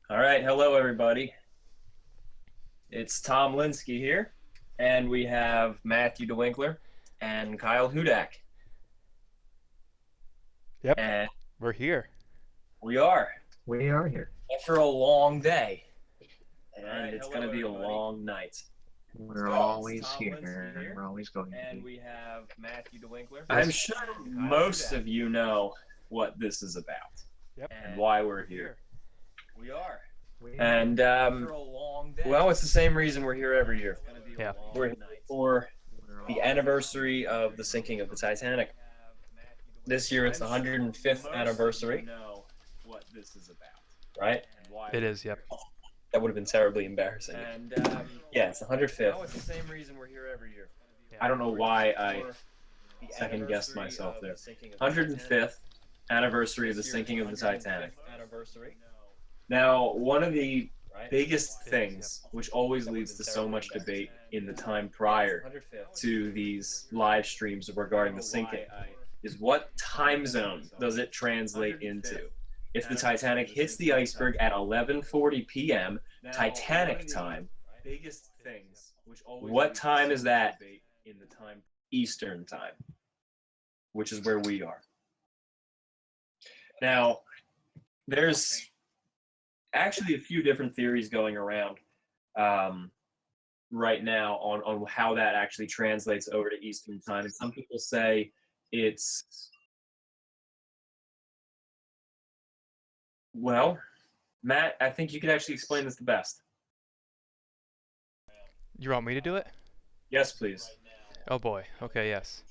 All right, hello everybody. It's Tom Linsky here, and we have Matthew DeWinkler and Kyle Hudak. Yep, And we're here. we are We are here. after a long day, and All right, it's going to be everybody. a long night. We're So, always Tom here, Linsky here, and we're always going to and be. we have Matthew DeWinkler. Yes. I'm sure most of you know what this is about Yep. and why we're here. We are. And After a long day. Well, it's the same reason we're here every year. Yeah. We're here for the anniversary of the sinking of the Titanic. This year it's the 105th anniversary. Know what this is about, right? It is, yep. That would have been terribly embarrassing. And yeah, it's the 105th. Well, it's the same reason we're here every year. I don't know why I second guessed myself there. 105th anniversary of the sinking of the Titanic. Now, one of the biggest things, which always leads to so much debate in the time prior to these live streams regarding the sinking, is what time zone does it translate into? If the Titanic hits the iceberg at 11:40 p.m. Titanic time, what time is that in the time Eastern time, which is where we are? Now, there's actually a few different theories going around right now on how that actually translates over to Eastern time. And some people say it's, well, Matt, I think you could actually explain this the best. You want me to do it? Yes, please. Oh boy. Okay, yes.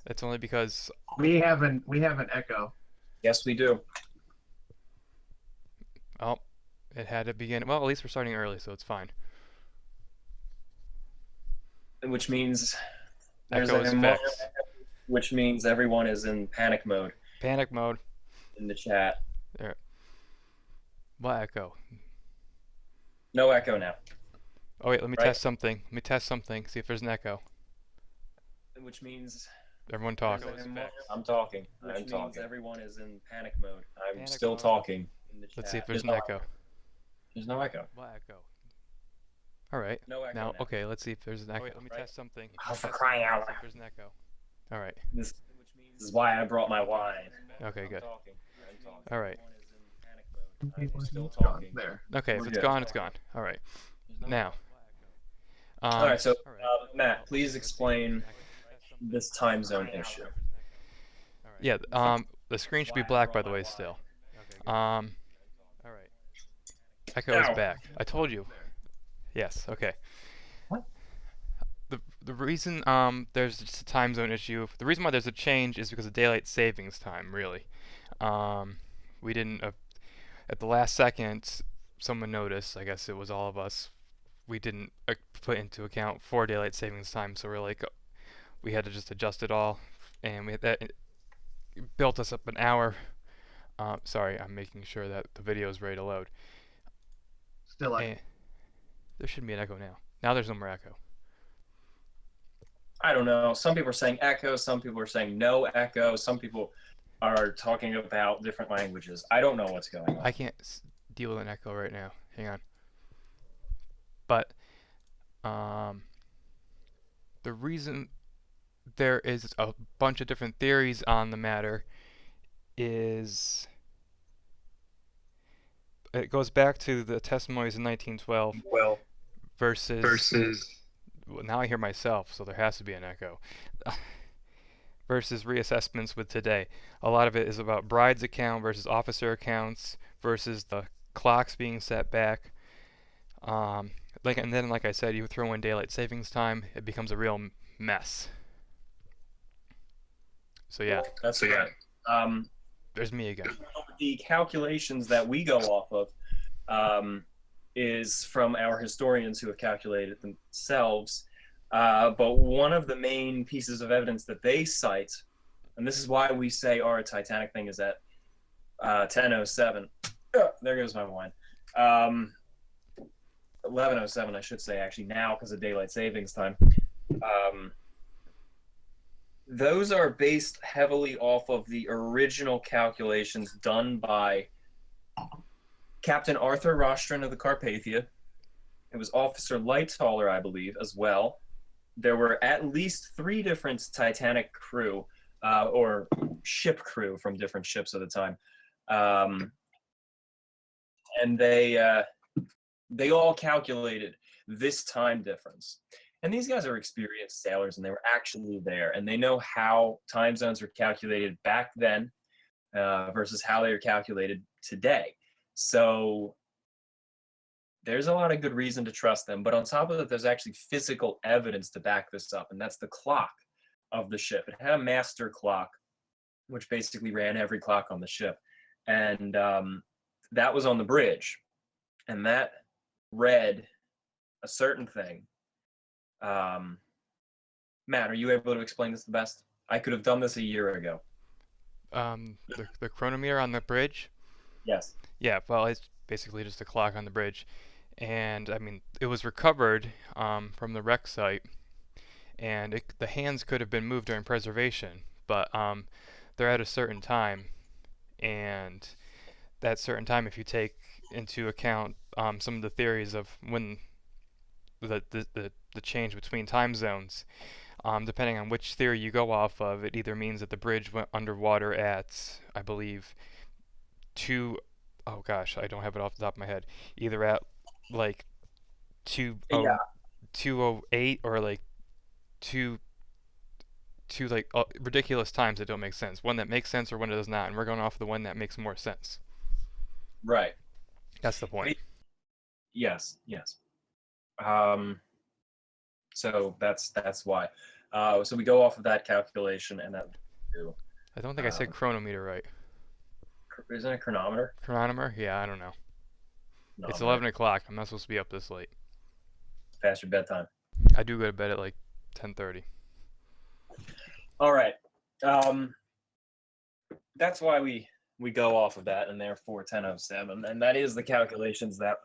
It's only because We have an echo. Yes, we do. it had to begin. Well, at least we're starting early, so it's fine. Which means there's Echo is fixed. which means everyone is in panic mode Panic mode. in the chat. What echo? No echo now. Oh wait, let me Right. test something. Let me test something. See if there's an echo. Which means Everyone talk. I'm talking. Which I'm means talking. everyone is in panic mode. I'm Panic still mode. talking. Let's see if there's an There's echo. There's no echo. What echo? All right. No echo Now, now. okay, let's see if there's an echo. wait, Let me right. test something. Oh, for crying out See if loud. there's an echo. All right. This is why I brought my wine. Okay, I'm good. talking. I'm talking. All right. I'm still Gone talking. there. Okay, We're if it's good. gone, it's gone. All right. Now. All right, so Matt, please explain this time zone issue. Yeah. The screen should be black, by the way, still. All right. Echo is Ow. back. I told you. Yes. Okay. What? The reason there's just a time zone issue. The reason why there's a change is because of daylight savings time. Really. We didn't at the last second. Someone noticed. I guess it was all of us. We didn't put into account for daylight savings time, so we're like, we had to just adjust it all, and it built us up an hour. Sorry, I'm making sure that the video is ready to load. Still like And there should be an echo now. Now there's no more echo. I don't know. Some people are saying echo. Some people are saying no echo. Some people are talking about different languages. I don't know what's going on. I can't deal with an echo right now. Hang on. But the reason there is a bunch of different theories on the matter is it goes back to the testimonies in 1912 Well, versus well, now I hear myself, so there has to be an echo. Versus reassessments with today. A lot of it is about bride's account versus officer accounts versus the clocks being set back. And then, like I said, you throw in daylight savings time, it becomes a real mess. So yeah, that's right. there's me again. The calculations that we go off of is from our historians who have calculated themselves. But one of the main pieces of evidence that they cite, and this is why we say our Titanic thing is at 10:07. There goes my wine. 11:07, I should say, actually, now because of daylight savings time. Those are based heavily off of the original calculations done by Captain Arthur Rostron of the Carpathia. It was Officer Lightoller, I believe, as well. There were at least 3 different Titanic crew, or ship crew from different ships at the time. And they all calculated this time difference. And these guys are experienced sailors, and they were actually there, and they know how time zones were calculated back then versus how they are calculated today. So there's a lot of good reason to trust them. But on top of that, there's actually physical evidence to back this up, and that's the clock of the ship. It had a master clock, which basically ran every clock on the ship. And that was on the bridge. And that read a certain thing. Matt, are you able to explain this the best? I could have done this a year ago. The chronometer on the bridge? Yes. Yeah, well, it's basically just a clock on the bridge. And, I mean, it was recovered from the wreck site, and the hands could have been moved during preservation, but they're at a certain time, and that certain time, if you take into account some of the theories of when the change between time zones, depending on which theory you go off of, it either means that the bridge went underwater at, I believe, oh gosh, I don't have it off the top of my head, either at like 208 or like two like ridiculous times that don't make sense. One that makes sense or one that does not, and we're going off of the one that makes more sense. Right. That's the point. Yes. So that's why. So we go off of that calculation, and that. I don't think I said chronometer right. Isn't it chronometer? Chronometer? Yeah, I don't know. No, It's 11 o'clock. I'm not supposed to be up this late. Past your bedtime. I do go to bed at like 10:30. All right. That's why we go off of that, and therefore 10:07, and that is the calculations that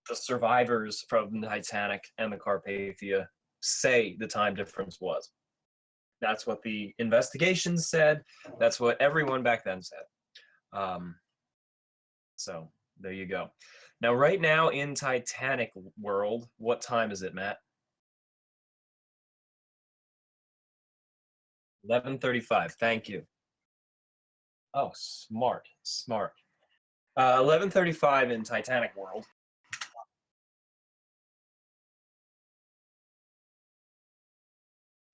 the survivors from the Titanic and the Carpathia say the time difference was. That's what the investigations said. That's what everyone back then said. So there you go. Now, right now in Titanic world, what time is it, Matt? 11:35. Thank you. Oh, smart. 11:35 in Titanic world.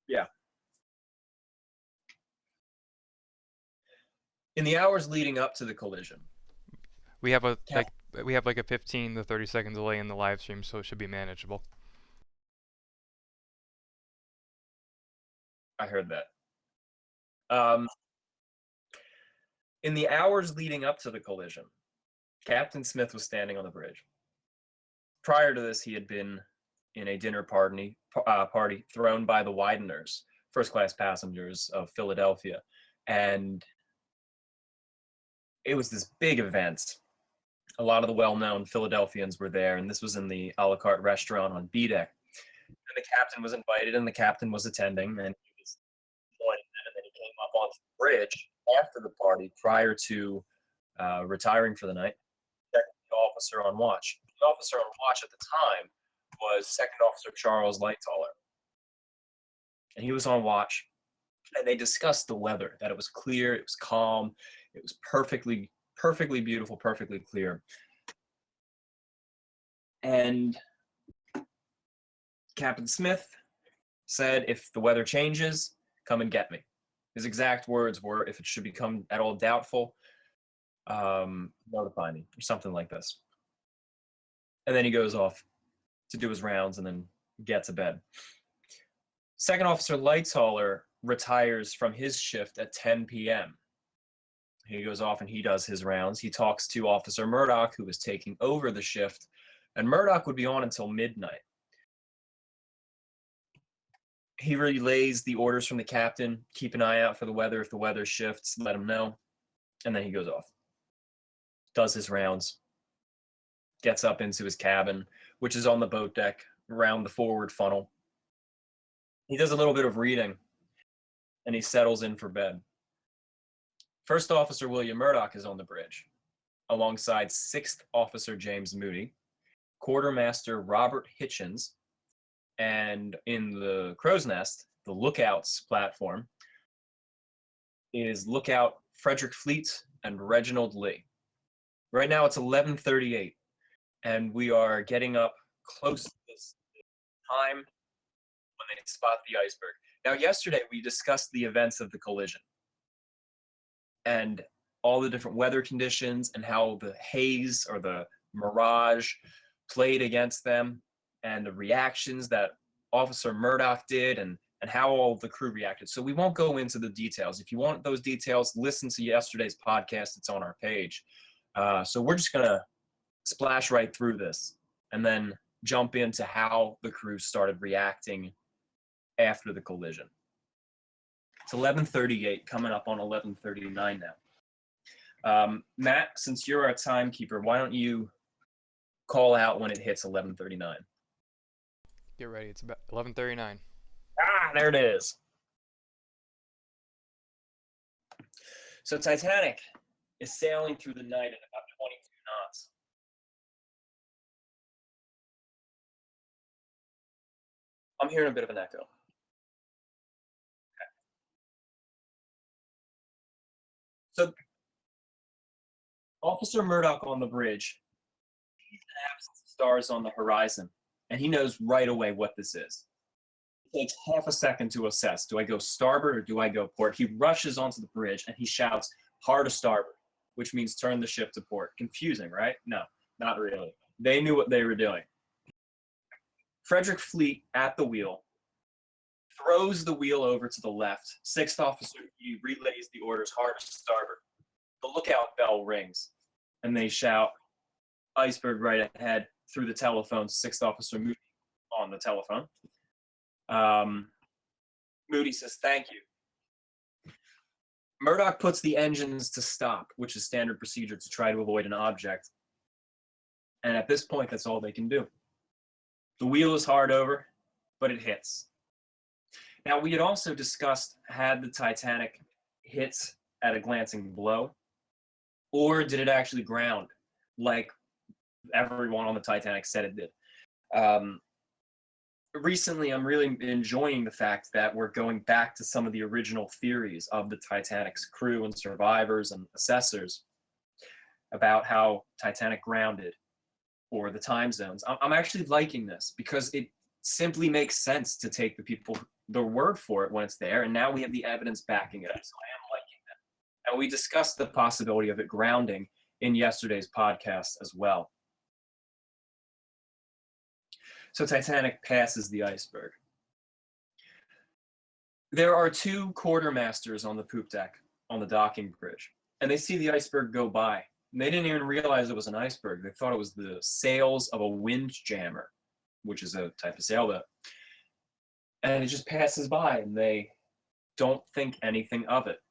Yeah. In the hours leading up to the collision, we have like a 15 to 30 second delay in the live stream, so it should be manageable. I heard that. In the hours leading up to the collision, Captain Smith was standing on the bridge. Prior to this, he had been in a dinner party thrown by the Wideners, first-class passengers of Philadelphia, and it was this big event. A lot of the well-known Philadelphians were there, and this was in the a la carte restaurant on B deck. And the captain was invited, and the captain was attending, and he was joining them, and then he came up onto the bridge after the party, prior to retiring for the night. The officer on watch. The officer on watch at the time was Second Officer Charles Lightoller, and he was on watch. And they discussed the weather, that it was clear, it was calm, it was perfectly beautiful, perfectly clear. And Captain Smith said, if the weather changes, come and get me. His exact words were, if it should become at all doubtful, notify me, or something like this. And then he goes off to do his rounds and then gets to bed. Second Officer Lightoller retires from his shift at 10 p.m. He goes off and he does his rounds. He talks to Officer Murdoch, who was taking over the shift, and Murdoch would be on until midnight. He relays the orders from the captain, keep an eye out for the weather. If the weather shifts, let him know. And then he goes off, does his rounds, gets up into his cabin, which is on the boat deck, around the forward funnel. He does a little bit of reading, and he settles in for bed. First Officer William Murdoch is on the bridge. alongside 6th Officer James Moody, Quartermaster Robert Hitchens, and in the crow's nest, the lookouts platform, is Lookout Frederick Fleet and Reginald Lee. Right now it's 11:38, and we are getting up close to this time when they spot the iceberg. Now, yesterday we discussed the events of the collision and all the different weather conditions and how the haze or the mirage played against them and the reactions that Officer Murdoch did and how all the crew reacted. So we won't go into the details. If you want those details, listen to yesterday's podcast. It's on our page. So we're just going to splash right through this and then jump into how the crew started reacting after the collision. It's 11:38, coming up on 11:39 now. Matt, since you're our timekeeper, why don't you call out when it hits 11:39? Get ready. It's about 11:39. Ah, there it is. So Titanic is sailing through the night at about 22 knots. I'm hearing a bit of an echo. Okay. So Officer Murdoch on the bridge sees an absence of stars on the horizon, and he knows right away what this is. It takes half a second to assess. Do I go starboard or do I go port? He rushes onto the bridge and he shouts, hard to starboard, which means turn the ship to port. Confusing, right? No, not really. They knew what they were doing. Frederick Fleet at the wheel throws the wheel over to the left. 6th Officer relays the orders, hard to starboard. The lookout bell rings and they shout, iceberg right ahead, through the telephone. 6th Officer Moody on the telephone. Moody says, thank you. Murdoch puts the engines to stop, which is standard procedure to try to avoid an object. And at this point, that's all they can do. The wheel is hard over, but it hits. Now, we had also discussed, had the Titanic hit at a glancing blow, or did it actually ground, like everyone on the Titanic said it did? Recently, I'm really enjoying the fact that we're going back to some of the original theories of the Titanic's crew and survivors and assessors about how Titanic grounded or the time zones. I'm actually liking this because it simply makes sense to take their word for it when it's there, and now we have the evidence backing it up, so I am liking that. And we discussed the possibility of it grounding in yesterday's podcast as well. So Titanic passes the iceberg. There are 2 quartermasters on the poop deck on the docking bridge, and they see the iceberg go by. And they didn't even realize it was an iceberg. They thought it was the sails of a windjammer, which is a type of sailboat. And it just passes by, and they don't think anything of it.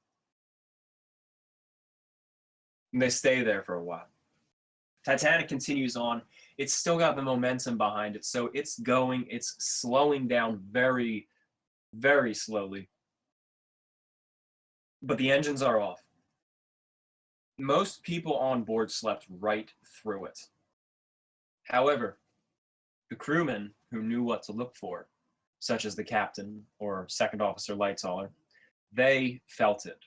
And they stay there for a while. Titanic continues on. It's still got the momentum behind it, so it's slowing down very, very slowly. But the engines are off. Most people on board slept right through it. However, the crewmen who knew what to look for, such as the captain or 2nd Officer Lightoller, they felt it.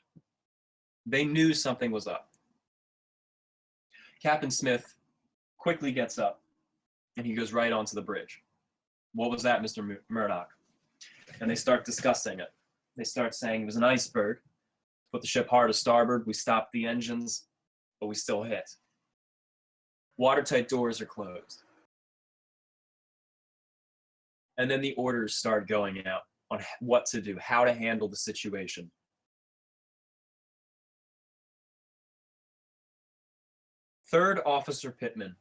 They knew something was up. Captain Smith quickly gets up and he goes right onto the bridge. What was that, Mr. Murdoch? And they start discussing it. They start saying it was an iceberg. Put the ship hard to starboard. We stopped the engines, but we still hit. Watertight doors are closed. And then the orders start going out on what to do, how to handle the situation. Third Officer Pittman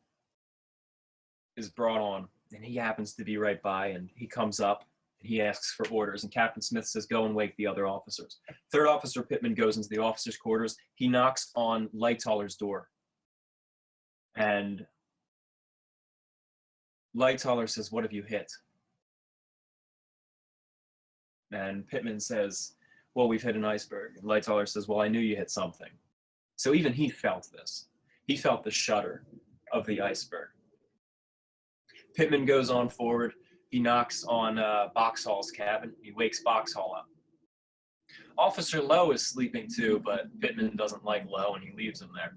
is brought on, and he happens to be right by, and he comes up, and he asks for orders, and Captain Smith says, go and wake the other officers. 3rd Officer Pittman goes into the officers' quarters. He knocks on Lightoller's door, and Lightoller says, what have you hit? And Pittman says, well, we've hit an iceberg. And Lightoller says, well, I knew you hit something. So even he felt this. He felt the shudder of the iceberg. Pittman goes on forward. He knocks on Boxhall's cabin. He wakes Boxhall up. Officer Lowe is sleeping too, but Pittman doesn't like Lowe, and he leaves him there.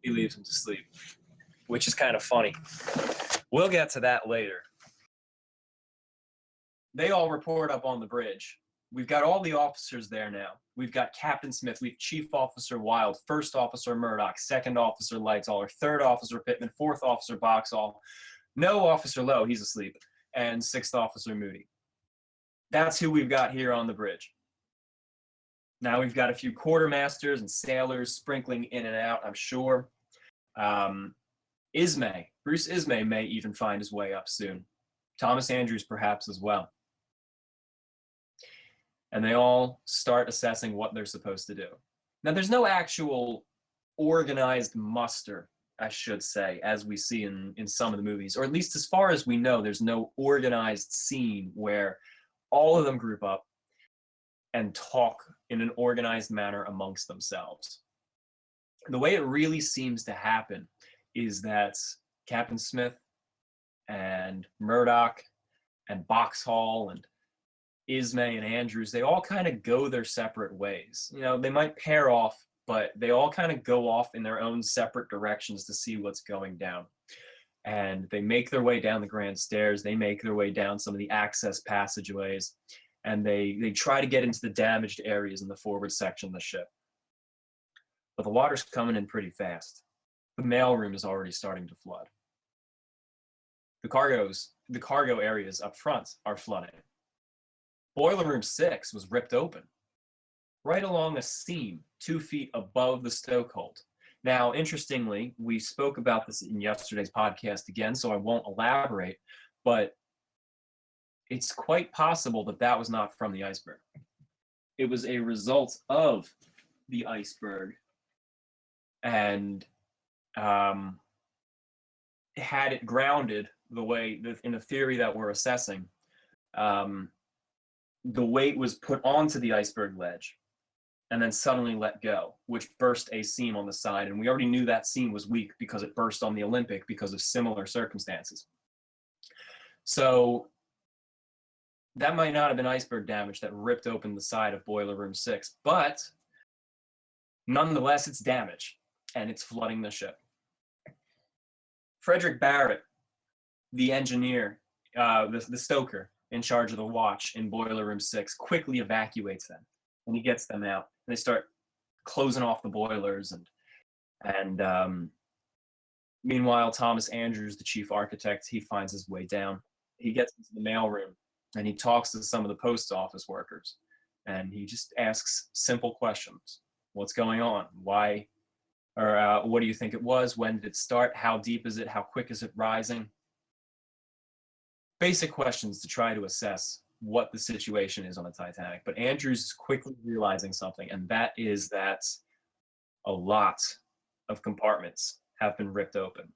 He leaves him to sleep, which is kind of funny. We'll get to that later. They all report up on the bridge. We've got all the officers there now. We've got Captain Smith, we've Chief Officer Wild, First Officer Murdoch, Second Officer Lightoller, Third Officer Pittman, Fourth Officer Boxhall, no Officer Lowe, he's asleep, and Sixth Officer Moody. That's who we've got here on the bridge. Now we've got a few quartermasters and sailors sprinkling in and out, I'm sure. Bruce Ismay may even find his way up soon. Thomas Andrews perhaps as well. And they all start assessing what they're supposed to do. Now, there's no actual organized muster, I should say, as we see in some of the movies, or at least as far as we know, there's no organized scene where all of them group up and talk in an organized manner amongst themselves. The way it really seems to happen is that Captain Smith and Murdoch and Boxhall and Ismay and Andrews, they all kind of go their separate ways. You know, they might pair off, but they all kind of go off in their own separate directions to see what's going down. And they make their way down the grand stairs. They make their way down some of the access passageways, and they try to get into the damaged areas in the forward section of the ship. But the water's coming in pretty fast. The mailroom is already starting to flood. The cargo areas up front are flooding. Boiler room 6 was ripped open, right along a seam 2 feet above the stokehold. Now, interestingly, we spoke about this in yesterday's podcast again, so I won't elaborate, but it's quite possible that that was not from the iceberg. It was a result of the iceberg, and had it grounded the way, in the theory that we're assessing, the weight was put onto the iceberg ledge and then suddenly let go, which burst a seam on the side. And we already knew that seam was weak because it burst on the Olympic because of similar circumstances. So that might not have been iceberg damage that ripped open the side of Boiler Room 6, but nonetheless, it's damage, and it's flooding the ship. Frederick Barrett, the engineer, the stoker in charge of the watch in Boiler Room 6, quickly evacuates them, and he gets them out. And they start closing off the boilers, and meanwhile, Thomas Andrews, the chief architect, he finds his way down. He gets into the mailroom, and he talks to some of the post office workers, and he just asks simple questions. What's going on? Why? Or what do you think it was? When did it start? How deep is it? How quick is it rising? Basic questions to try to assess what the situation is on the Titanic. But Andrews is quickly realizing something, and that is that a lot of compartments have been ripped open.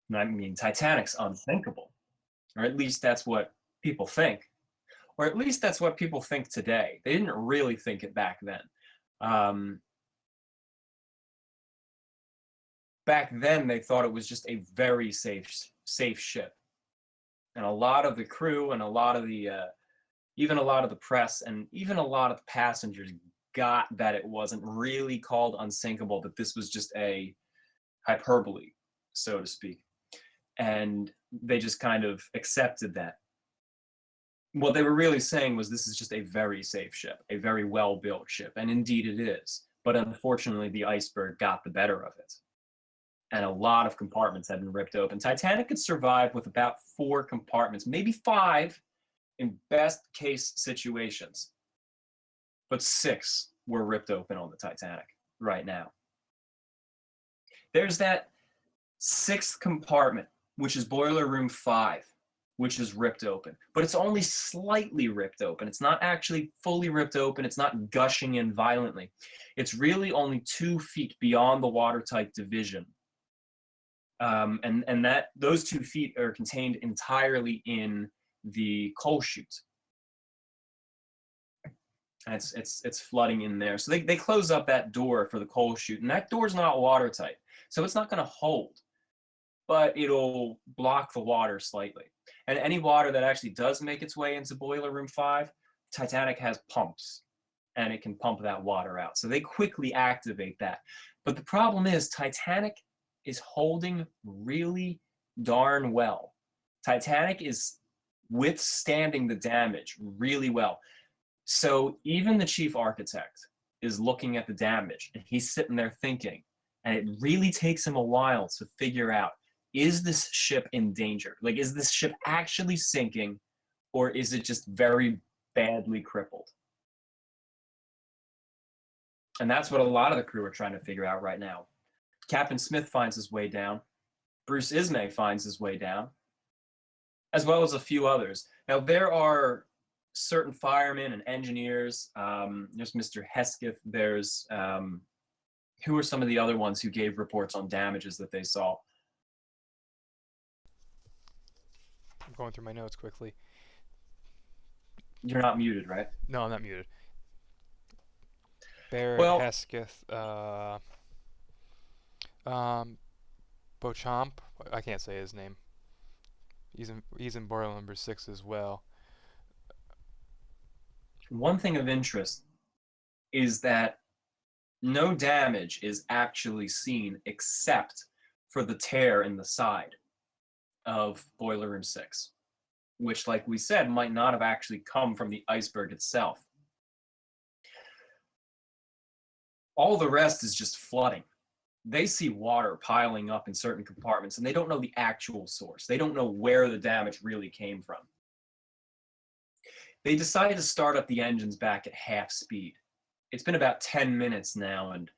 And I mean, Titanic's unthinkable, or at least that's what people think, or at least that's what people think today. They didn't really think it back then. Back then, they thought it was just a very safe ship. And a lot of the crew and a lot of the, even a lot of the press and even a lot of the passengers got that it wasn't really called unsinkable, that this was just a hyperbole, so to speak. And they just kind of accepted that. What they were really saying was this is just a very safe ship, a very well-built ship, and indeed it is. But unfortunately, the iceberg got the better of it. And a lot of compartments had been ripped open. Titanic could survive with about 4 compartments, maybe 5 in best case situations. But 6 were ripped open on the Titanic right now. There's that 6th compartment, which is Boiler Room 5, which is ripped open. But it's only slightly ripped open. It's not actually fully ripped open. It's not gushing in violently. It's really only 2 feet beyond the watertight division. And that those 2 feet are contained entirely in the coal chute. and it's flooding in there. So they close up that door for the coal chute, and that door's not watertight, so it's not going to hold, but it'll block the water slightly. And any water that actually does make its way into Boiler Room 5, Titanic has pumps, and it can pump that water out. So they quickly activate that. But the problem is Titanic is holding really darn well. Titanic is withstanding the damage really well. So even the chief architect is looking at the damage, and he's sitting there thinking, and it really takes him a while to figure out, is this ship in danger? Like, is this ship actually sinking, or is it just very badly crippled? And that's what a lot of the crew are trying to figure out right now. Captain Smith finds his way down. Bruce Ismay finds his way down, as well as a few others. Now, there are certain firemen and engineers. There's Mr. Hesketh. There's, who are some of the other ones who gave reports on damages that they saw? I'm going through my notes quickly. You're not muted, right? No, I'm not muted. Barrett, Well, Hesketh, Beauchamp. I can't say his name. He's in boiler number 6 as well. one thing of interest is that no damage is actually seen except for the tear in the side of Boiler Room 6, which, like we said, might not have actually come from the iceberg itself. All the rest is just flooding. They see water piling up in certain compartments, and they don't know the actual source. They don't know where the damage really came from. They decided to start up the engines back at half speed. It's been about 10 minutes now, and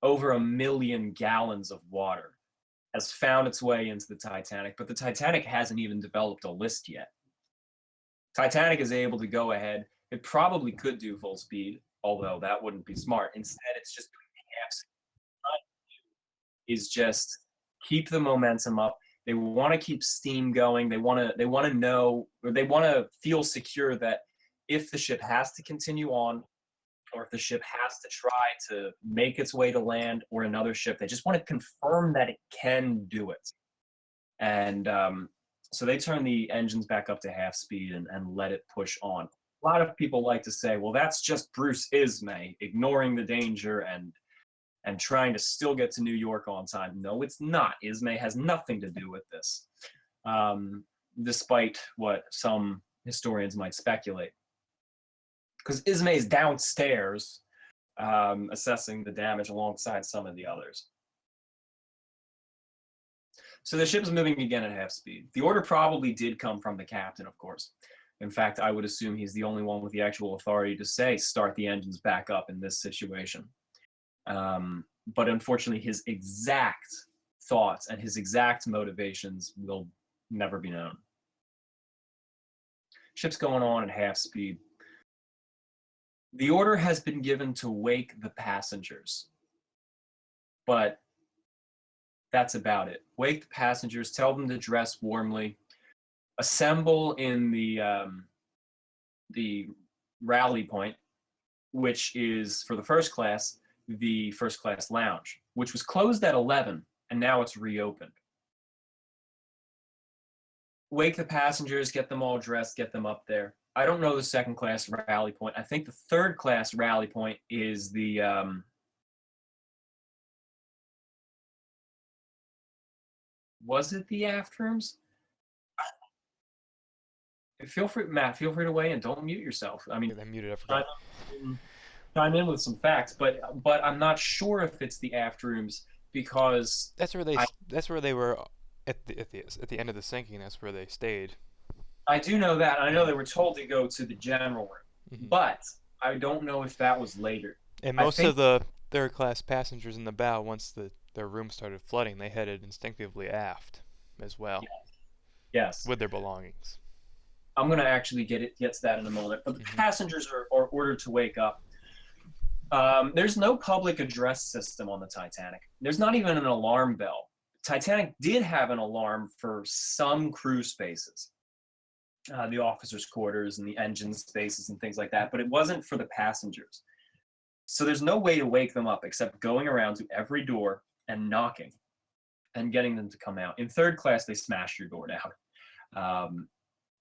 over 1 million gallons of water has found its way into the Titanic, but the Titanic hasn't even developed a list yet. Titanic is able to go ahead. It probably could do full speed, although that wouldn't be smart. Instead, it's just doing half speed. Is just keep the momentum up. They want to keep steam going. They want to know, or they want to feel secure that if the ship has to continue on, or if the ship has to try to make its way to land or another ship, they just want to confirm that it can do it. And so they turn the engines back up to half speed and let it push on. A lot of people like to say, well, that's just Bruce Ismay ignoring the danger and trying to still get to New York on time. No, it's not. Ismay has nothing to do with this, despite what some historians might speculate. Because Ismay is downstairs assessing the damage alongside some of the others. So the ship is moving again at half speed. The order probably did come from the captain, of course. In fact, I would assume he's the only one with the actual authority to say, start the engines back up in this situation. But unfortunately, his exact thoughts and his exact motivations will never be known. Ship's going on at half speed. The order has been given to wake the passengers, but that's about it. Wake the passengers, tell them to dress warmly, assemble in the rally point, which is, for the first class, the first class lounge, which was closed at 11, and now it's reopened. Wake the passengers, get them all dressed, get them up there. I don't know the second class rally point. I think the third class rally point is the was it the aft rooms? Feel free, Matt, feel free to weigh in. Don't mute yourself. I mean, I muted. I forgot. Chime in with some facts, but I'm not sure if it's the aft rooms because That's where they were at the end of the sinking. That's where they stayed. I do know that. I know they were told to go to the general room, but I don't know if that was later. And most of the third class passengers in the bow, once their room started flooding, they headed instinctively aft as well. Yes. With their belongings. I'm going to actually get to that in a moment. But the passengers are ordered to wake up. There's no public address system on the Titanic. There's not even an alarm bell. Titanic did have an alarm for some crew spaces. the officers' quarters and the engine spaces and things like that, but it wasn't for the passengers. So there's no way to wake them up except going around to every door and knocking and getting them to come out. In third class, they smashed your door down.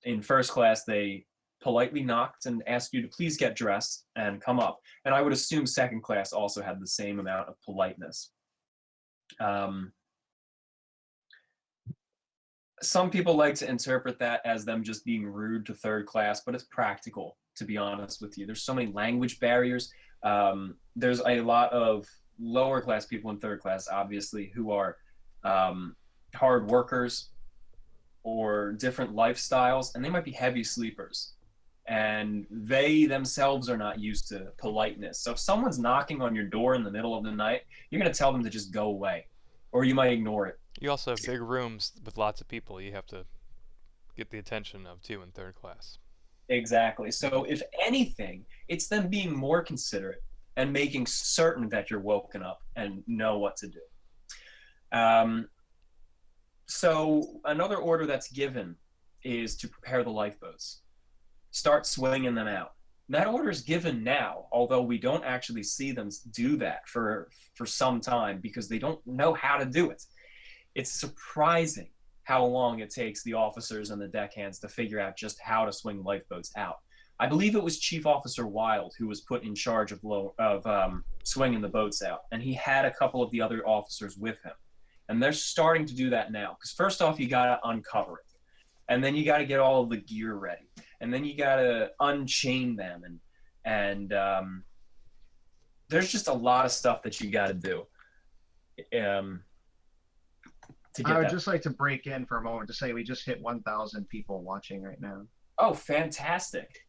In first class, they politely knocked and asked you to please get dressed and come up. And I would assume second class also had the same amount of politeness. Some people like to interpret that as them just being rude to third class, but it's practical, to be honest with you. There's so many language barriers. There's a lot of lower class people in third class, obviously, who are hard workers or different lifestyles, and they might be heavy sleepers. And they themselves are not used to politeness. So if someone's knocking on your door in the middle of the night, you're going to tell them to just go away, or you might ignore it. You also have big rooms with lots of people you have to get the attention of too in third class. Exactly. So if anything, it's them being more considerate and making certain that you're woken up and know what to do. So another order that's given is to prepare the lifeboats. Start swinging them out. That order is given now, although we don't actually see them do that for some time because they don't know how to do it. It's surprising how long it takes the officers and the deckhands to figure out just how to swing lifeboats out. I believe it was Chief Officer Wild who was put in charge of swinging the boats out, and he had a couple of the other officers with him. And they're starting to do that now, because first off, you got to uncover it, and then you got to get all of the gear ready, and then you got to unchain them, and there's just a lot of stuff that you got to do. I would just like to break in for a moment to say we just hit 1,000 people watching right now. Oh, fantastic.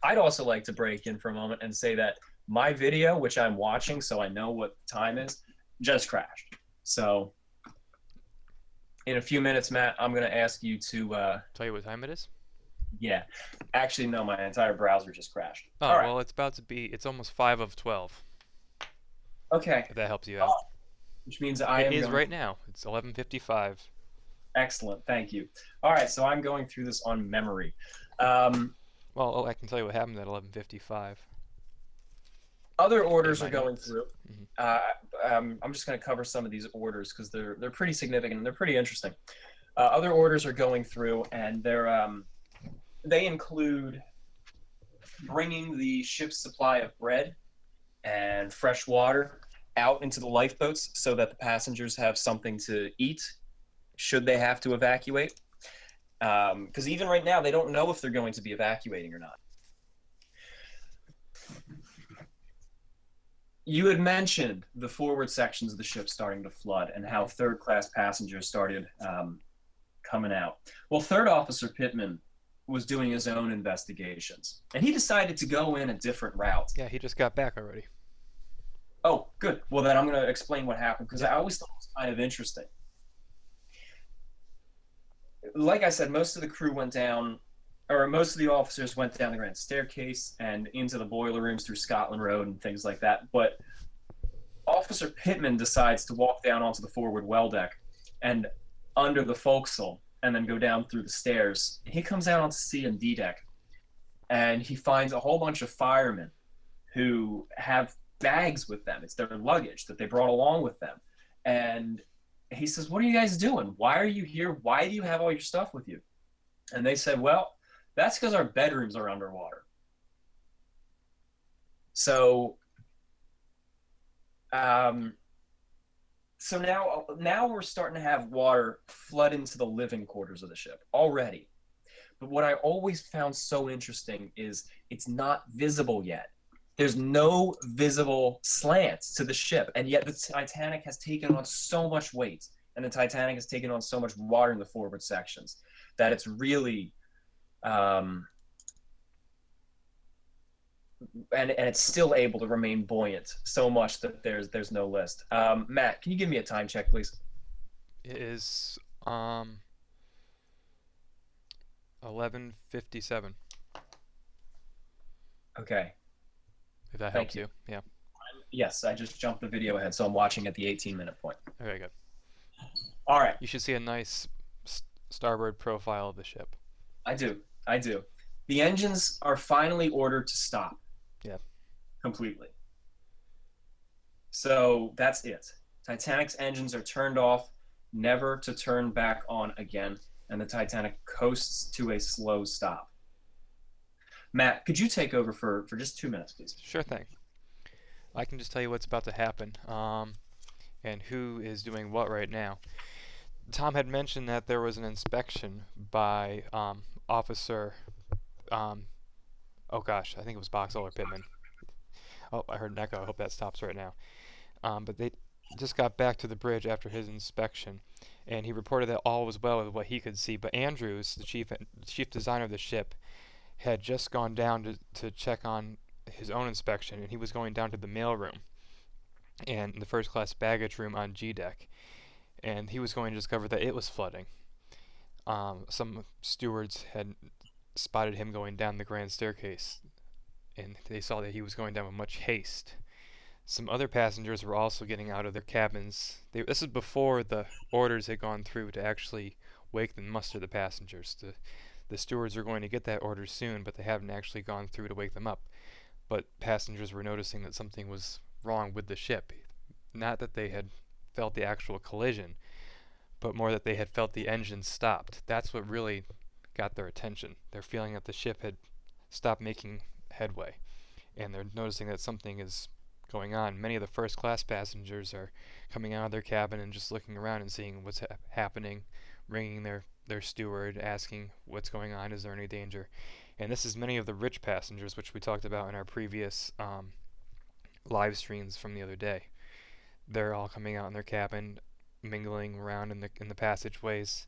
I'd also like to break in for a moment and say that my video, which I'm watching so I know what the time is, just crashed. So in a few minutes, Matt, I'm going to ask you to... tell you what time it is? Yeah. Actually, no, my entire browser just crashed. Oh, all right. Well, it's about to be... It's almost 5 of 12. Okay. If that helps you out. Which means I am... It is right now. It's 11:55. Excellent. Thank you. All right, so I'm going through this on memory. Well, I can tell you what happened at 11:55. Other orders are going notes. through. Mm-hmm. I'm just going to cover some of these orders because they're pretty significant and they're pretty interesting. Other orders are going through, and they include bringing the ship's supply of bread and fresh water out into the lifeboats so that the passengers have something to eat should they have to evacuate. Because even right now, they don't know if they're going to be evacuating or not. You had mentioned the forward sections of the ship starting to flood and how third-class passengers started coming out. Well, Third Officer Pittman was doing his own investigations, and he decided to go in a different route. Yeah, he just got back already. Oh, good. Well, then I'm going to explain what happened, because I always thought it was kind of interesting. Like I said, most of the crew went down, or most of the officers went down the grand staircase and into the boiler rooms through Scotland Road and things like that. But Officer Pittman decides to walk down onto the forward well deck and under the forecastle and then go down through the stairs. He comes out onto C and D deck, and he finds a whole bunch of firemen who have bags with them. It's their luggage that they brought along with them. And he says, "What are you guys doing? Why are you here? Why do you have all your stuff with you?" And they said, "Well, that's because our bedrooms are underwater." So, now we're starting to have water flood into the living quarters of the ship already. But what I always found so interesting is it's not visible yet. There's no visible slants to the ship, and yet the Titanic has taken on so much weight, and the Titanic has taken on so much water in the forward sections that it's really, and it's still able to remain buoyant so much that there's no list. Matt, can you give me a time check, please? It is 11:57. Okay. If that Thank helps you. Yeah. Yes, I just jumped the video ahead, so I'm watching at the 18-minute point. Very good. All right. You should see a nice starboard profile of the ship. I do. I do. The engines are finally ordered to stop. Yeah. Completely. So that's it. Titanic's engines are turned off, never to turn back on again, and the Titanic coasts to a slow stop. Matt, could you take over for just 2 minutes, please? Sure thing. I can just tell you what's about to happen, and who is doing what right now. Tom had mentioned that there was an inspection by Officer, oh gosh, I think it was Boxall or Pittman. Oh, I heard an echo. I hope that stops right now. But they just got back to the bridge after his inspection, and he reported that all was well with what he could see. But Andrews, the chief designer of the ship, had just gone down to check on his own inspection, and he was going down to the mail room and the first class baggage room on G deck, and he was going to discover that it was flooding. Some stewards had spotted him going down the grand staircase, and they saw that he was going down with much haste. Some other passengers were also getting out of their cabins. This is before the orders had gone through to actually wake and muster the passengers. The stewards are going to get that order soon, but they haven't actually gone through to wake them up. But passengers were noticing that something was wrong with the ship. Not that they had felt the actual collision, but more that they had felt the engine stopped. That's what really got their attention. They're feeling that the ship had stopped making headway, and they're noticing that something is going on. Many of the first class passengers are coming out of their cabin and just looking around and seeing what's happening, ringing their steward, asking what's going on, is there any danger. And this is many of the rich passengers, which we talked about in our previous live streams from the other day. They're all coming out in their cabin, mingling around in the passageways.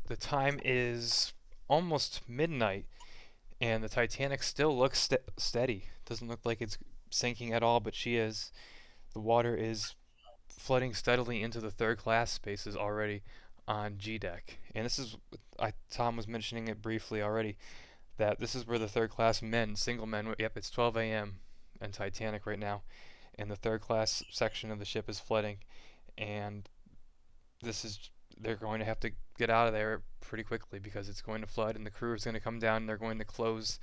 The time is almost midnight, and the Titanic still looks steady. Doesn't look like it's sinking at all, but she is. The water is flooding steadily into the third class spaces already on G deck. And this is, Tom was mentioning it briefly already, that this is where the third class men, single men, yep, it's 12 a.m. in Titanic right now, and the third class section of the ship is flooding, and they're going to have to get out of there pretty quickly because it's going to flood, and the crew is going to come down and they're going to close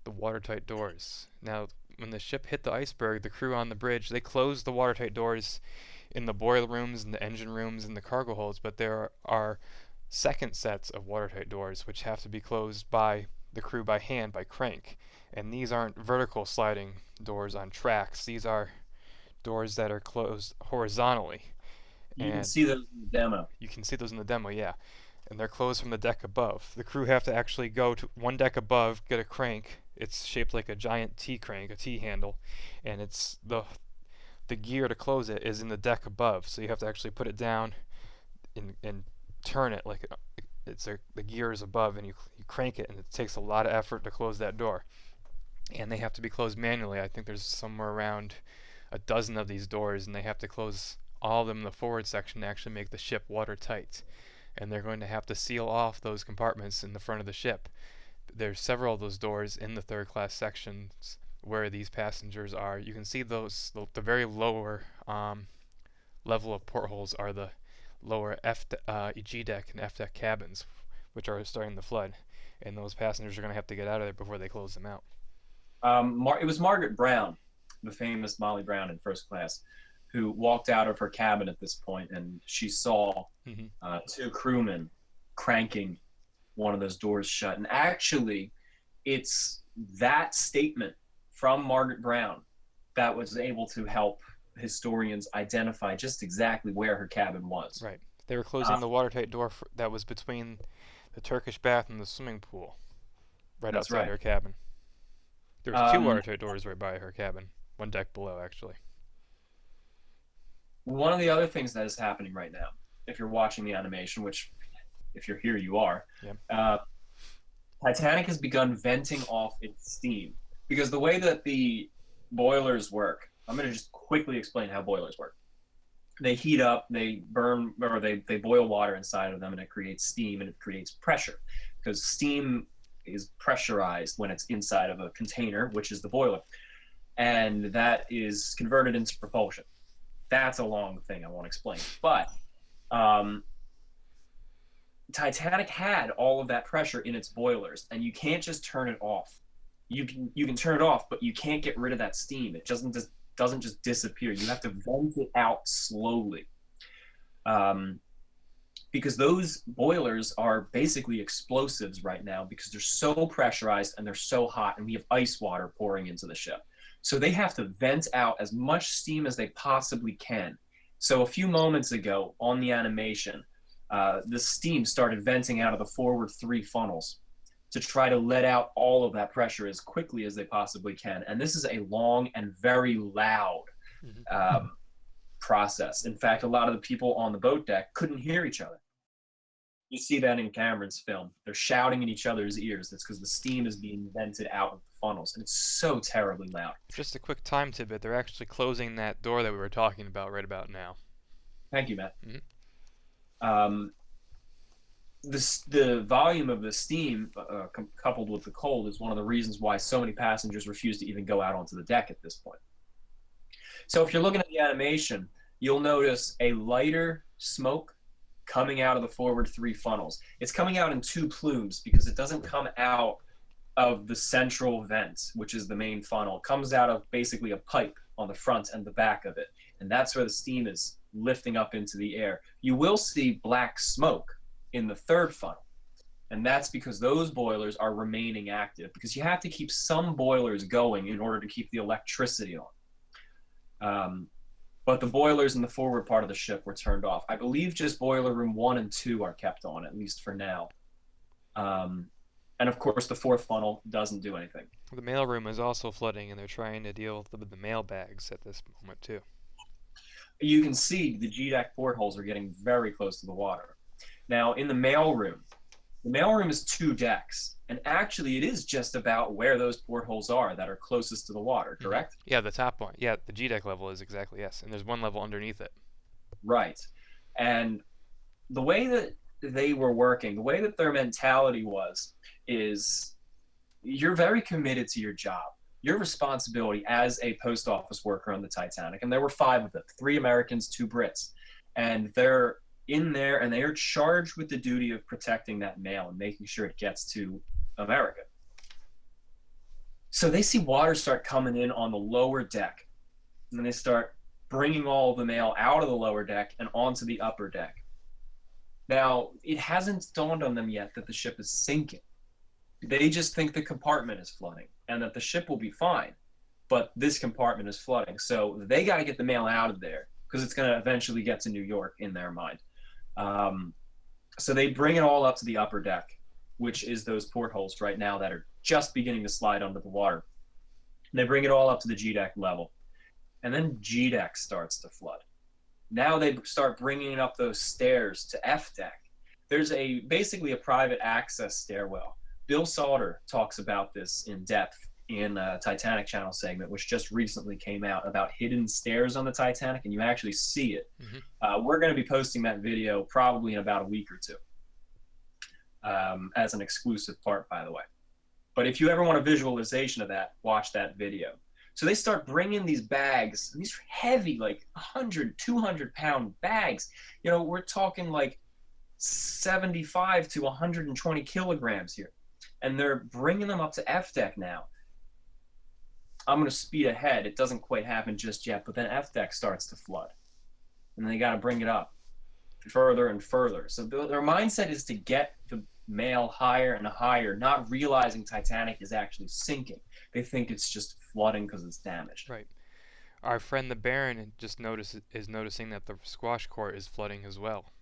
the watertight doors. Now, when the ship hit the iceberg, the crew on the bridge, they closed the watertight doors in the boiler rooms and the engine rooms and the cargo holds, but there are second sets of watertight doors which have to be closed by the crew by hand, by crank. And these aren't vertical sliding doors on tracks. These are doors that are closed horizontally. You can see those in the demo. You can see those in the demo, yeah. And they're closed from the deck above. The crew have to actually go to one deck above, get a crank. It's shaped like a giant T crank, a T handle, and it's the gear to close it is in the deck above. So you have to actually put it down and turn it like the gear is above, and you crank it, and it takes a lot of effort to close that door. And they have to be closed manually. I think there's somewhere around a dozen of these doors, and they have to close all of them in the forward section to actually make the ship watertight. And they're going to have to seal off those compartments in the front of the ship. There's several of those doors in the third class sections where these passengers are. You can see those, the very lower level of portholes are the lower G deck and F deck cabins, which are starting to flood. And those passengers are going to have to get out of there before they close them out. It was Margaret Brown, the famous Molly Brown in first class, who walked out of her cabin at this point, and she saw two crewmen cranking one of those doors shut. And actually, it's that statement from Margaret Brown that was able to help historians identify just exactly where her cabin was. Right. They were closing the watertight door that was between the Turkish bath and the swimming pool, right outside her cabin. There was two watertight doors right by her cabin, one deck below, actually. One of the other things that is happening right now, if you're watching the animation, which if you're here, you are, Titanic has begun venting off its steam. Because the way that the boilers work, I'm going to just quickly explain how boilers work. They heat up, they burn, or they boil water inside of them, and it creates steam, and it creates pressure. Because steam is pressurized when it's inside of a container, which is the boiler. And that is converted into propulsion. That's a long thing I won't explain. But Titanic had all of that pressure in its boilers, and you can't just turn it off. You can turn it off, but you can't get rid of that steam. It doesn't just disappear. You have to vent it out slowly, because those boilers are basically explosives right now because they're so pressurized and they're so hot, and we have ice water pouring into the ship. So they have to vent out as much steam as they possibly can. So a few moments ago on the animation, the steam started venting out of the forward 3 funnels to try to let out all of that pressure as quickly as they possibly can. And this is a long and very loud process. In fact, a lot of the people on the boat deck couldn't hear each other. You see that in Cameron's film. They're shouting in each other's ears. That's because the steam is being vented out of the funnels, and it's so terribly loud. Just a quick time tidbit. They're actually closing that door that we were talking about right about now. Thank you, Matt. The volume of the steam coupled with the cold is one of the reasons why so many passengers refuse to even go out onto the deck at this point. So if you're looking at the animation, you'll notice a lighter smoke coming out of the forward 3 funnels. It's coming out in 2 plumes because it doesn't come out of the central vent, which is the main funnel. It comes out of basically a pipe on the front and the back of it, and that's where the steam is lifting up into the air. You will see black smoke in the 3rd funnel, and that's because those boilers are remaining active, because you have to keep some boilers going in order to keep the electricity on. But the boilers in the forward part of the ship were turned off. I believe just boiler room 1 and 2 are kept on, at least for now. And of course, the 4th funnel doesn't do anything. The mail room is also flooding, and they're trying to deal with the mail bags at this moment too. You can see the G-deck portholes are getting very close to the water. Now, in the mail room is 2 decks, and actually it is just about where those portholes are that are closest to the water, correct? Yeah, the top one. Yeah, the G-deck level is exactly, yes, and there's 1 level underneath it. Right. And the way that they were working, the way that their mentality is you're very committed to your job. Your responsibility as a post office worker on the Titanic, and there were 5 of them, 3 Americans, 2 Brits, and they're in there and they are charged with the duty of protecting that mail and making sure it gets to America. So they see water start coming in on the lower deck, and then they start bringing all the mail out of the lower deck and onto the upper deck. Now, it hasn't dawned on them yet that the ship is sinking. They just think the compartment is flooding and that the ship will be fine, but this compartment is flooding. So they got to get the mail out of there because it's going to eventually get to New York in their mind. So they bring it all up to the upper deck, which is those portholes right now that are just beginning to slide under the water. And they bring it all up to the G-deck level. And then G-deck starts to flood. Now they start bringing up those stairs to F-deck. There's basically a private access stairwell. Bill Sauter talks about this in depth in a Titanic Channel segment, which just recently came out, about hidden stairs on the Titanic, and you actually see it. We're going to be posting that video probably in about a week or 2 as an exclusive part, by the way. But if you ever want a visualization of that, watch that video. So they start bringing these bags, these heavy, like 100, 200-pound bags. You know, we're talking like 75 to 120 kilograms here. And they're bringing them up to F-deck now. I'm going to speed ahead. It doesn't quite happen just yet, but then F-deck starts to flood. And they got to bring it up further and further. So their mindset is to get the mail higher and higher, not realizing Titanic is actually sinking. They think it's just flooding because it's damaged. Right. Our friend the Baron is noticing that the squash court is flooding as well.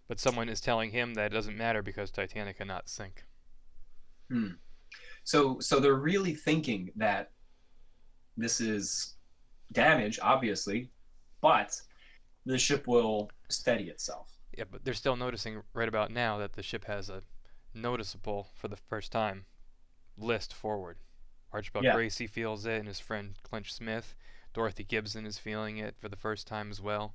But someone is telling him that it doesn't matter because Titanic cannot sink. So they're really thinking that this is damage, obviously, but the ship will steady itself. Yeah, but they're still noticing right about now that the ship has a noticeable, for the first time, list forward. Archibald Gracie feels it, and his friend Clinch Smith. Dorothy Gibson is feeling it for the first time as well.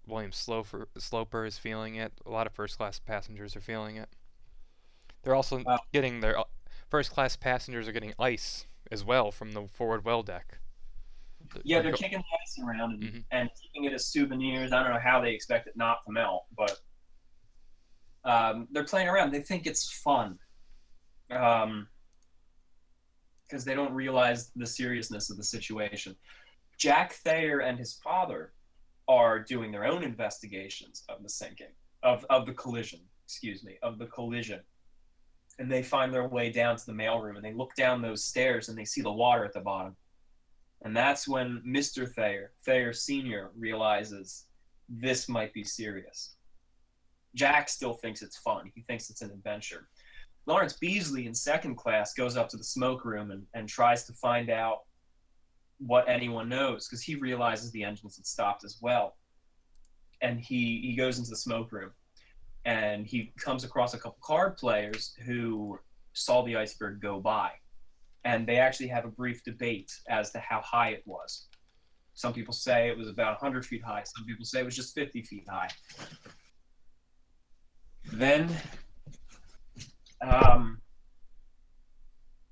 William Sloper is feeling it. A lot of first-class passengers are feeling it. They're also getting their first-class passengers are getting ice as well from the forward well deck. Yeah, they're kicking the ice around and keeping it as souvenirs. I don't know how they expect it not to melt, but They're playing around. They think it's fun. Because they don't realize the seriousness of the situation. Jack Thayer and his father are doing their own investigations of the sinking, of the collision, and they find their way down to the mailroom, and they look down those stairs, and they see the water at the bottom. And that's when Mr. Thayer Sr., realizes this might be serious. Jack still thinks it's fun. He thinks it's an adventure. Lawrence Beasley in second class goes up to the smoke room and tries to find out what anyone knows, because he realizes the engines had stopped as well. And he goes into the smoke room, and he comes across a couple card players who saw the iceberg go by. And they actually have a brief debate as to how high it was. Some people say it was about 100 feet high. Some people say it was just 50 feet high. Then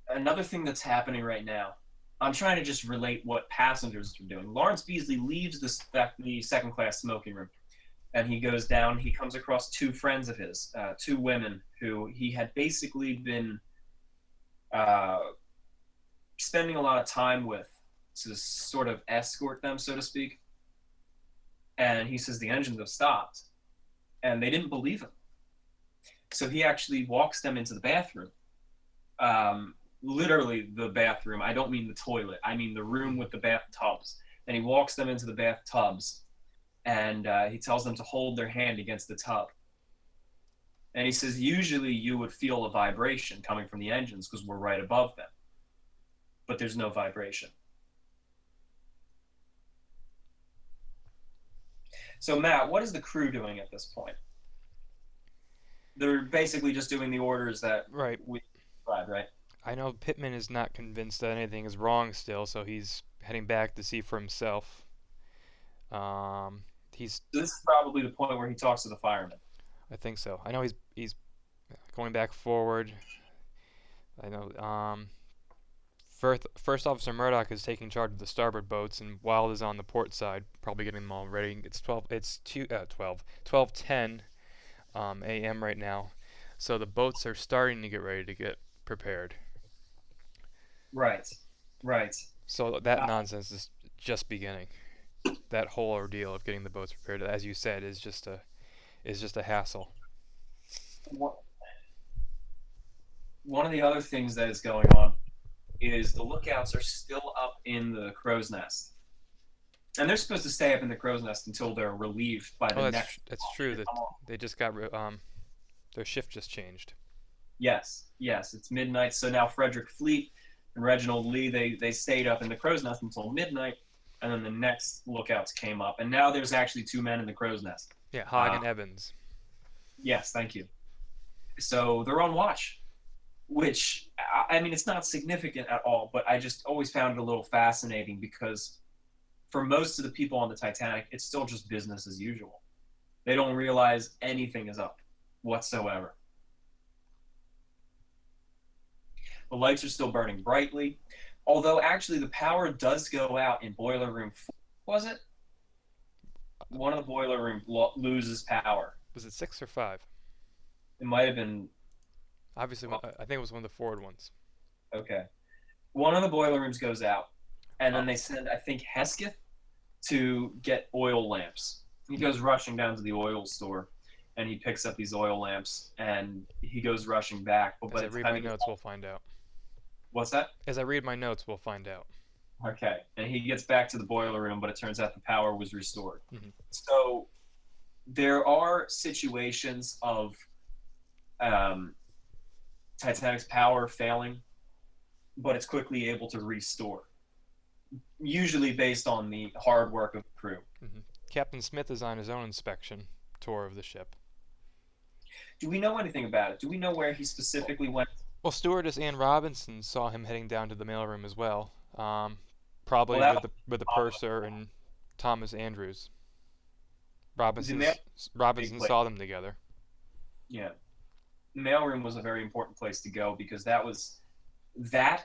another thing that's happening right now, I'm trying to just relate what passengers are doing. Lawrence Beasley leaves the second class smoking room, and he goes down. He comes across two friends of his, two women who he had basically been spending a lot of time with to sort of escort them, so to speak. And he says the engines have stopped, and they didn't believe him. So he actually walks them into the bathroom. Literally the bathroom. I don't mean the toilet. I mean the room with the bathtubs. And he walks them into the bathtubs, and he tells them to hold their hand against the tub. And he says, usually you would feel a vibration coming from the engines because we're right above them. But there's no vibration. So Matt, what is the crew doing at this point? They're basically just doing the orders that we described, right? I know Pittman is not convinced that anything is wrong still, so he's heading back to see for himself. This is probably the point where he talks to the fireman. I think so. I know he's going back forward. I know. First Officer Murdoch is taking charge of the starboard boats, and Wild is on the port side, probably getting them all ready. It's 12:10 a.m. right now, so the boats are starting to get ready to get prepared. Right. So that nonsense is just beginning. That whole ordeal of getting the boats prepared, as you said, is just a hassle. One of the other things that is going on is the lookouts are still up in the crow's nest, and they're supposed to stay up in the crow's nest until they're relieved by the next. That's true. That they just got their shift just changed. Yes, it's midnight. So now Frederick Fleet and Reginald Lee they stayed up in the crow's nest until midnight, and then the next lookouts came up, and now there's actually two men in the crow's nest. Yeah, Hogg and Evans. Yes, thank you. So they're on watch, which, I mean, it's not significant at all, but I just always found it a little fascinating because for most of the people on the Titanic, it's still just business as usual. They don't realize anything is up whatsoever. The lights are still burning brightly, although actually the power does go out in boiler room 4. Was it? One of the boiler rooms loses power. Was it 6 or 5? It might have been. Obviously, I think it was one of the forward ones. Okay. One of the boiler rooms goes out, and then they send, I think, Hesketh to get oil lamps. He goes rushing down to the oil store, and he picks up these oil lamps, and he goes rushing back. But as I read my notes, we'll find out. What's that? As I read my notes, we'll find out. Okay. And he gets back to the boiler room, but it turns out the power was restored. Mm-hmm. So there are situations of Titanic's power failing, but it's quickly able to restore, usually based on the hard work of the crew. Mm-hmm. Captain Smith is on his own inspection tour of the ship. Do we know anything about it? Do we know where he specifically went? Well, stewardess Ann Robinson saw him heading down to the mailroom as well, probably with the purser and Thomas Andrews. Robinson saw them together. Yeah. The mailroom was a very important place to go because that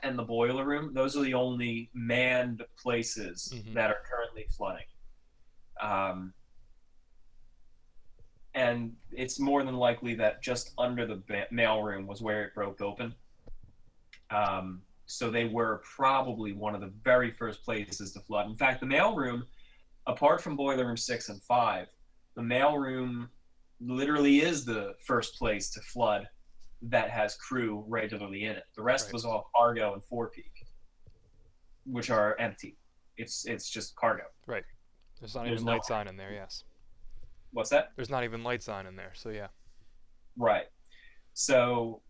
and the boiler room, those are the only manned places that are currently flooding. and it's more than likely that just under the mailroom was where it broke open. So they were probably one of the very first places to flood. In fact, the mailroom, apart from boiler room 6 and 5, the mailroom literally is the first place to flood that has crew regularly in it. The rest was all cargo and forepeak, which are empty. It's just cargo. Right. There's not even lights on in there, yes. What's that? There's not even lights on in there, so yeah. Right. So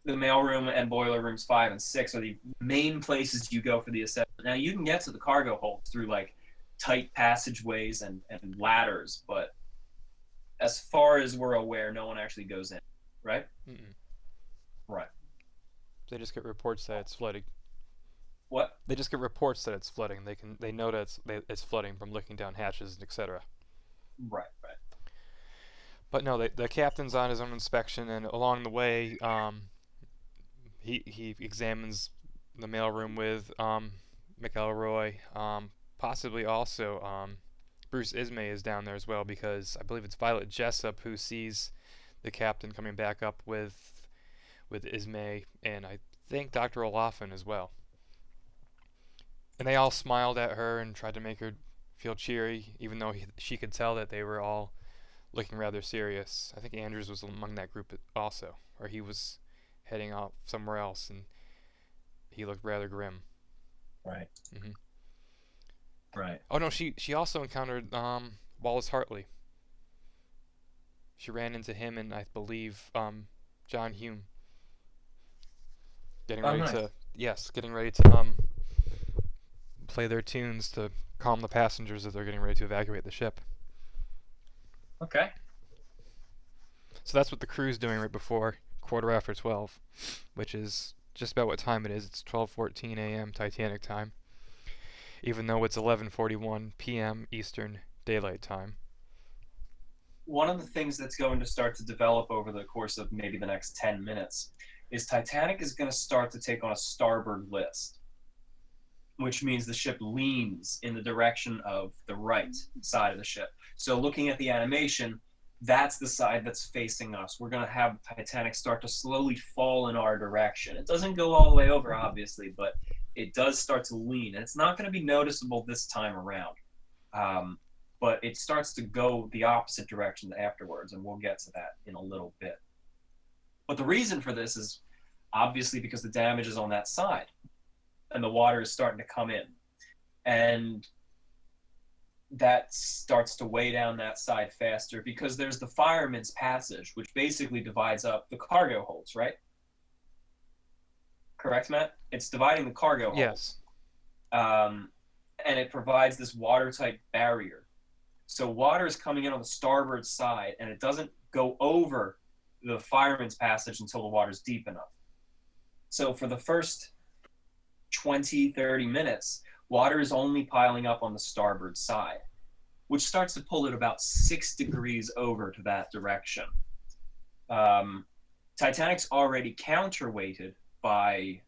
the mailroom and boiler rooms 5 and 6 are the main places you go for the assessment. Now, you can get to the cargo holds through like tight passageways and ladders, but as far as we're aware, no one actually goes in, right? Mm-mm. Right. They just get reports that it's flooding. What? They just get reports that it's flooding. They know that it's flooding from looking down hatches, etc. Right. But no, the captain's on his own inspection, and along the way, he examines the mailroom with McElroy. Possibly also Bruce Ismay is down there as well, because I believe it's Violet Jessup who sees the captain coming back up with Ismay, and I think Dr. Olafin as well. And they all smiled at her and tried to make her feel cheery, even though she could tell that they were all looking rather serious. I think Andrews was among that group also, or he was heading off somewhere else, and he looked rather grim. Right. Mm-hmm. Right. Oh no, she also encountered Wallace Hartley. She ran into him and I believe John Hume. Getting ready to play their tunes to calm the passengers as they're getting ready to evacuate the ship. Okay. So that's what the crew's doing right before 12:15, which is just about what time it is. It's 12:14 a.m. Titanic time, even though it's 11:41 p.m. Eastern Daylight Time. One of the things that's going to start to develop over the course of maybe the next 10 minutes is Titanic is going to start to take on a starboard list, which means the ship leans in the direction of the right side of the ship. So looking at the animation, that's the side that's facing us. We're going to have Titanic start to slowly fall in our direction. It doesn't go all the way over, obviously, but it does start to lean. And it's not going to be noticeable this time around. But it starts to go the opposite direction afterwards, and we'll get to that in a little bit. But the reason for this is obviously because the damage is on that side, and the water is starting to come in. And that starts to weigh down that side faster because there's the fireman's passage, which basically divides up the cargo holds, right? Correct, Matt? It's dividing the cargo holds. Yes. And it provides this watertight barrier. So water is coming in on the starboard side, and it doesn't go over the fireman's passage until the water's deep enough. So for the first 20, 30 minutes, water is only piling up on the starboard side, which starts to pull it about 6 degrees over to that direction. Titanic's already counterweighted by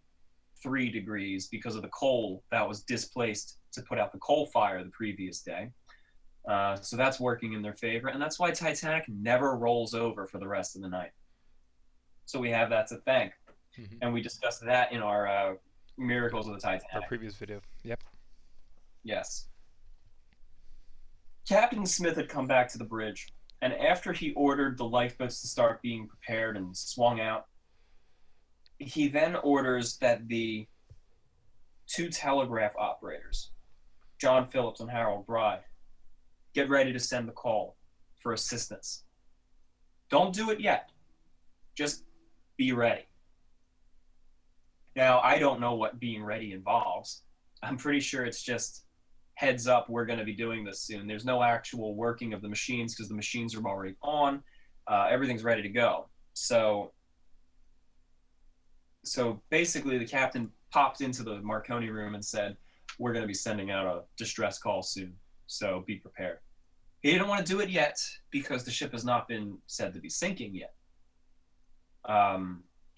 3 degrees because of the coal that was displaced to put out the coal fire the previous day. So that's working in their favor, and that's why Titanic never rolls over for the rest of the night. So we have that to thank. Mm-hmm. And we discussed that in our Miracles of the Titanic. Our previous video. Yep. Yes. Captain Smith had come back to the bridge, and after he ordered the lifeboats to start being prepared and swung out, he then orders that the 2 telegraph operators, John Phillips and Harold Bride, get ready to send the call for assistance. Don't do it yet. Just be ready. Now, I don't know what being ready involves. I'm pretty sure it's just heads up, we're going to be doing this soon. There's no actual working of the machines because the machines are already on. Everything's ready to go. So basically the captain popped into the Marconi room and said, we're going to be sending out a distress call soon, so be prepared. He didn't want to do it yet because the ship has not been said to be sinking yet.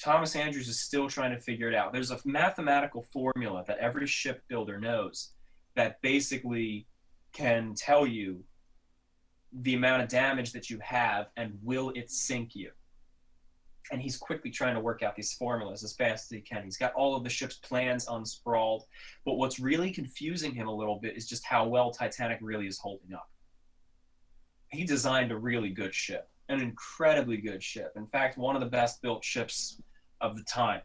Thomas Andrews is still trying to figure it out. There's a mathematical formula that every shipbuilder knows that basically can tell you the amount of damage that you have, and will it sink you? And he's quickly trying to work out these formulas as fast as he can. He's got all of the ship's plans unsprawled, but what's really confusing him a little bit is just how well Titanic really is holding up. He designed a really good ship, an incredibly good ship. In fact, one of the best built ships of the time.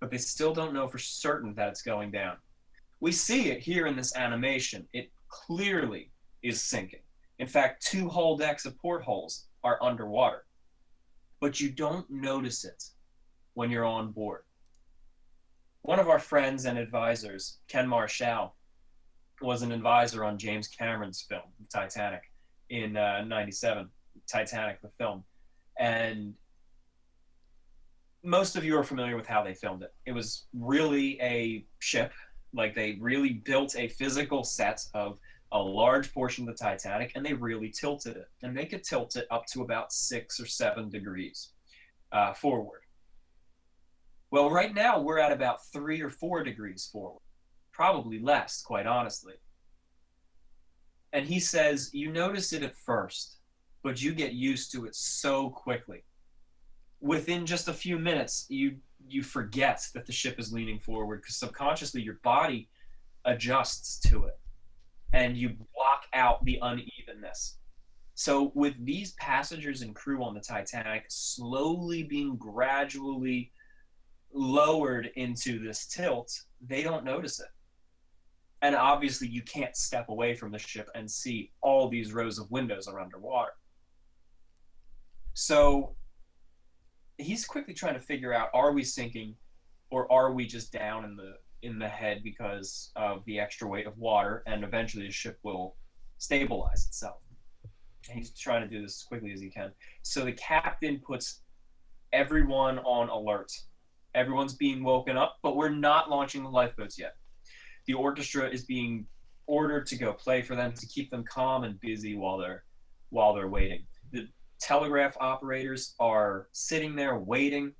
But they still don't know for certain that it's going down. We see it here in this animation. It clearly is sinking. In fact, 2 hull decks of portholes are underwater. But you don't notice it when you're on board. One of our friends and advisors, Ken Marshall, was an advisor on James Cameron's film, Titanic, in 97, Titanic, the film. And most of you are familiar with how they filmed it. It was really a ship, like they really built a physical set of a large portion of the Titanic, and they really tilted it. And they could tilt it up to about 6 or 7 degrees forward. Well, right now we're at about 3 or 4 degrees forward. Probably less, quite honestly. And he says, you notice it at first, but you get used to it so quickly. Within just a few minutes, you forget that the ship is leaning forward, because subconsciously your body adjusts to it, and you block out the unevenness. So with these passengers and crew on the Titanic slowly being gradually lowered into this tilt, they don't notice it. And obviously you can't step away from the ship and see all these rows of windows are underwater. So he's quickly trying to figure out, are we sinking, or are we just down in the head because of the extra weight of water, and eventually the ship will stabilize itself. And he's trying to do this as quickly as he can. So the captain puts everyone on alert. Everyone's being woken up, but we're not launching the lifeboats yet. The orchestra is being ordered to go play for them to keep them calm and busy while they're waiting. The telegraph operators are sitting there waiting,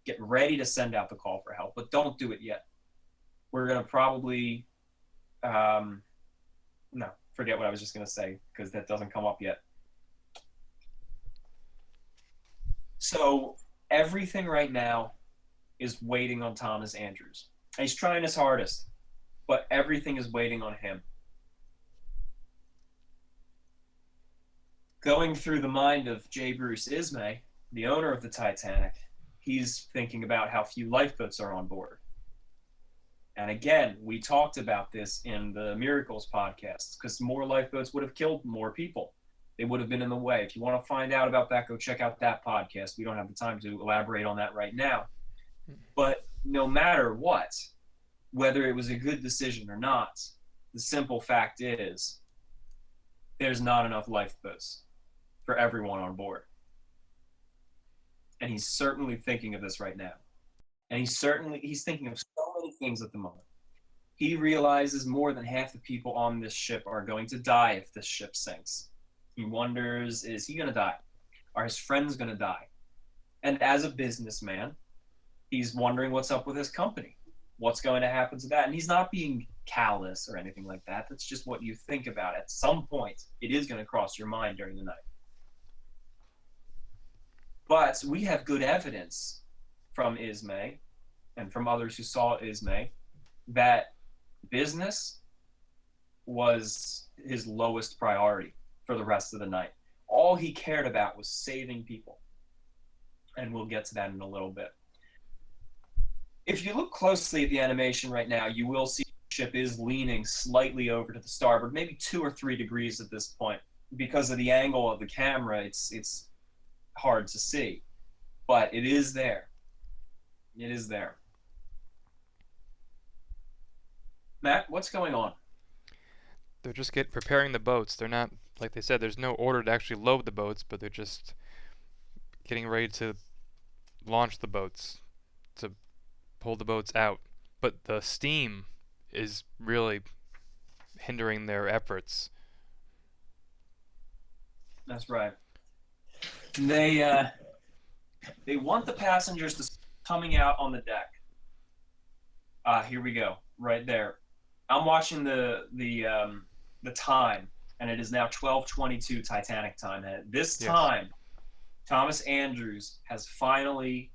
get ready to send out the call for help, but don't do it yet. We're going to probably, no, forget what I was just going to say, because that doesn't come up yet. So everything right now is waiting on Thomas Andrews. And he's trying his hardest, but everything is waiting on him. Going through the mind of J. Bruce Ismay, the owner of the Titanic, he's thinking about how few lifeboats are on board. And again, we talked about this in the Miracles podcast, because more lifeboats would have killed more people. They would have been in the way. If you want to find out about that, go check out that podcast. We don't have the time to elaborate on that right now. But no matter what, whether it was a good decision or not, the simple fact is there's not enough lifeboats for everyone on board. And he's certainly thinking of this right now. And he's thinking of so many things at the moment. He realizes more than half the people on this ship are going to die if this ship sinks. He wonders, is he going to die? Are his friends going to die? And as a businessman, he's wondering what's up with his company. What's going to happen to that? And he's not being callous or anything like that. That's just what you think about. At some point, it is going to cross your mind during the night. But we have good evidence from Ismay and from others who saw Ismay that business was his lowest priority for the rest of the night. All he cared about was saving people. And we'll get to that in a little bit. If you look closely at the animation right now, you will see the ship is leaning slightly over to the starboard, maybe 2 or 3 degrees at this point. Because of the angle of the camera, it's hard to see. But it is there. It is there. Matt, what's going on? They're just preparing the boats. They're not, like they said, there's no order to actually load the boats, but they're just getting ready to launch the boats, to pull the boats out. But the steam is really hindering their efforts. That's right. They want the passengers to coming out on the deck. Here we go, right there. I'm watching the the time, and it is now 12:22 Titanic time. And at this Yes. time, Thomas Andrews has finally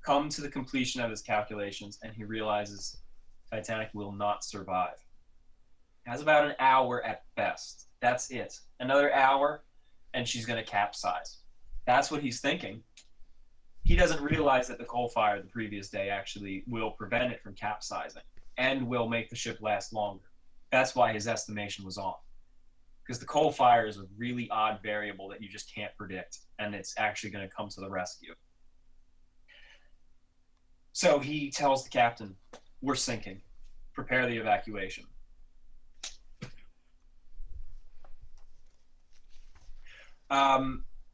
come to the completion of his calculations, and he realizes Titanic will not survive. It has about an hour at best. That's it. Another hour, and she's going to capsize. That's what he's thinking. He doesn't realize that the coal fire the previous day actually will prevent it from capsizing and will make the ship last longer. That's why his estimation was off. Because the coal fire is a really odd variable that you just can't predict, and it's actually going to come to the rescue. So he tells the captain, we're sinking. Prepare the evacuation.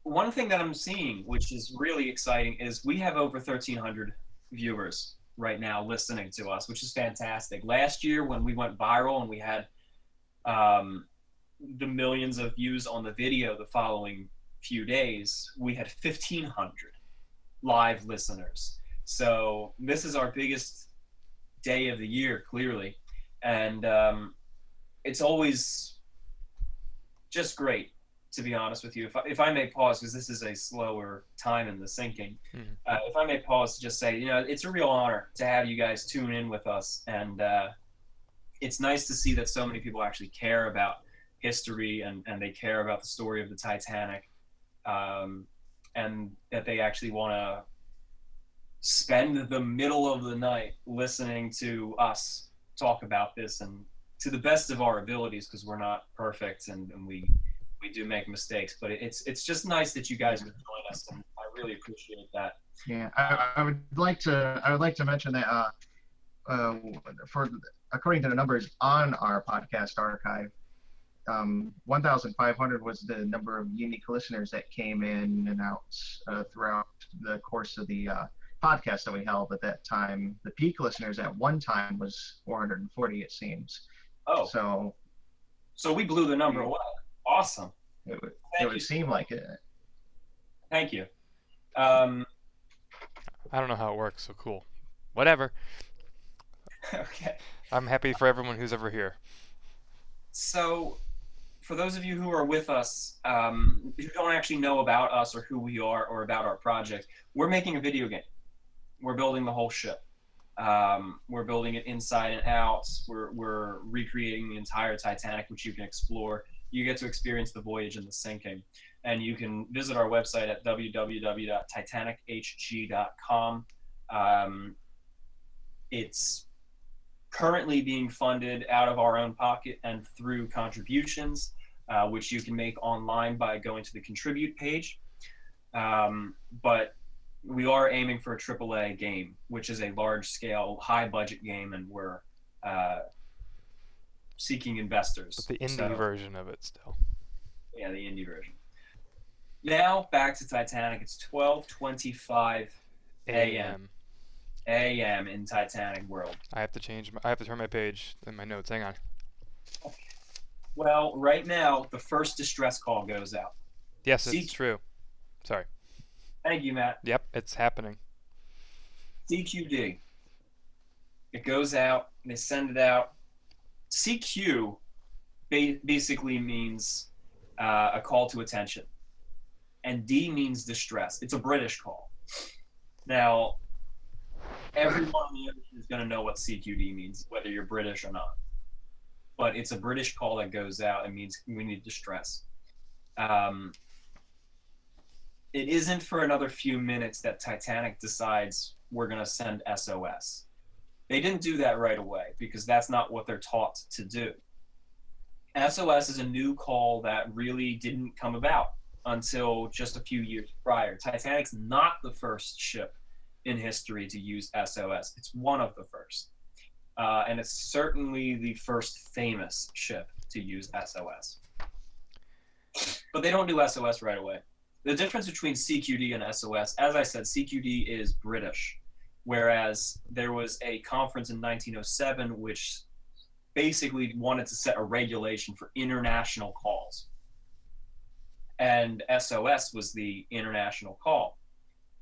One thing that I'm seeing, which is really exciting, is we have over 1,300 viewers right now listening to us, which is fantastic. Last year, when we went viral and we had the millions of views on the video the following few days, we had 1,500 live listeners. So this is our biggest day of the year, clearly. And it's always just great, to be honest with you. If I may pause, because this is a slower time in the sinking, if I may pause to just say, it's a real honor to have you guys tune in with us. And it's nice to see that so many people actually care about history and they care about the story of the Titanic, and that they actually want to spend the middle of the night listening to us talk about this, and to the best of our abilities, because we're not perfect and we do make mistakes, but it's just nice that you guys would join us, and I really appreciate that. Yeah, I would like to mention that according to the numbers on our podcast archive, 1,500 was the number of unique listeners that came in and out throughout the course of the podcast that we held at that time. The peak listeners at one time was 440, it seems. Oh, so we blew the number away. Awesome. It would seem like it. Thank you. I don't know how it works, so cool. Whatever. Okay. I'm happy for everyone who's ever here. So, for those of you who are with us, who don't actually know about us or who we are or about our project, we're making a video game. We're building the whole ship. We're building it inside and out. We're recreating the entire Titanic, which you can explore. You get to experience the voyage and the sinking. And you can visit our website at www.titanichg.com. It's currently being funded out of our own pocket and through contributions, which you can make online by going to the contribute page. But we are aiming for a AAA game, which is a large-scale, high-budget game, and we're seeking investors. But the indie version of it still. Yeah, the indie version. Now, back to Titanic. It's 12:25 a.m. in Titanic world. I have to turn my page in my notes. Hang on. Well, right now, the first distress call goes out. Yes, it's true. Sorry. Thank you, Matt. Yep, it's happening. CQD. It goes out. They send it out. CQ basically means a call to attention. And D means distress. It's a British call. Now, everyone in the ocean is going to know what CQD means, whether you're British or not. But it's a British call that goes out. It means we need distress. It isn't for another few minutes that Titanic decides we're going to send SOS. They didn't do that right away because that's not what they're taught to do. SOS is a new call that really didn't come about until just a few years prior. Titanic's not the first ship in history to use SOS. It's one of the first. And it's certainly the first famous ship to use SOS. But they don't do SOS right away. The difference between CQD and SOS, as I said, CQD is British, whereas there was a conference in 1907 which basically wanted to set a regulation for international calls. And SOS was the international call.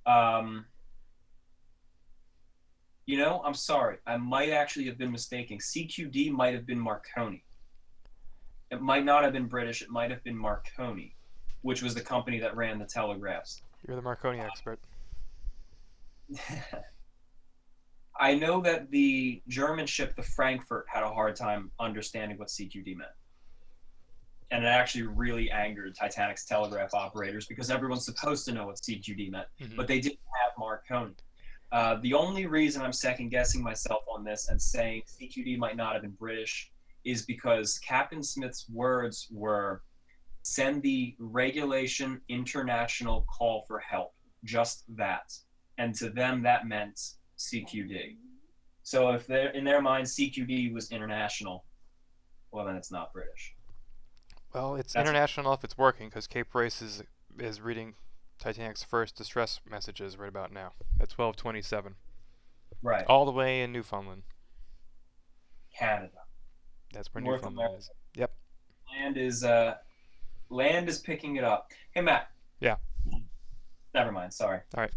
I'm sorry. I might actually have been mistaken. CQD might have been Marconi. It might not have been British. It might have been Marconi, which was the company that ran the telegraphs. You're the Marconi expert. I know that the German ship, the Frankfurt, had a hard time understanding what CQD meant. And it actually really angered Titanic's telegraph operators because everyone's supposed to know what CQD meant, but they didn't have Marconi. The only reason I'm second guessing myself on this and saying CQD might not have been British is because Captain Smith's words were, send the regulation international call for help, just that. And to them, that meant CQD. So if they're, in their mind, CQD was international, well, then it's not British. Well, it's international if it's working, because Cape Race is reading Titanic's first distress messages right about now at 12:27. Right. All the way in Newfoundland. Canada. That's where North Newfoundland America. is. Yep. Land is picking it up. Hey, Matt. Yeah. Never mind. Sorry. All right.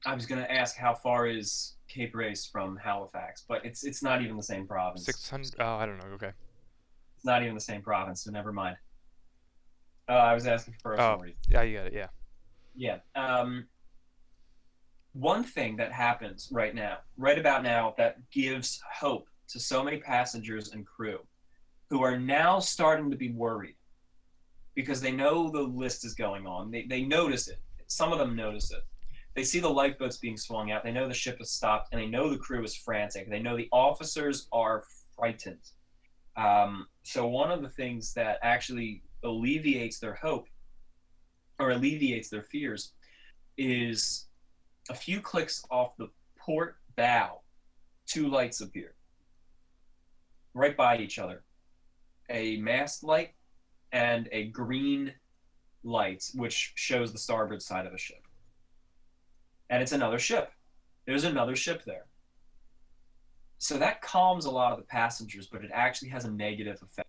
I was gonna ask how far is Cape Race from Halifax, but it's not even the same province. 600. Oh, I don't know. Okay. It's not even the same province, so never mind. I was asking for personal reasons. Yeah, you got it. Yeah. Yeah. One thing that happens right about now, that gives hope to so many passengers and crew who are now starting to be worried because they know the list is going on. They notice it. Some of them notice it. They see the lifeboats being swung out. They know the ship has stopped, and they know the crew is frantic. They know the officers are frightened. So one of the things that actually alleviates their hope or alleviates their fears is a few clicks off the port bow, two lights appear right by each other. A mast light and a green light, which shows the starboard side of a ship. And it's another ship. There's another ship there. So that calms a lot of the passengers, but it actually has a negative effect.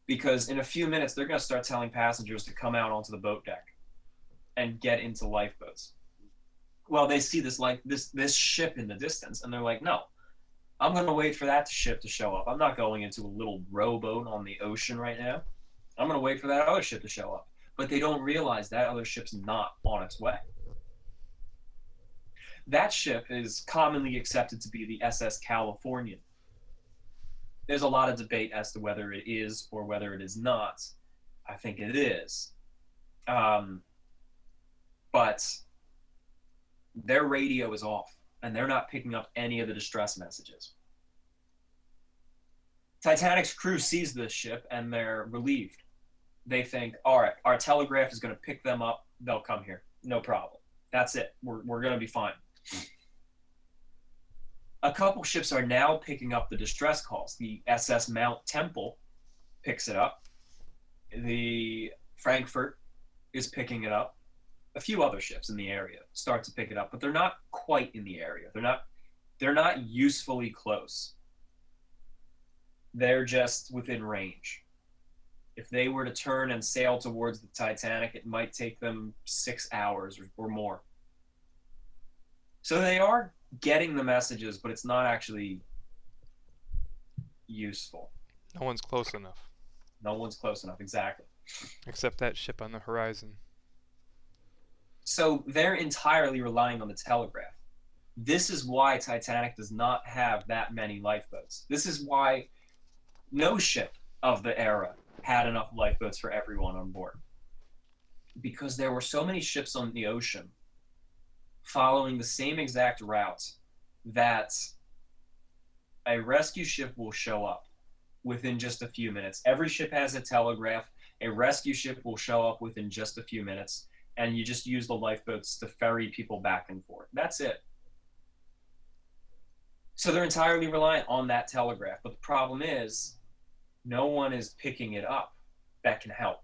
Because in a few minutes, they're going to start telling passengers to come out onto the boat deck and get into lifeboats. Well, they see this ship in the distance, and they're like, no, I'm going to wait for that ship to show up. I'm not going into a little rowboat on the ocean right now. I'm going to wait for that other ship to show up. But they don't realize that other ship's not on its way. That ship is commonly accepted to be the SS Californian. There's a lot of debate as to whether it is or whether it is not. I think it is. But their radio is off, and they're not picking up any of the distress messages. Titanic's crew sees this ship, and they're relieved. They think, all right, our telegraph is going to pick them up. They'll come here. No problem. That's it. We're going to be fine. A couple ships are now picking up the distress calls. The SS Mount Temple picks it up. The Frankfurt is picking it up. A few other ships in the area start to pick it up, but they're not quite in the area. They're not usefully close. They're just within range. If they were to turn and sail towards the Titanic, it might take them 6 hours or more. So they are getting the messages, but it's not actually useful. No one's close enough. No one's close enough, exactly. Except that ship on the horizon. So they're entirely relying on the telegraph. This is why Titanic does not have that many lifeboats. This is why no ship of the era had enough lifeboats for everyone on board. Because there were so many ships on the ocean following the same exact route that a rescue ship will show up within just a few minutes. Every ship has a telegraph. A rescue ship will show up within just a few minutes, and you just use the lifeboats to ferry people back and forth. That's it. So they're entirely reliant on that telegraph. But the problem is, no one is picking it up that can help.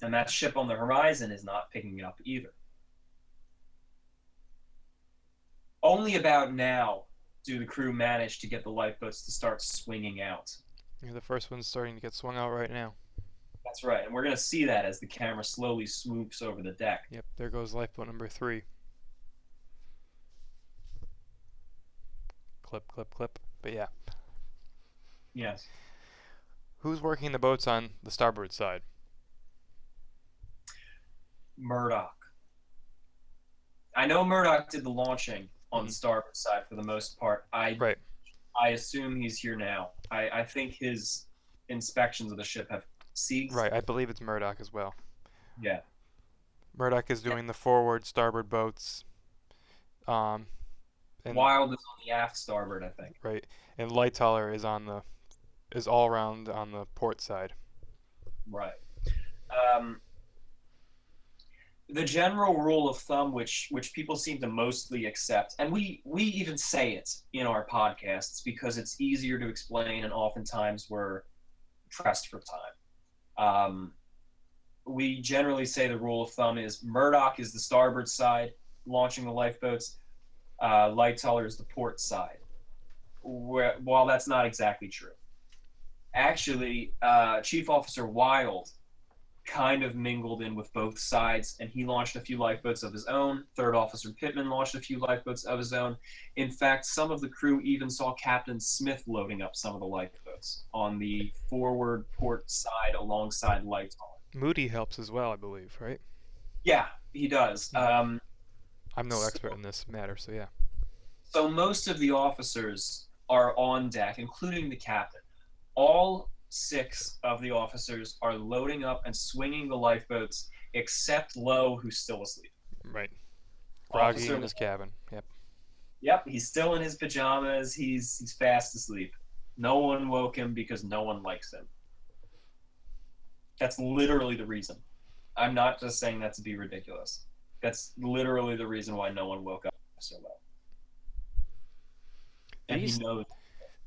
And that ship on the horizon is not picking it up either. Only about now do the crew manage to get the lifeboats to start swinging out. Yeah, the first one's starting to get swung out right now. That's right, and we're going to see that as the camera slowly swoops over the deck. Yep, there goes lifeboat number 3. Clip, clip, clip. But yeah. Yes. Who's working the boats on the starboard side? Murdoch. I know Murdoch did the launching on the starboard side for the most part. Right. I assume he's here now. I think his inspections of the ship have ceased. Right. I believe it's Murdoch as well. Yeah. Murdoch is doing the forward starboard boats. And Wild is on the aft starboard, I think. right. And Lightoller is all around on the port side. Right. The general rule of thumb, which people seem to mostly accept, and we even say it in our podcasts because it's easier to explain, and oftentimes we're pressed for time. We generally say the rule of thumb is Murdoch is the starboard side, launching the lifeboats. Lightoller is the port side. While that's not exactly true. Actually, Chief Officer Wild kind of mingled in with both sides, and he launched a few lifeboats of his own. Third Officer Pittman launched a few lifeboats of his own. In fact, some of the crew even saw Captain Smith loading up some of the lifeboats on the forward port side alongside Lightoller. Moody helps as well, I believe, right? Yeah, he does. I'm no expert in this matter, so yeah. So most of the officers are on deck, including the captain. All 6 of the officers are loading up and swinging the lifeboats, except Lowe, who's still asleep. Right. Groggy Officer in his cabin. Yep. Yep, he's still in his pajamas. He's fast asleep. No one woke him because no one likes him. That's literally the reason. I'm not just saying that to be ridiculous. That's literally the reason why no one woke up so well. And he knows.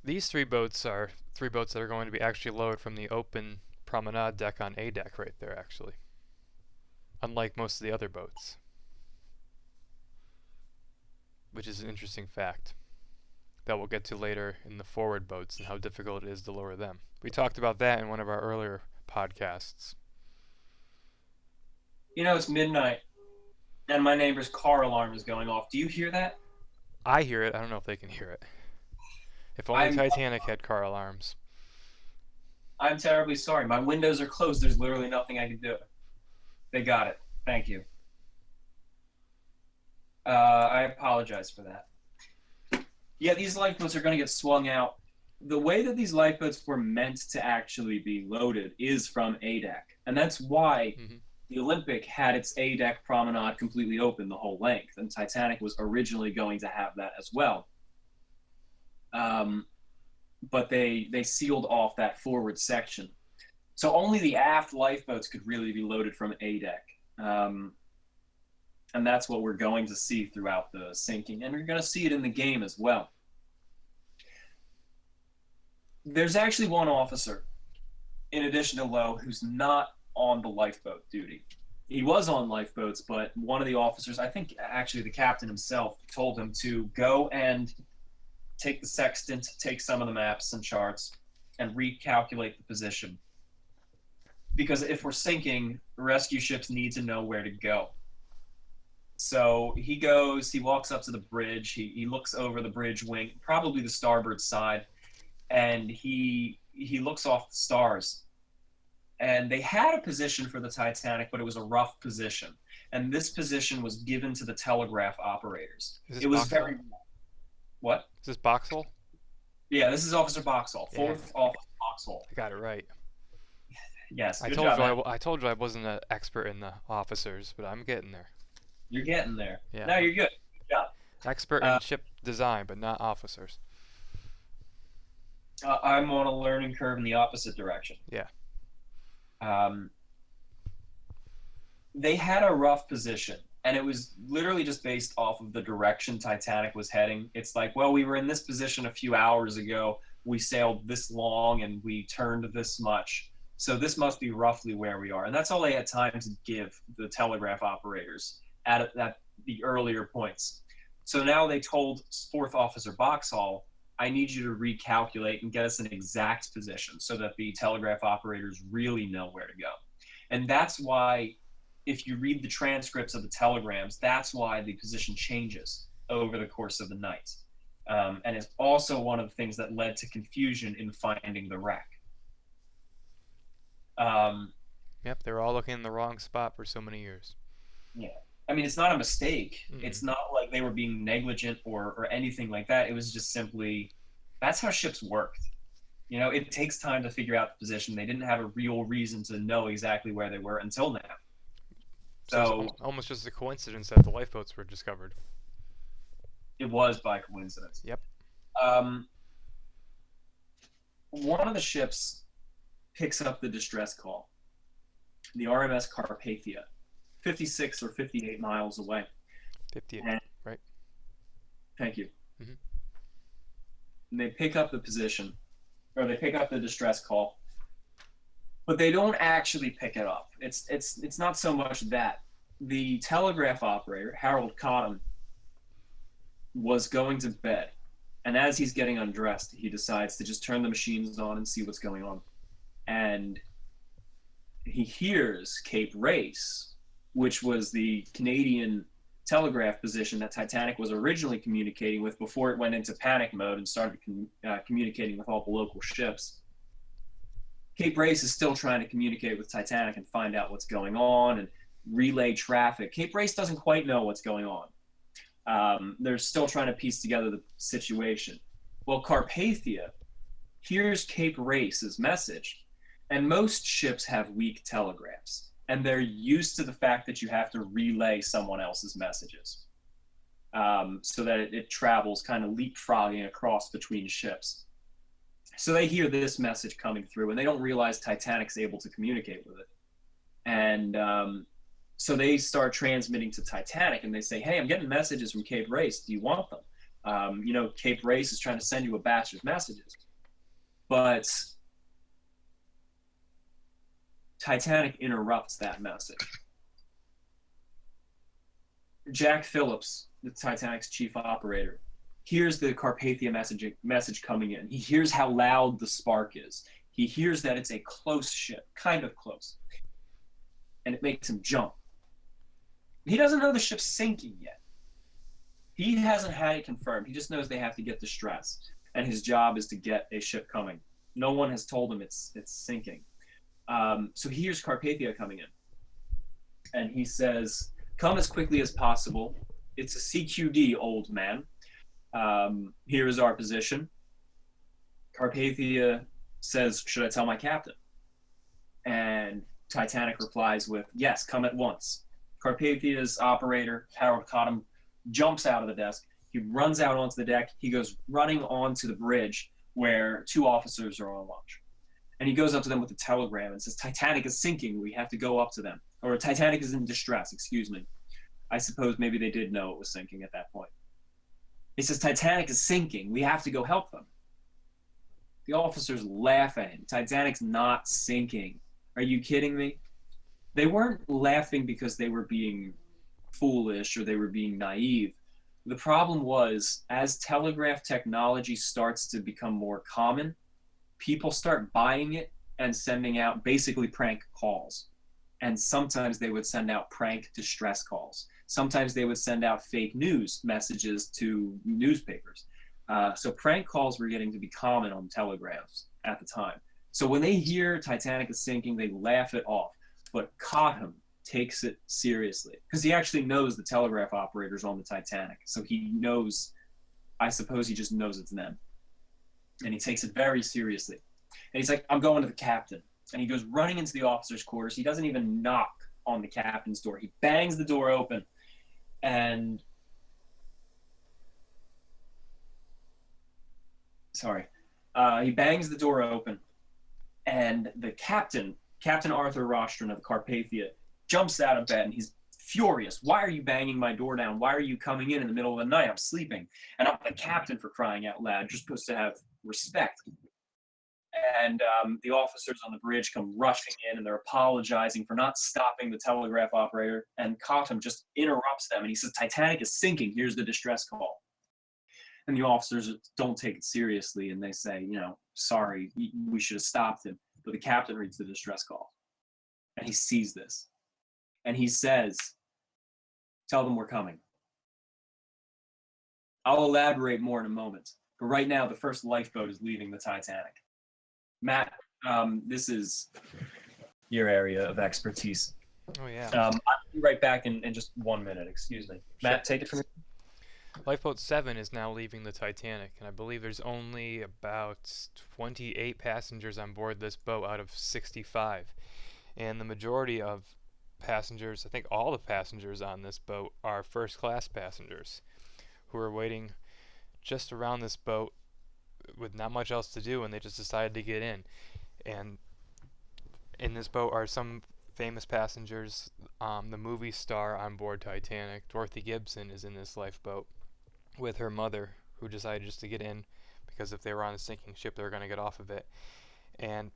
These 3 boats are 3 boats that are going to be actually lowered from the open promenade deck on A deck right there, actually. Unlike most of the other boats. Which is an interesting fact that we'll get to later in the forward boats and how difficult it is to lower them. We talked about that in one of our earlier podcasts. You know, it's midnight, and my neighbor's car alarm is going off. Do you hear that? I hear it. I don't know if they can hear it. If only Titanic had car alarms. I'm terribly sorry. My windows are closed. There's literally nothing I can do. They got it. Thank you. I apologize for that. Yeah, these lifeboats are going to get swung out. The way that these lifeboats were meant to actually be loaded is from A deck. And that's why the Olympic had its A deck promenade completely open the whole length. And Titanic was originally going to have that as well. But they sealed off that forward section. So only the aft lifeboats could really be loaded from A deck. And that's what we're going to see throughout the sinking. And you're going to see it in the game as well. There's actually one officer, in addition to Lowe, who's not on the lifeboat duty. He was on lifeboats, but one of the officers, I think actually the captain himself, told him to go and take the sextant, take some of the maps and charts, and recalculate the position. Because if we're sinking, rescue ships need to know where to go. So he walks up to the bridge, he looks over the bridge wing, probably the starboard side, and he looks off the stars. And they had a position for the Titanic, but it was a rough position. And this position was given to the telegraph operators. It was very... What? Is this Boxall? Yeah, this is Officer Boxall. Fourth Officer Boxall. I got it right. Yes, I told you I wasn't an expert in the officers, but I'm getting there. You're getting there. Yeah. No, you're good. Good job. Expert in ship design, but not officers. I'm on a learning curve in the opposite direction. Yeah. They had a rough position, and it was literally just based off of the direction Titanic was heading. It's like, well, we were in this position a few hours ago. We sailed this long, and we turned this much. So this must be roughly where we are. And that's all they had time to give the telegraph operators at the earlier points. So now they told Fourth Officer Boxall, I need you to recalculate and get us an exact position so that the telegraph operators really know where to go. And that's why, if you read the transcripts of the telegrams, that's why the position changes over the course of the night. and is also one of the things that led to confusion in finding the wreck. Yep, they're all looking in the wrong spot for so many years. Yeah. I mean, it's not a mistake. Mm-mm. It's not like they were being negligent or anything like that. It was just simply, that's how ships worked. You know, it takes time to figure out the position. They didn't have a real reason to know exactly where they were until now. So it's So almost just a coincidence that the lifeboats were discovered. it was by coincidence. Yep. One of the ships picks up the distress call, the RMS Carpathia, 56 or 58 miles away. 58, And- right? Thank you. Mhm. And they pick up the position, or they pick up the distress call, but they don't actually pick it up. It's not so much that. The telegraph operator, Harold Cotton, was going to bed, and as he's getting undressed, he decides to just turn the machines on and see what's going on. And he hears Cape Race, which was the Canadian telegraph position that Titanic was originally communicating with before it went into panic mode and started communicating with all the local ships. Cape Race is still trying to communicate with Titanic and find out what's going on and relay traffic. Cape Race doesn't quite know what's going on. They're still trying to piece together the situation. Well, Carpathia hears Cape Race's message, and most ships have weak telegraphs, and they're used to the fact that you have to relay someone else's messages, so that it travels kind of leapfrogging across between ships. So they hear this message coming through, and they don't realize Titanic's able to communicate with it. And so they start transmitting to Titanic, and they say, hey, I'm getting messages from Cape Race. Do you want them? You know, Cape Race is trying to send you a batch of messages. But Titanic interrupts that message. Jack Phillips, the Titanic's chief operator, hears the Carpathia message coming in. He hears how loud the spark is. He hears that it's a close ship, kind of close. And it makes him jump. He doesn't know the ship's sinking yet. He hasn't had it confirmed. He just knows they have to get distress. And his job is to get a ship coming. No one has told him it's sinking. So he hears Carpathia coming in. And he says, come as quickly as possible. It's a CQD, old man. Here is our position. Carpathia says, should I tell my captain? And Titanic replies with, yes, come at once. Carpathia's operator, Harold Cotton, jumps out of the desk. He runs out onto the deck. He goes running onto the bridge where two officers are on watch. And he goes up to them with a telegram and says, Titanic is sinking. We have to go up to them. Or Titanic is in distress, excuse me. I suppose maybe they did know it was sinking at that point. He says, Titanic is sinking. We have to go help them. The officers laugh at him. Titanic's not sinking. Are you kidding me? They weren't laughing because they were being foolish or they were being naive. The problem was, as telegraph technology starts to become more common, people start buying it and sending out basically prank calls. And sometimes they would send out prank distress calls. Sometimes they would send out fake news messages to newspapers. So prank calls were getting to be common on telegraphs at the time. So when they hear Titanic is sinking, they laugh it off. But Cotton takes it seriously because he actually knows the telegraph operators on the Titanic. So he knows, I suppose he just knows it's them. And he takes it very seriously. And he's like, I'm going to the captain. And he goes running into the officer's quarters. He doesn't even knock on the captain's door. He bangs the door open. And he bangs the door open. And the captain Arthur Rostron of the Carpathia, jumps out of bed and he's furious. Why are you banging my door down? Why are you coming in the middle of the night? I'm sleeping. And I'm the captain, for crying out loud. You're supposed to have respect. And the officers on the bridge come rushing in and they're apologizing for not stopping the telegraph operator. And Cotton just interrupts them and he says, Titanic is sinking. Here's the distress call. And the officers don't take it seriously and they say, sorry, we should have stopped him. But the captain reads the distress call and he sees this. And he says, tell them we're coming. I'll elaborate more in a moment. But right now, the first lifeboat is leaving the Titanic. Matt, this is your area of expertise. Oh yeah. I'll be right back in just 1 minute. Excuse me. Matt, take it from here. Lifeboat 7 is now leaving the Titanic, and I believe there's only about 28 passengers on board this boat out of 65. And the majority of passengers, I think all the passengers on this boat, are first class passengers who are waiting just around this boat with not much else to do, and they just decided to get in. And in this boat are some famous passengers. The movie star on board Titanic, Dorothy Gibson, is in this lifeboat with her mother, who decided just to get in because if they were on a sinking ship, they were going to get off of it. And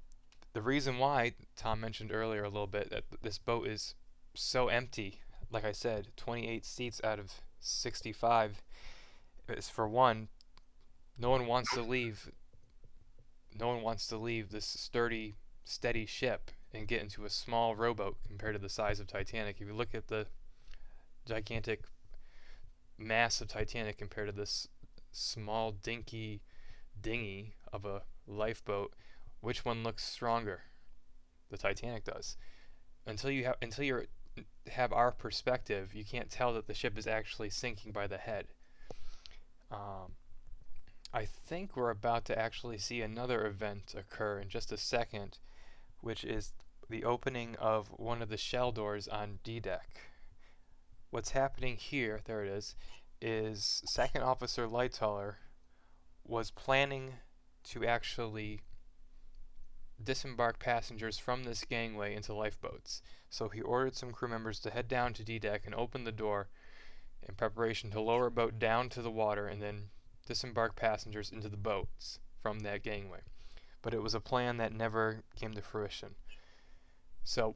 the reason why, Tom mentioned earlier a little bit, that this boat is so empty, like I said, 28 seats out of 65, is for one, no one wants to leave this sturdy, steady ship and get into a small rowboat compared to the size of Titanic. If you look at the gigantic mass of Titanic compared to this small, dinky dinghy of a lifeboat, which one looks stronger? The Titanic does. Until you have our perspective, you can't tell that the ship is actually sinking by the head. I think we're about to actually see another event occur in just a second, which is the opening of one of the shell doors on D-deck. What's happening here, there it is Second Officer Lightoller was planning to actually disembark passengers from this gangway into lifeboats. So he ordered some crew members to head down to D-deck and open the door in preparation to lower a boat down to the water and then disembark passengers into the boats from that gangway. But it was a plan that never came to fruition. So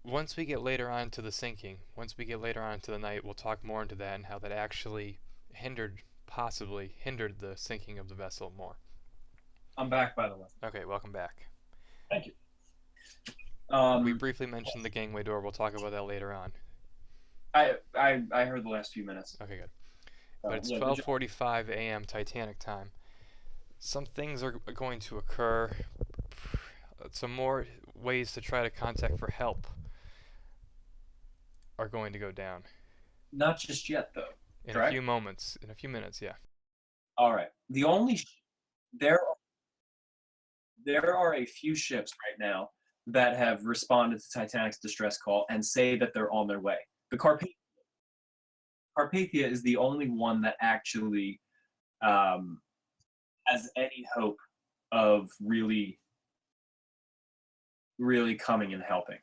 once we get later on to the sinking, once we get later on to the night, we'll talk more into that and how that actually possibly hindered the sinking of the vessel more. I'm back, by the way. Okay, welcome back. Thank you. We briefly mentioned the gangway door. We'll talk about that later on. I heard the last few minutes. Okay, good. But it's 12:45 a.m. Titanic time. Some things are going to occur. Some more ways to try to contact for help are going to go down. Not just yet, though. In correct? a few moments. In a few minutes, yeah. All right. There are a few ships right now that have responded to Titanic's distress call and say that they're on their way. The Carpathia is the only one that actually has any hope of really coming and helping.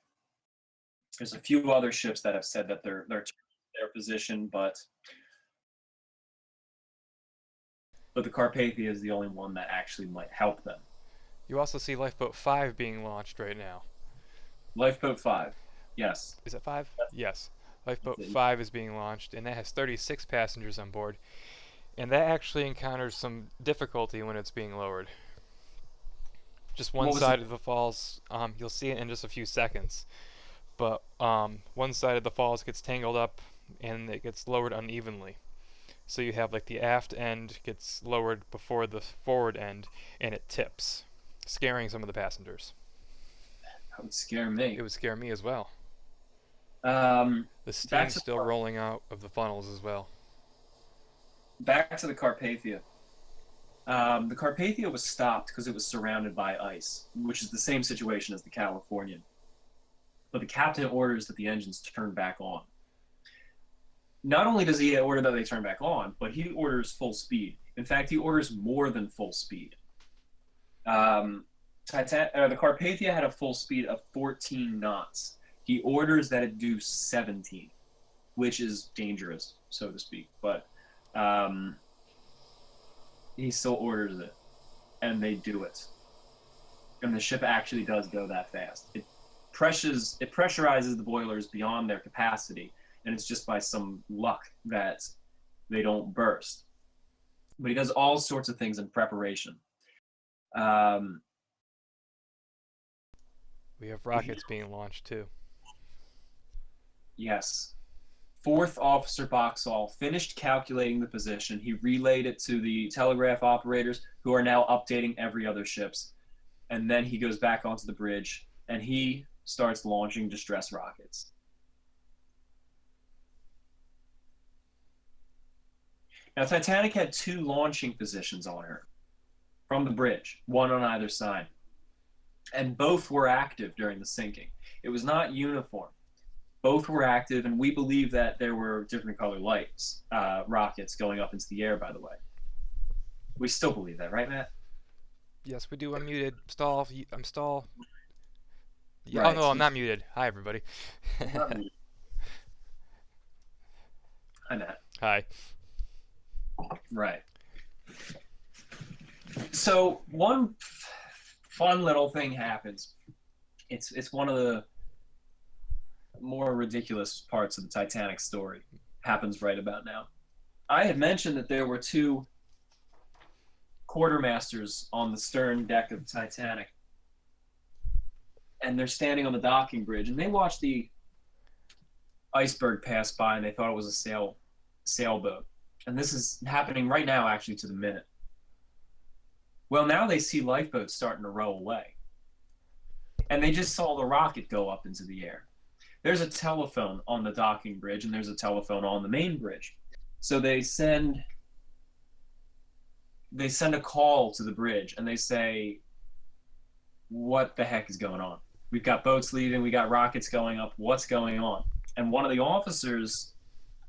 There's a few other ships that have said that they're their position, but the Carpathia is the only one that actually might help them. You also see Lifeboat 5 being launched right now. Lifeboat 5, yes. Is it 5? Yes. Lifeboat 5 is being launched, and that has 36 passengers on board. And that actually encounters some difficulty when it's being lowered. Just one side of the falls, you'll see it in just a few seconds. But one side of the falls gets tangled up, and it gets lowered unevenly. So you have like the aft end gets lowered before the forward end, and it tips, scaring some of the passengers. That would scare me. It would scare me as well. The steam's still rolling out of the funnels as well. Back to the Carpathia. The Carpathia was stopped because it was surrounded by ice, which is the same situation as the Californian. But the captain orders that the engines turn back on. Not only does he order that they turn back on, but he orders full speed. In fact, he orders more than full speed. The Carpathia had a full speed of 14 knots. He orders that it do 17, which is dangerous, so to speak. But he still orders it, and they do it. And the ship actually does go that fast. It pressurizes the boilers beyond their capacity, and it's just by some luck that they don't burst. But he does all sorts of things in preparation. We have rockets being launched too. Yes. Fourth Officer Boxall finished calculating the position. He relayed it to the telegraph operators, who are now updating every other ships. And then he goes back onto the bridge, and he starts launching distress rockets. Now, Titanic had 2 launching positions on her from the bridge, one on either side. And both were active during the sinking. It was not uniform. Both were active, and we believe that there were different color lights, rockets going up into the air, by the way. We still believe that, right, Matt? Yes, we do. I'm muted. Stall. I'm stall. Yeah, Right. Oh, no, I'm not muted. Hi, everybody. Hi, Matt. Hi. Right. So one fun little thing happens. It's one of the more ridiculous parts of the Titanic story. Happens right about now. I had mentioned that there were 2 quartermasters on the stern deck of the Titanic, and they're standing on the docking bridge, and they watched the iceberg pass by, and they thought it was a sailboat. And this is happening right now, actually, to the minute. Well, now they see lifeboats starting to row away, and they just saw the rocket go up into the air. There's a telephone on the docking bridge, and there's a telephone on the main bridge. So they send a call to the bridge, and they say, what the heck is going on? We've got boats leaving, we got rockets going up, what's going on? And one of the officers,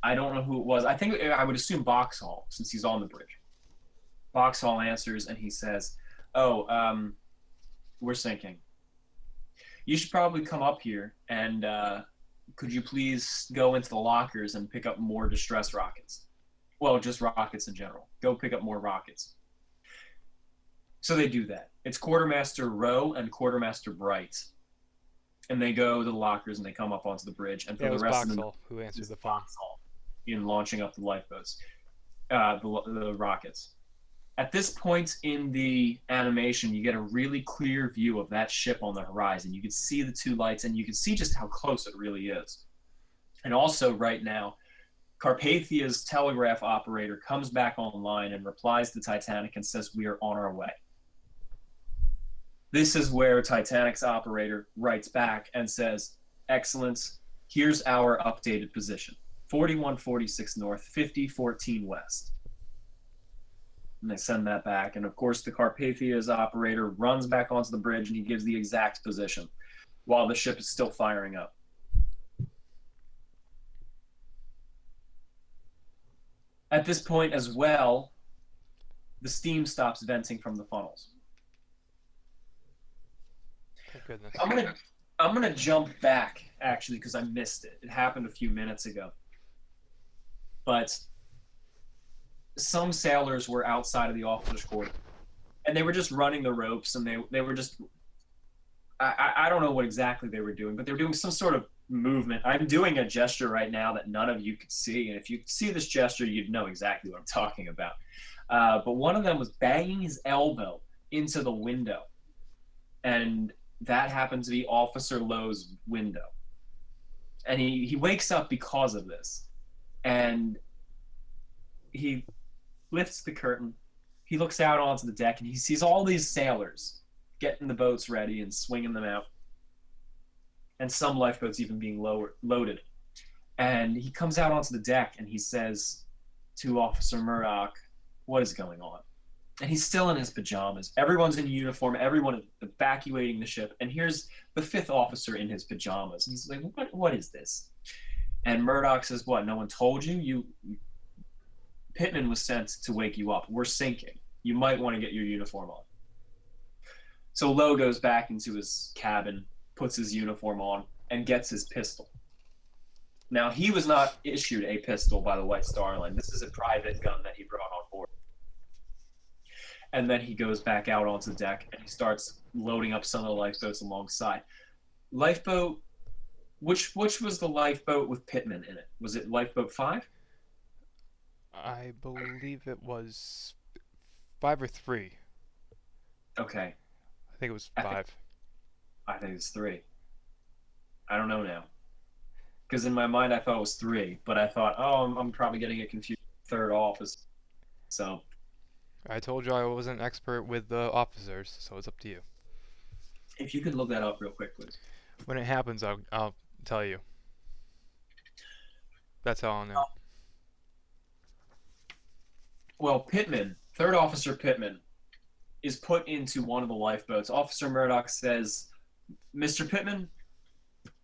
I don't know who it was, I would assume Boxall, since he's on the bridge. Boxall answers, and he says, we're sinking. You should probably come up here, and could you please go into the lockers and pick up more distress rockets? Well, just rockets in general. Go pick up more rockets. So they do that. It's Quartermaster Rowe and Quartermaster Bright. And they go to the lockers, and they come up onto the bridge. And for the rest of them, who answered the phone. In launching up the lifeboats, the rockets. At this point in the animation, you get a really clear view of that ship on the horizon. You can see the 2 lights, and you can see just how close it really is. And also, right now, Carpathia's telegraph operator comes back online and replies to Titanic and says, we are on our way. This is where Titanic's operator writes back and says, excellent, here's our updated position. 4146 north, 5014 west. And they send that back. And of course, the Carpathia's operator runs back onto the bridge, and he gives the exact position while the ship is still firing up. At this point as well, the steam stops venting from the funnels. Thank goodness. I'm gonna jump back, actually, because I missed it. It happened a few minutes ago. But some sailors were outside of the officers' quarter, and they were just running the ropes, and they were just, I don't know what exactly they were doing, but they were doing some sort of movement. I'm doing a gesture right now that none of you could see, and if you could see this gesture, you'd know exactly what I'm talking about. But one of them was banging his elbow into the window, and that happened to be Officer Lowe's window. And he wakes up because of this, and he lifts the curtain, he looks out onto the deck, and he sees all these sailors getting the boats ready and swinging them out, and some lifeboats even being loaded. And he comes out onto the deck, and he says to Officer Murdoch, what is going on? And he's still in his pajamas. Everyone's in uniform. Everyone is evacuating the ship. And here's the 5th officer in his pajamas. And he's like, what is this? And Murdoch says, what, no one told you? Pittman was sent to wake you up. We're sinking. You might want to get your uniform on. So Lowe goes back into his cabin, puts his uniform on, and gets his pistol. Now, he was not issued a pistol by the White Star Line. This is a private gun that he brought on board. And then he goes back out onto the deck, and he starts loading up some of the lifeboats alongside. Lifeboat, which was the lifeboat with Pittman in it? Was it Lifeboat 5? I believe it was 5 or 3. Okay. I think it was 5. I think it's 3. I don't know now. because in my mind I thought it was 3, but I thought, oh, I'm probably getting it confused with third officer. So I told you I wasn't an expert with the officers, so it's up to you. if you could look that up real quick, please. When it happens, I'll tell you. That's all I'll know. Well, Pittman, third officer Pittman, is put into one of the lifeboats. Officer Murdoch says, Mr. Pittman,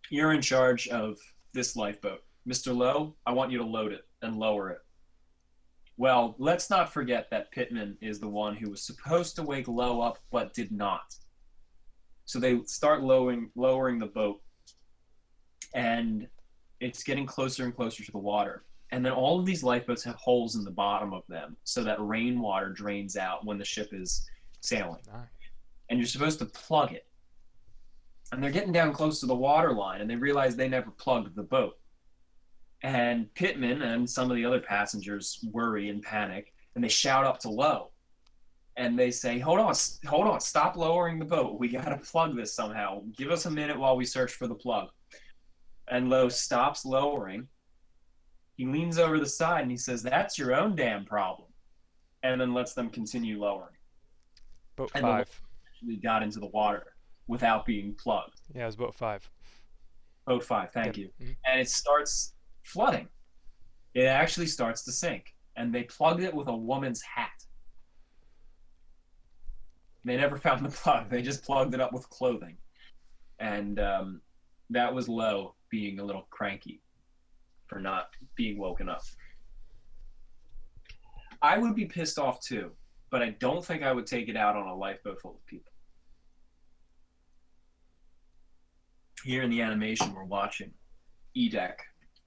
you're in charge of this lifeboat. Mr. Lowe, I want you to load it and lower it. Well, let's not forget that Pittman is the one who was supposed to wake Lowe up but did not. So they start lowering the boat, and it's getting closer and closer to the water. And then all of these lifeboats have holes in the bottom of them so that rainwater drains out when the ship is sailing. Nice. And you're supposed to plug it. And they're getting down close to the water line, and they realize they never plugged the boat. And Pittman and some of the other passengers worry and panic, and they shout up to Lowe. And they say, hold on, stop lowering the boat. We got to plug this somehow. Give us a minute while we search for the plug. And Lowe stops lowering. He leans over the side and he says, that's your own damn problem. And then lets them continue lowering. Boat And 5. We got into the water without being plugged. Yeah, it was boat 5. Boat 5, thank you. Mhm. And it starts flooding. It actually starts to sink. And they plugged it with a woman's hat. They never found the plug. They just plugged it up with clothing. And that was Lowe being a little cranky for not being woken up. I would be pissed off too, but I don't think I would take it out on a lifeboat full of people. Here in the animation we're watching E-deck,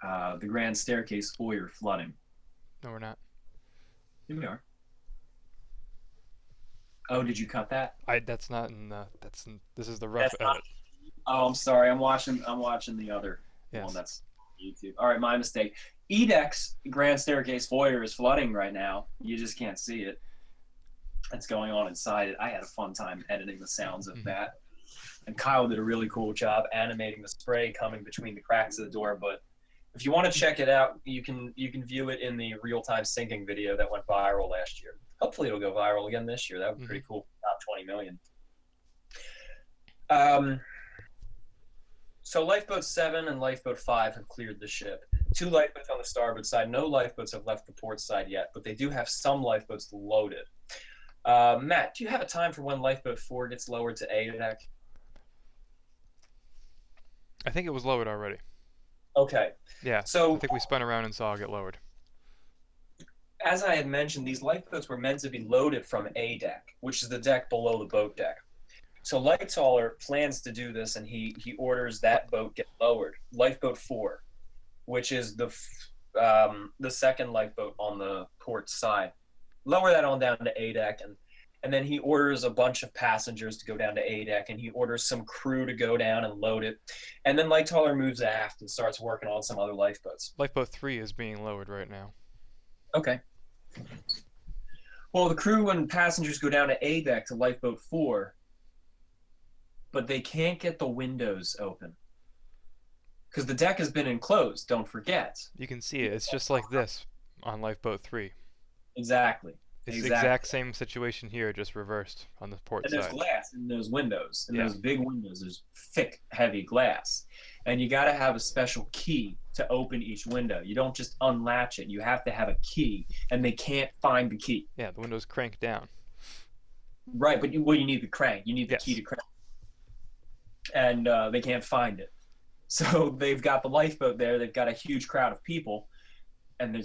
the grand staircase foyer flooding. No, we're not. Here we are. Oh, did you cut that? That's not in the. This is the rough That's not- edit. Oh, I'm sorry. I'm watching the other Yes. one that's YouTube. All right, my mistake. E-deck's grand staircase foyer is flooding right now. You just can't see it. It's going on inside it. I had a fun time editing the sounds of that. And Kyle did a really cool job animating the spray coming between the cracks of the door. But if you want to check it out, you can view it in the real-time sinking video that went viral last year. Hopefully it'll go viral again this year. That would be pretty cool. Top 20 million. So Lifeboat 7 and Lifeboat 5 have cleared the ship. 2 lifeboats on the starboard side. No lifeboats have left the port side yet, but they do have some lifeboats loaded. Matt, do you have a time for when Lifeboat 4 gets lowered to A deck? I think it was lowered already. Okay. Yeah. So I think we spun around and saw it get lowered. as I had mentioned, these lifeboats were meant to be loaded from A deck, which is the deck below the boat deck. So Lightaller plans to do this, and he orders that boat get lowered. Lifeboat 4, which is the second lifeboat on the port side. Lower that on down to A deck, and then he orders a bunch of passengers to go down to A deck, and he orders some crew to go down and load it. And then Lightaller moves aft and starts working on some other lifeboats. Lifeboat 3 is being lowered right now. Okay. Well, the crew and passengers go down to A deck to Lifeboat 4, but they can't get the windows open. Because the deck has been enclosed, don't forget. You can see it. It's just like this on Lifeboat 3. Exactly. It's the exact same situation here, just reversed on the port And side. there's glass in those windows. In Yeah. those big windows, there's thick, heavy glass. And you got to have a special key to open each window. You don't just unlatch it. You have to have a key, and they can't find the key. Yeah, the window's cranked down. Right, but you need the crank. You need the key to crank. And they can't find it. So they've got the lifeboat there. They've got a huge crowd of people, and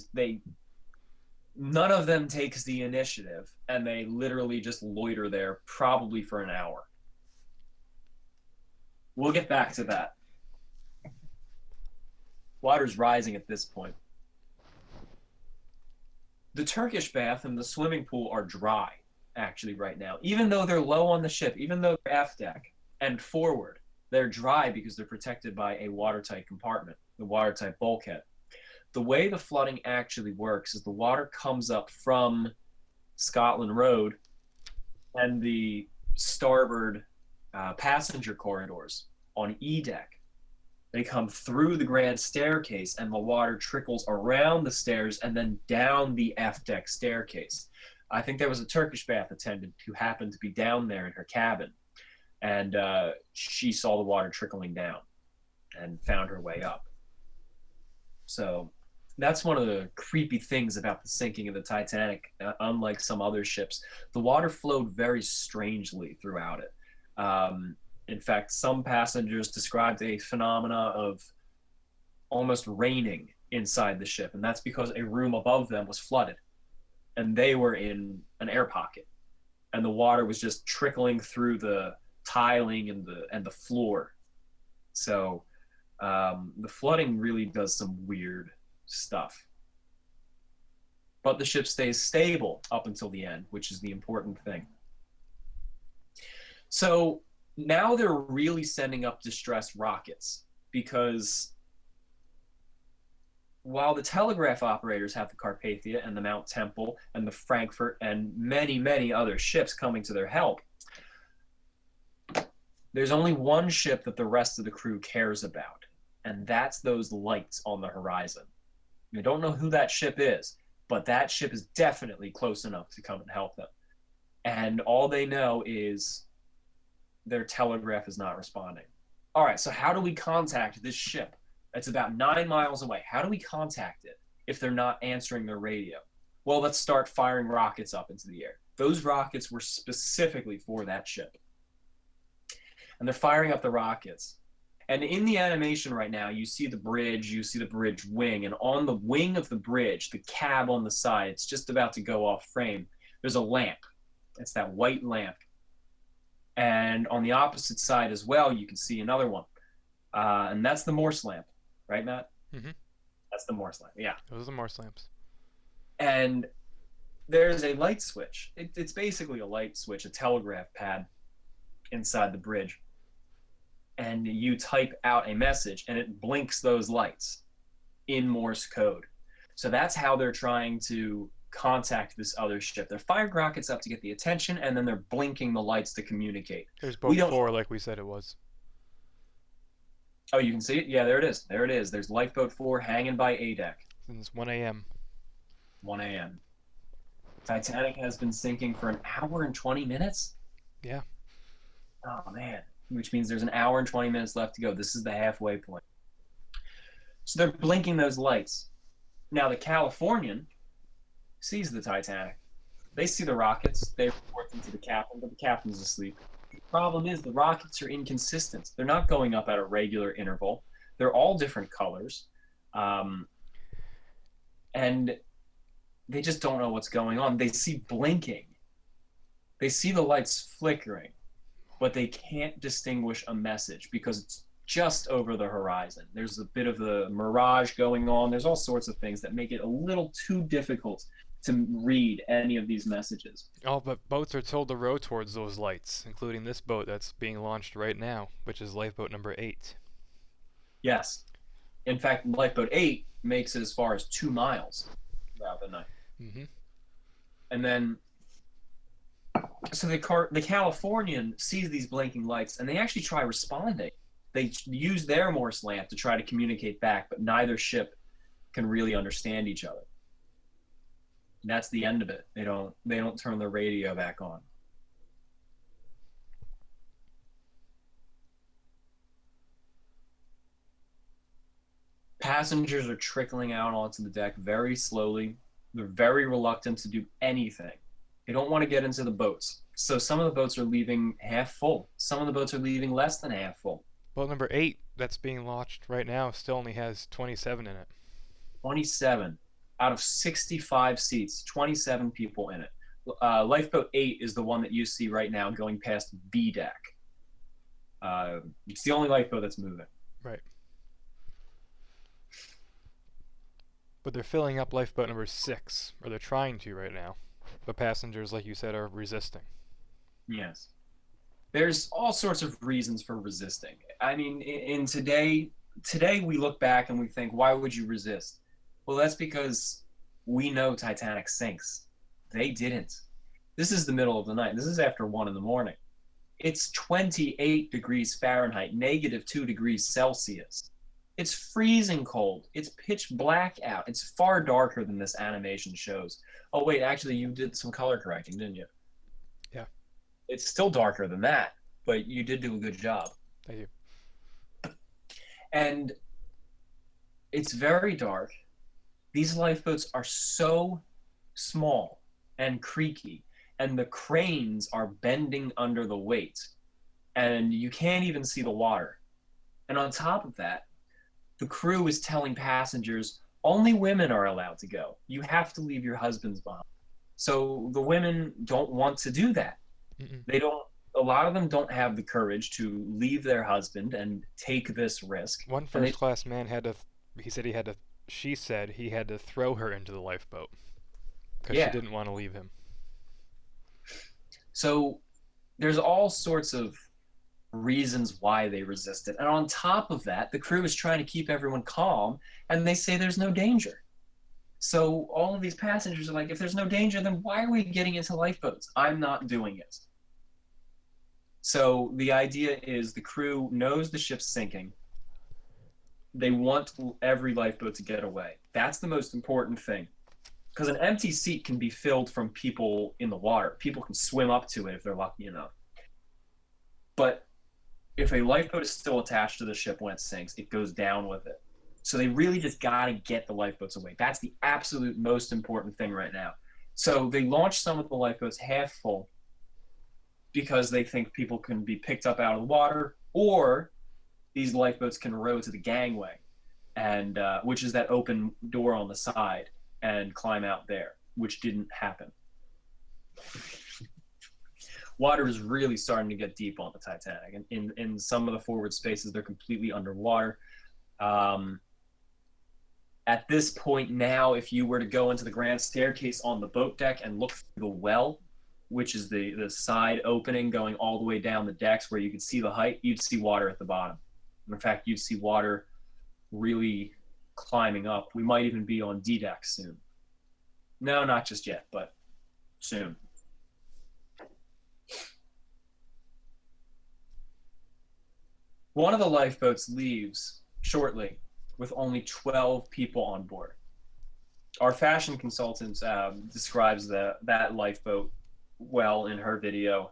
none of them takes the initiative, and they literally just loiter there, probably for an hour. We'll get back to that. Water's rising at this point. The Turkish bath and the swimming pool are dry, actually, right now. Even though they're low on the ship, even though they're aft deck and forward, they're dry because they're protected by a watertight compartment, the watertight bulkhead. The way the flooding actually works is the water comes up from Scotland Road and the starboard passenger corridors on E deck. They come through the grand staircase, and the water trickles around the stairs and then down the F deck staircase. I think there was a Turkish bath attendant who happened to be down there in her cabin, and she saw the water trickling down and found her way up. So that's one of the creepy things about the sinking of the Titanic. Unlike some other ships, the water flowed very strangely throughout it. In fact, some passengers described a phenomena of almost raining inside the ship, and that's because a room above them was flooded, and they were in an air pocket, and the water was just trickling through the tiling and the floor. So the flooding really does some weird stuff. But the ship stays stable up until the end, which is the important thing. So now they're really sending up distress rockets, because while the Telegraph operators have the Carpathia and the Mount Temple and the Frankfurt and many, many other ships coming to their help, there's only one ship that the rest of the crew cares about, and that's those lights on the horizon. They don't know who that ship is, but that ship is definitely close enough to come and help them. And all they know is their telegraph is not responding. All right, so how do we contact this ship? It's about 9 miles away. How do we contact it if they're not answering their radio? Well, let's start firing rockets up into the air. Those rockets were specifically for that ship. And they're firing up the rockets. And in the animation right now, you see the bridge, you see the bridge wing, and on the wing of the bridge, the cab on the side, it's just about to go off frame, there's a lamp. It's that white lamp. And on the opposite side as well, you can see another one. And that's the Morse lamp, right, Matt? Mm-hmm. That's the Morse lamp, yeah. Those are Morse lamps. And there's a light switch. It's basically a light switch, a telegraph pad inside the bridge. And you type out a message, and it blinks those lights in Morse code. So that's how they're trying to contact this other ship. They're firing rockets up to get the attention, and then they're blinking the lights to communicate. There's boat 4, like we said it was. Oh, you can see it? Yeah, there it is. There it is. There's Lifeboat 4 hanging by A deck. And it's 1 a.m. 1 a.m. Titanic has been sinking for 1 hour and 20 minutes? Yeah. Oh, man. Which means there's 1 hour and 20 minutes left to go. This is the halfway point. So they're blinking those lights. Now, the Californian sees the Titanic. They see the rockets. They report them to the captain, but the captain's asleep. The problem is the rockets are inconsistent. They're not going up at a regular interval. They're all different colors. And they just don't know what's going on. They see blinking. They see the lights flickering, but they can't distinguish a message because it's just over the horizon. There's a bit of the mirage going on. There's all sorts of things that make it a little too difficult to read any of these messages. Oh, but boats are told to row towards those lights, including this boat that's being launched right now, which is lifeboat number 8. Yes. In fact, Lifeboat 8 makes it as far as 2 miles throughout the night. Mm-hmm. And then, so the Californian sees these blinking lights, and they actually try responding. They use their Morse lamp to try to communicate back, but neither ship can really understand each other. And that's the end of it. They don't turn their radio back on. Passengers are trickling out onto the deck very slowly. They're very reluctant to do anything. They don't want to get into the boats. So some of the boats are leaving half full. Some of the boats are leaving less than half full. Boat number 8 that's being launched right now still only has 27 in it. 27 out of 65 seats, 27 people in it. Lifeboat 8 is the one that you see right now going past B deck. It's the only lifeboat that's moving. Right. But they're filling up lifeboat number 6, or they're trying to right now. But passengers, like you said, are resisting. Yes. There's all sorts of reasons for resisting. I mean, in today we look back and we think, why would you resist? Well, that's because we know Titanic sinks. They didn't. This is the middle of the night. This is after 1 in the morning. It's 28 degrees Fahrenheit, -2 degrees Celsius. It's freezing cold. It's pitch black out. It's far darker than this animation shows. Oh wait, actually you did some color correcting, didn't you? Yeah. It's still darker than that, but you did do a good job. Thank you. And it's very dark. These lifeboats are so small and creaky, and the cranes are bending under the weight, and you can't even see the water. And on top of that, the crew is telling passengers only women are allowed to go. You have to leave your husbands behind. So the women don't want to do that. They don't. A lot of them don't have the courage to leave their husband and take this risk. One first-class man had to. She said he had to throw her into the lifeboat because she didn't want to leave him. So there's all sorts of reasons why they resist it. And on top of that, the crew is trying to keep everyone calm, and they say there's no danger. So all of these passengers are like, if there's no danger, then why are we getting into lifeboats? I'm not doing it. So the idea is the crew knows the ship's sinking. They want every lifeboat to get away. That's the most important thing. Because an empty seat can be filled from people in the water. People can swim up to it if they're lucky enough. But if a lifeboat is still attached to the ship when it sinks, it goes down with it. So they really just got to get the lifeboats away. That's the absolute most important thing right now. So they launched some of the lifeboats half full because they think people can be picked up out of the water, or these lifeboats can row to the gangway, and which is that open door on the side, and climb out there, which didn't happen. Water is really starting to get deep on the Titanic, and in some of the forward spaces, they're completely underwater. At this point now, if you were to go into the grand staircase on the boat deck and look through the well, which is the side opening going all the way down the decks where you could see the height, you'd see water at the bottom. In fact, you'd see water really climbing up. We might even be on D-deck soon. No, not just yet, but soon. One of the lifeboats leaves shortly with only 12 people on board. Our fashion consultant describes that lifeboat well in her video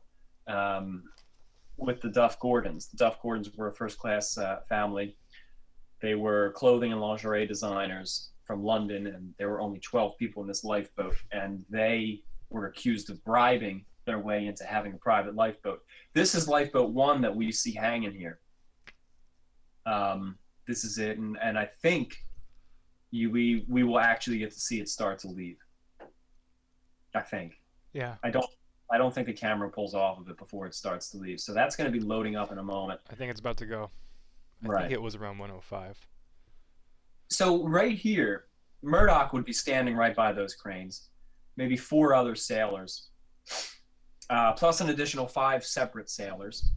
with the Duff Gordons. The Duff Gordons were a first-class family. They were clothing and lingerie designers from London, and there were only 12 people in this lifeboat, and they were accused of bribing their way into having a private lifeboat. This is lifeboat 1 that we see hanging here. This is it, and I think we will actually get to see it start to leave. I think. Yeah. I don't think the camera pulls off of it before it starts to leave. So that's going to be loading up in a moment. I think it's about to go. I think it was around 105. So right here, Murdoch would be standing right by those cranes. Maybe 4 other sailors, plus an additional 5 separate sailers.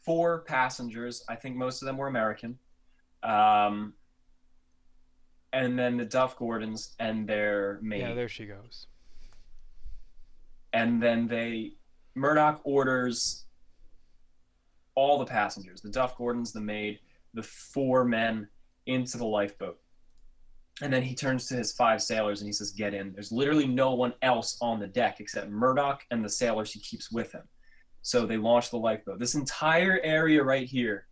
4 passengers. I think most of them were American. And then the Duff Gordons and their maid. Yeah, there she goes. And then Murdoch orders all the passengers, the Duff Gordons, the maid, the 4 men into the lifeboat. And then he turns to his 5 sailors and he says, get in. There's literally no one else on the deck except Murdoch and the sailors he keeps with him. So they launch the lifeboat. This entire area right here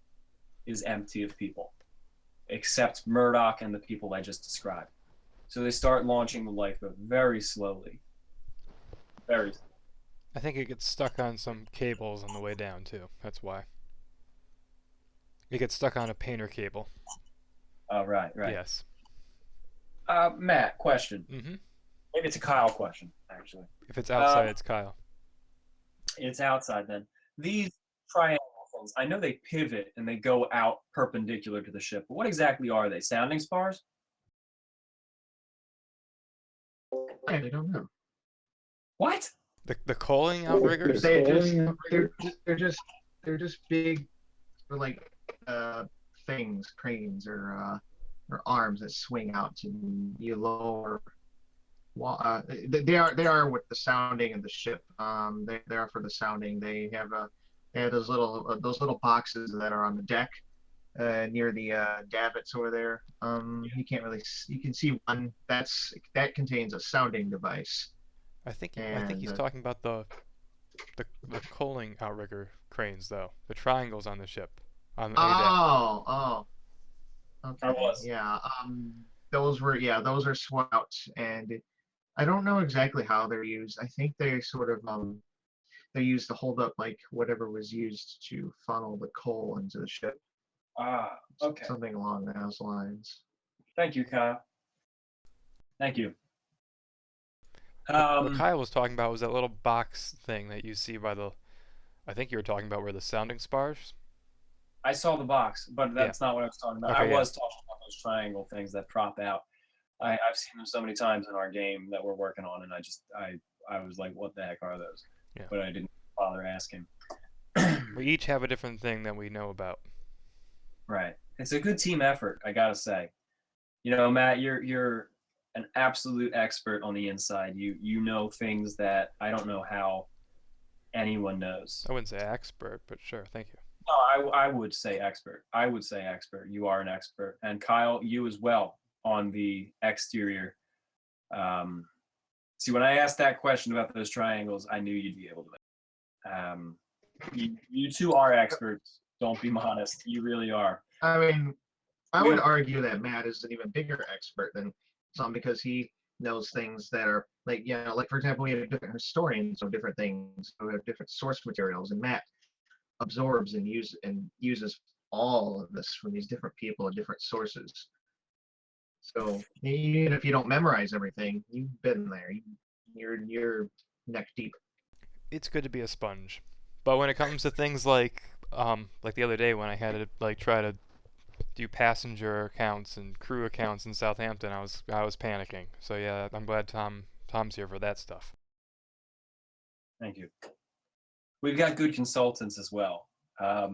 is empty of people, except Murdoch and the people I just described. So they start launching the lifeboat very slowly. Very slowly. I think it gets stuck on some cables on the way down, too. That's why. It gets stuck on a painter cable. Oh, right. Yes. Matt, question. Mm-hmm. Maybe it's a Kyle question, actually. If it's outside, it's Kyle. It's outside, then. These triangle things, I know they pivot and they go out perpendicular to the ship, but what exactly are they? Sounding spars? I don't know. What? The coaling outriggers? They're just big, like things, cranes or arms that swing out to the lower. They are with the sounding of the ship. They are for the sounding. They have those little boxes that are on the deck near the davits over there. You can't really. You can see one that contains a sounding device. I think And he's talking about the coaling outrigger cranes though. The triangles on the ship on the A deck. oh, I okay, was. yeah. Those are swouts, and I don't know exactly how they're used. I think they sort of they're used to hold up like whatever was used to funnel the coal into the ship. Ah, okay. Something along those lines. Thank you, Kyle. Thank you. What Kyle was talking about was that little box thing that you see by the. I think you were talking about where the sounding spars. I saw the box, but that's not what I was talking about. Okay, I was talking about those triangle things that prop out. I've seen them so many times in our game that we're working on, and I was like, what the heck are those? Yeah. But I didn't bother asking. We each have a different thing that we know about. Right. It's a good team effort, I gotta say. You know, Matt, you're an absolute expert on the inside. You know things that I don't know how anyone knows. I wouldn't say expert, but sure, thank you. No, I would say expert. I would say expert. You are an expert, and Kyle, you as well on the exterior. See, when I asked that question about those triangles, I knew you'd be able to. You two are experts. Don't be modest. You really are. I mean, I would argue that Matt is an even bigger expert than some because he knows things that are like, like for example, we have different historians of different things, who have different source materials, and Matt absorbs and uses all of this from these different people and different sources. So even if you don't memorize everything, you've been there. You're neck deep. It's good to be a sponge, but when it comes to things like the other day when I had to like try to do passenger accounts and crew accounts in Southampton, I was panicking. So yeah, I'm glad Tom's here for that stuff. Thank you. We've got good consultants as well. I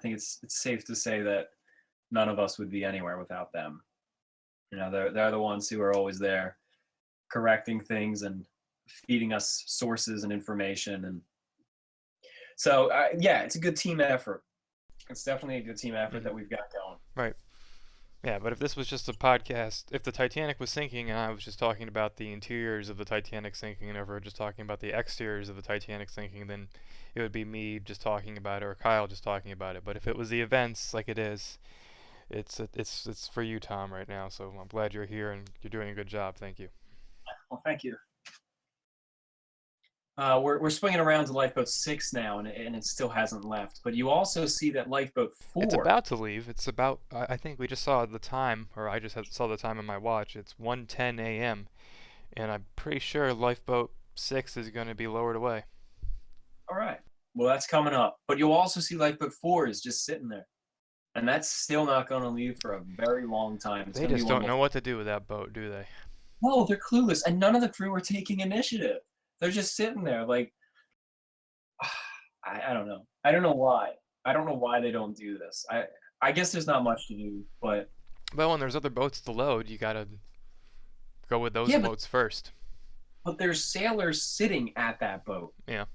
think it's safe to say that none of us would be anywhere without them. You know, they're the ones who are always there, correcting things and feeding us sources and information. And so, yeah, it's a good team effort. It's definitely a good team effort that we've got going. Right. Yeah, but if this was just a podcast, if the Titanic was sinking and I was just talking about the interiors of the Titanic sinking and we're just talking about the exteriors of the Titanic sinking, then it would be me just talking about it or Kyle just talking about it. But if it was the events like it is, it's for you, Tom, right now. So I'm glad you're here and you're doing a good job. Thank you. Well, thank you. We're swinging around to Lifeboat 6 now, and it still hasn't left. But you also see that Lifeboat 4... It's about to leave. It's about... I think we just saw the time, or I just saw the time on my watch. It's 1:10 a.m., and I'm pretty sure Lifeboat 6 is going to be lowered away. All right. Well, that's coming up. But you'll also see Lifeboat 4 is just sitting there. And that's still not going to leave for a very long time. They just don't know what to do with that boat, do they? No, they're clueless. And none of the crew are taking initiative. They're just sitting there like, I don't know. I don't know why. I don't know why they don't do this. I guess there's not much to do, but... Well, when there's other boats to load, you gotta go with those boats first. But there's sailors sitting at that boat. Yeah.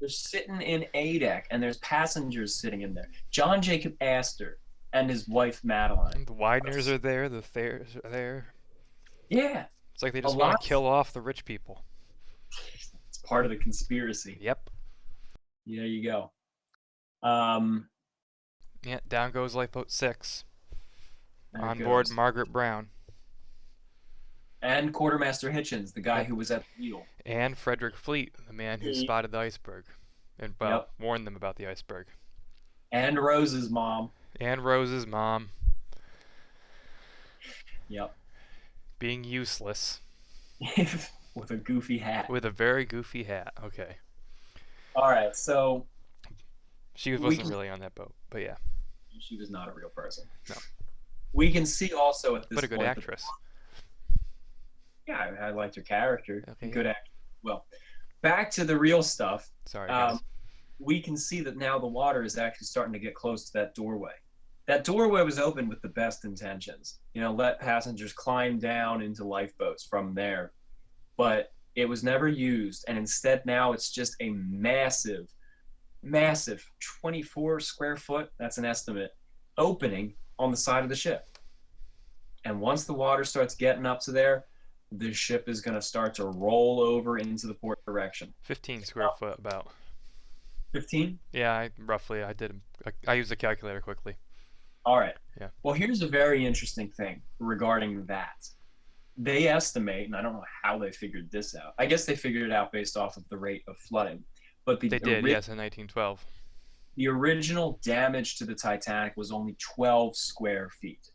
They're sitting in A deck, and there's passengers sitting in there. John Jacob Astor and his wife Madeline. And the Wideners are there. The Thayers are there. Yeah. It's like they just want to kill off the rich people. It's part of the conspiracy. Yep. There you go. Yeah, down goes Lifeboat 6. On board Margaret Brown. And Quartermaster Hitchens, the guy who was at the wheel. And Frederick Fleet, the man who spotted the iceberg. And warned them about the iceberg. And Rose's mom. And Rose's mom. Yep. Being useless. With a goofy hat. With a very goofy hat. Okay. All right, so... She wasn't really on that boat, but yeah. She was not a real person. No. We can see also at this point... But a good actress. Yeah, I liked her character. Okay, good actor. Well, back to the real stuff. Sorry, guys. We can see that now the water is actually starting to get close to that doorway. That doorway was opened with the best intentions. You know, let passengers climb down into lifeboats from there. But it was never used, and instead now it's just a massive 24 square foot, that's an estimate, opening on the side of the ship. And once the water starts getting up to there, the ship is going to start to roll over into the port direction. 15 square foot about. 15? Yeah, roughly. I used a calculator quickly. All right. Yeah. Well, here's a very interesting thing regarding that. They estimate, and I don't know how they figured this out. I guess they figured it out based off of the rate of flooding. But They did, yes, in 1912. The original damage to the Titanic was only 12 square feet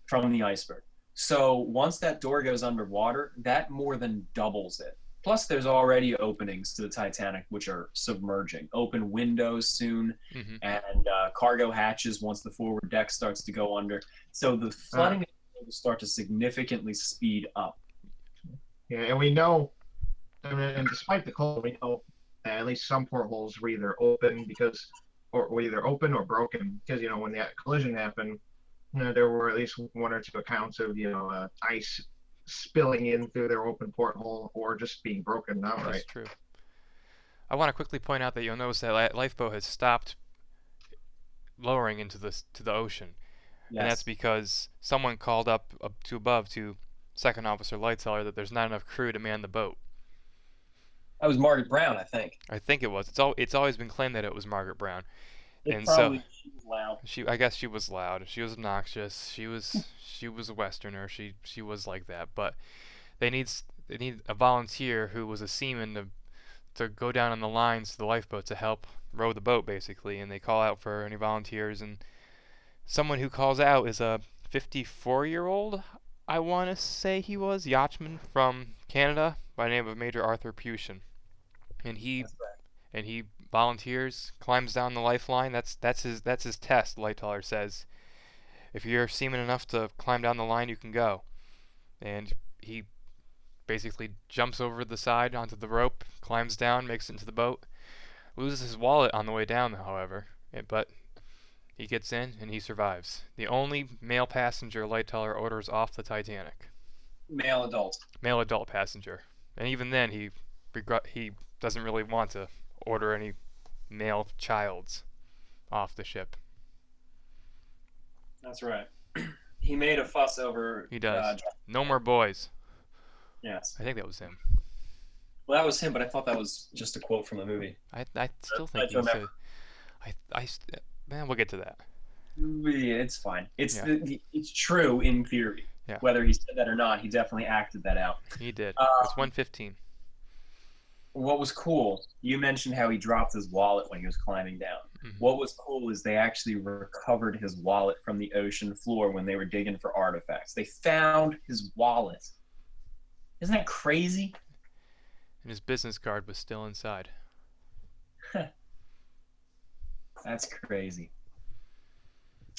from the iceberg. So once that door goes underwater, that more than doubles it. Plus, there's already openings to the Titanic which are submerging. Open windows soon, and cargo hatches once the forward deck starts to go under. So the flooding will start to significantly speed up. Yeah, and we know, and despite the cold, we know that at least some portholes were either open or either open or broken. Because when that collision happened, there were at least one or two accounts of ice spilling in through their open porthole or just being broken outright. That's true. I want to quickly point out that you'll notice that Lifeboat has stopped lowering into the ocean. Yes. And that's because someone called up to above to Second Officer Lightseller that there's not enough crew to man the boat. That was Margaret Brown, I think. I think it was. It's always been claimed that it was Margaret Brown. She was loud. I guess she was loud. She was obnoxious. She was a Westerner. She was like that. But they need a volunteer who was a seaman to go down on the lines to the lifeboat to help row the boat, basically. And they call out for any volunteers. And someone who calls out is a 54-year-old, I want to say he was, yachtsman from Canada by the name of Major Arthur Pushin. And he volunteers, climbs down the lifeline. That's his test. Lightteller says, if you're seaman enough to climb down the line, you can go. And he basically jumps over the side onto the rope, climbs down, makes it into the boat, loses his wallet on the way down, however, but he gets in and he survives. The only male passenger Lightteller orders off the Titanic. Male adult passenger, and even then he doesn't really want to order any male childs off the ship. That's right. He made a fuss over. He does. No more boys. Yes. I think that was him. Well, that was him, but I thought that was just a quote from the movie. I still think he said. Man, we'll get to that. Yeah, it's fine. It's true in theory. Yeah. Whether he said that or not, he definitely acted that out. He did. It's 1:15. What was cool, you mentioned how he dropped his wallet when he was climbing down. Mm-hmm. What was cool is they actually recovered his wallet from the ocean floor when they were digging for artifacts. They found his wallet. Isn't that crazy? And his business card was still inside. That's crazy.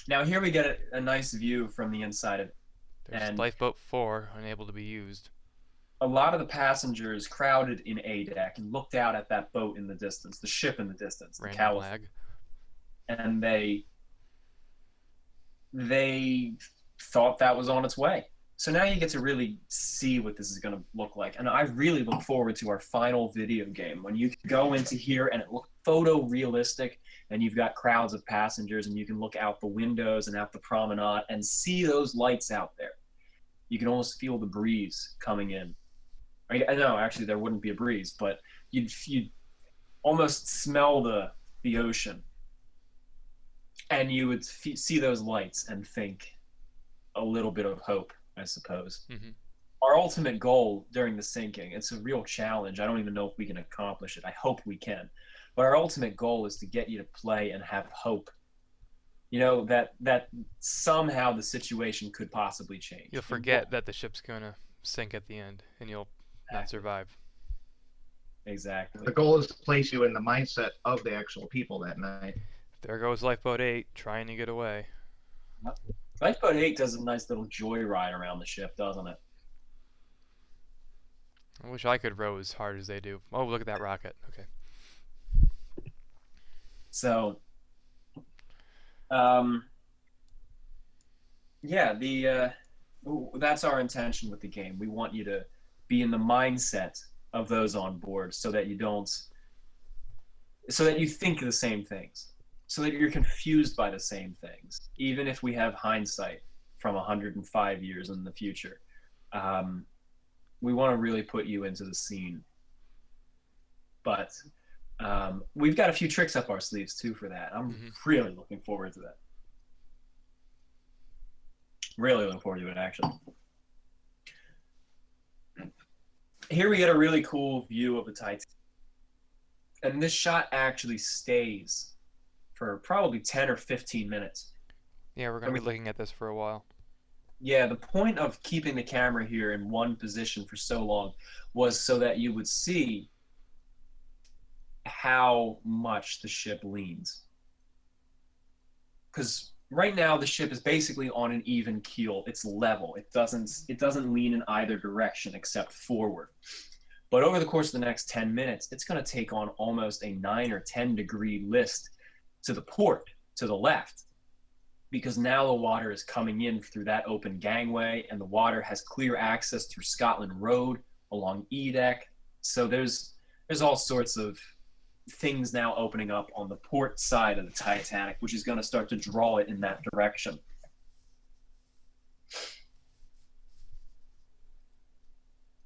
Now here we get a nice view from the inside of it. There's Lifeboat 4, unable to be used. A lot of the passengers crowded in A deck and looked out at that boat in the distance, the ship in the distance, the California, and they thought that was on its way. So now you get to really see what this is going to look like. And I really look forward to our final video game when you can go into here and it looks photorealistic and you've got crowds of passengers and you can look out the windows and out the promenade and see those lights out there. You can almost feel the breeze coming in. I know, actually, there wouldn't be a breeze, but you'd almost smell the ocean. And you would see those lights and think a little bit of hope, I suppose. Mm-hmm. Our ultimate goal during the sinking, it's a real challenge. I don't even know if we can accomplish it. I hope we can. But our ultimate goal is to get you to play and have hope. You know, that somehow the situation could possibly change. You'll forget that the ship's going to sink at the end, and you'll not survive. Exactly. The goal is to place you in the mindset of the actual people that night. There goes Lifeboat 8, trying to get away. Lifeboat 8 does a nice little joyride around the ship, doesn't it? I wish I could row as hard as they do. Oh, look at that rocket. Okay. So, that's our intention with the game. We want you to be in the mindset of those on board so that you think the same things. so that you're confused by the same things, even if we have hindsight from 105 years in the future. We want to really put you into the scene. But we've got a few tricks up our sleeves, too, for that. I'm really looking forward to that. Really looking forward to it, actually. Here we get a really cool view of the Titanic. And this shot actually stays for probably 10 or 15 minutes. Yeah, we're going to be looking at this for a while. Yeah, the point of keeping the camera here in one position for so long was so that you would see how much the ship leans. Because right now the ship is basically on an even keel. It's level. It doesn't lean in either direction except forward. But over the course of the next 10 minutes, it's going to take on almost a 9 or 10 degree list to the port, to the left, because now the water is coming in through that open gangway, and the water has clear access through Scotland Road along E deck. So there's all sorts of things now opening up on the port side of the Titanic, which is going to start to draw it in that direction.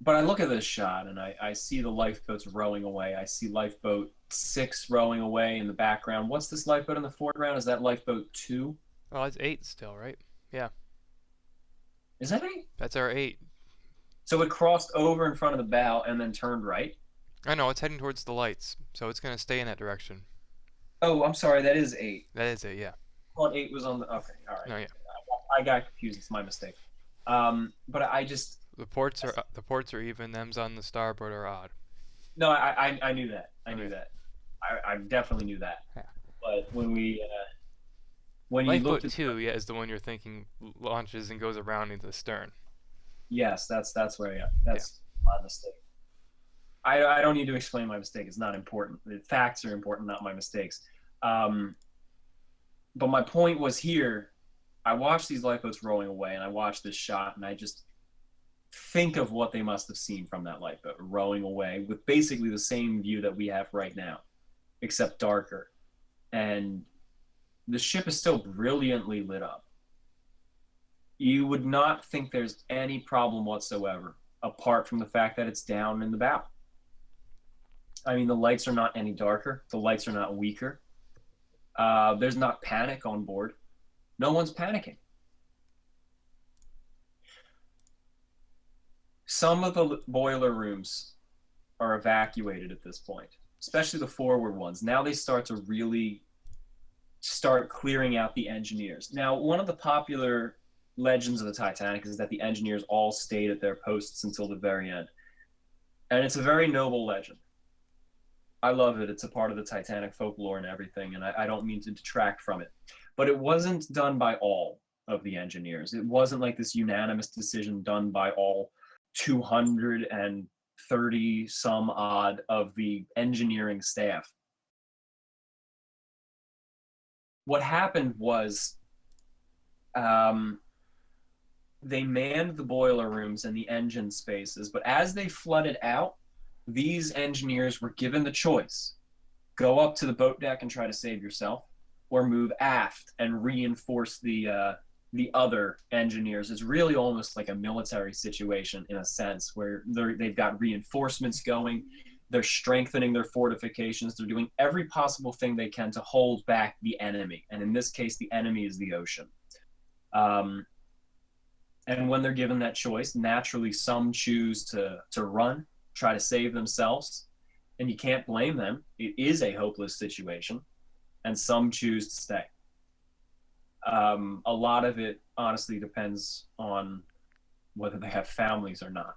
But I look at this shot and I see the lifeboats rowing away. I see lifeboat 6 rowing away in the background. What's this lifeboat in the foreground? Is that lifeboat 2? Oh, it's 8 still, right? Yeah. Is that 8? That's our 8. So it crossed over in front of the bow and then turned right? I know, it's heading towards the lights, so it's going to stay in that direction. Oh, I'm sorry, that is 8. That is it, yeah. Well, 8 was on the... Okay, all right. No, yeah. I got confused. It's my mistake. But I just... The ports are even. Them's on the starboard are odd. No, I knew that. I knew that. I definitely knew that. Yeah. But when we... when you Lifeboat looked at... 2, yeah, is the one you're thinking launches and goes around into the stern. Yes, that's where, yeah. That's my mistake. I don't need to explain my mistake. It's not important. The facts are important, not my mistakes. But my point was here, I watched these lifeboats rowing away, and I watched this shot, and I just think of what they must have seen from that lifeboat rowing away with basically the same view that we have right now, except darker. And the ship is still brilliantly lit up. You would not think there's any problem whatsoever, apart from the fact that it's down in the bow. I mean, the lights are not any darker. The lights are not weaker. There's not panic on board. No one's panicking. Some of the boiler rooms are evacuated at this point, especially the forward ones. Now they start to really start clearing out the engineers. Now, one of the popular legends of the Titanic is that the engineers all stayed at their posts until the very end. And it's a very noble legend. I love it. It's a part of the Titanic folklore and everything, and I don't mean to detract from it. But it wasn't done by all of the engineers. It wasn't like this unanimous decision done by all 230 some odd of the engineering staff. What happened was they manned the boiler rooms and the engine spaces, but as they flooded out, these engineers were given the choice: go up to the boat deck and try to save yourself, or move aft and reinforce the other engineers. It's really almost like a military situation in a sense, where they've got reinforcements going, they're strengthening their fortifications, they're doing every possible thing they can to hold back the enemy. And in this case, the enemy is the ocean. And when they're given that choice, naturally some choose to run, try to save themselves, and you can't blame them. It is a hopeless situation, and some choose to stay. A lot of it honestly depends on whether they have families or not,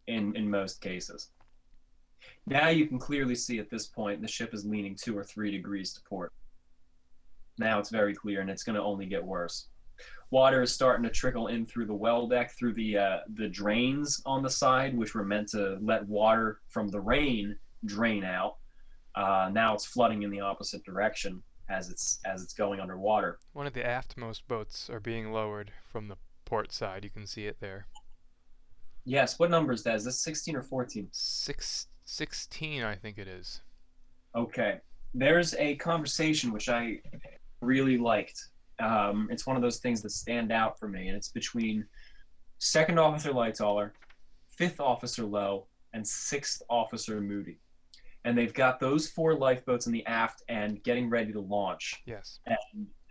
in most cases. Now you can clearly see at this point the ship is leaning 2 or 3 degrees to port. Now it's very clear, and it's going to only get worse. Water is starting to trickle in through the well deck, through the drains on the side, which were meant to let water from the rain drain out. Now it's flooding in the opposite direction as it's going underwater. One of the aftmost boats are being lowered from the port side. You can see it there. Yes. What number is that? Is this 16 or 14? 16, I think it is. Okay. there's a conversation which I really liked. It's one of those things that stand out for me, and it's between Second Officer Lightoller, Fifth Officer Lowe, and Sixth Officer Moody. And they've got those 4 lifeboats in the aft and getting ready to launch. Yes.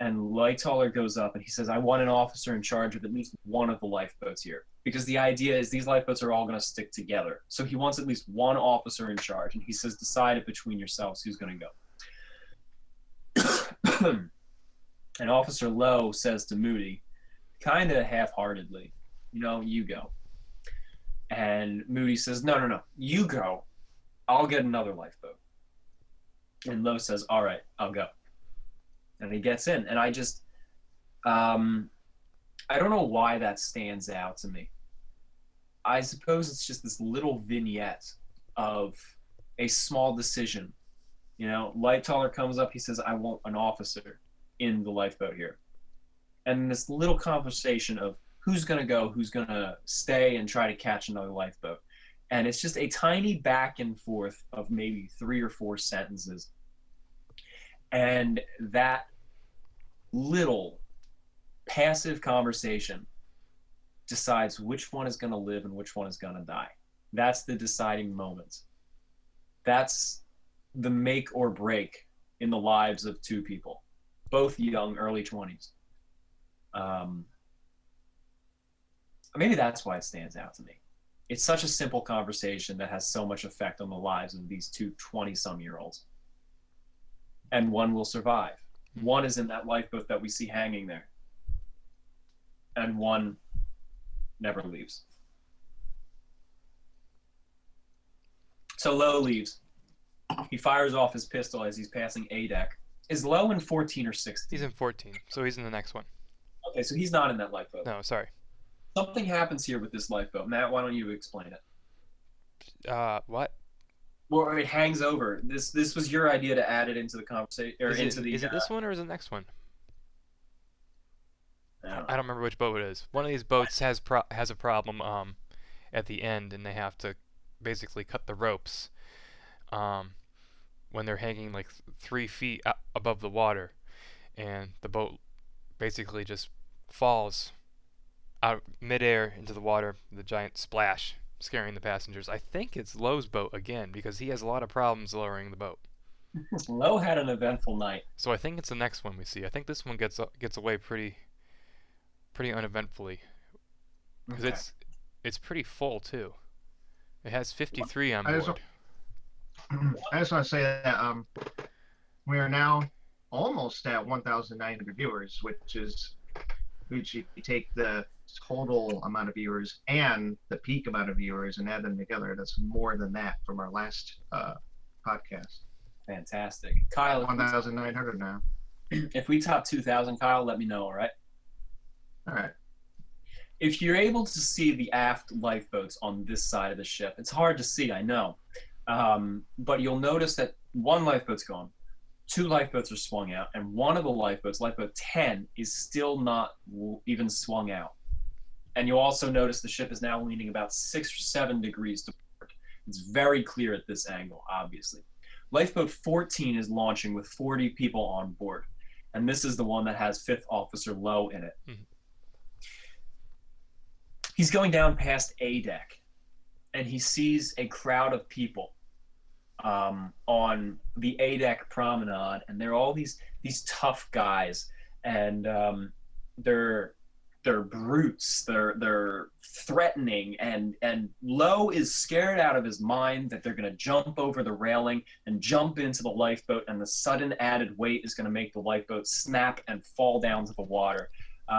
And Lightoller goes up and he says, I want an officer in charge of at least one of the lifeboats here. Because the idea is these lifeboats are all going to stick together. So he wants at least one officer in charge. And he says, decide it between yourselves who's going to go. And Officer Lowe says to Moody, kind of half-heartedly, you go. And Moody says, no, you go. I'll get another lifeboat. And Lowe says, all right, I'll go. And he gets in. And I just, I don't know why that stands out to me. I suppose it's just this little vignette of a small decision. Lightoller comes up, he says, I want an officer in the lifeboat here. And this little conversation of who's going to go, who's going to stay and try to catch another lifeboat. And it's just a tiny back and forth of maybe 3 or 4 sentences. And that little passive conversation decides which one is going to live and which one is going to die. That's the deciding moment. That's the make or break in the lives of 2 people, both young, early 20s. Maybe that's why it stands out to me. It's such a simple conversation that has so much effect on the lives of these 2 20-some-year-olds. And one will survive. One is in that lifeboat that we see hanging there. And one never leaves. So Lowe leaves. He fires off his pistol as he's passing A deck. Is Lowe in 14 or 16? He's in 14, so he's in the next one. Okay, so he's not in that lifeboat. No, sorry. Something happens here with this lifeboat. Matt, why don't you explain it? What? Well, it hangs over. This was your idea to add it into the conversation, or Is the. Is it this one or is it the next one? I I don't remember which boat it is. One of these boats has a problem at the end, and they have to basically cut the ropes when they're hanging like 3 feet above the water, and the boat basically just falls out midair into the water with a giant splash, scaring the passengers. I think it's Lowe's boat again because he has a lot of problems lowering the boat. Lowe had an eventful night. So I think it's the next one we see. I think this one gets away pretty uneventfully because Okay. it's pretty full too. It has 53 on board. I just want to say that we are now almost at 1,900 viewers, which if you take the total amount of viewers and the peak amount of viewers and add them together, that's more than that from our last podcast. Fantastic. Kyle, 1,900 now. if we top 2,000, Kyle, let me know, all right? All right. If you're able to see the aft lifeboats on this side of the ship, it's hard to see, I know. But you'll notice that one lifeboat's gone, 2 lifeboats are swung out, and one of the lifeboats, lifeboat 10, is still not even swung out. And you'll also notice the ship is now leaning about 6 or 7 degrees to port. It's very clear at this angle, obviously. Lifeboat 14 is launching with 40 people on board, and this is the one that has 5th Officer Lowe in it. Mm-hmm. He's going down past A deck, and he sees a crowd of people on the A deck promenade, and they're all these tough guys, and they're brutes, they're threatening, and Lowe is scared out of his mind that they're going to jump over the railing and jump into the lifeboat, and the sudden added weight is going to make the lifeboat snap and fall down to the water.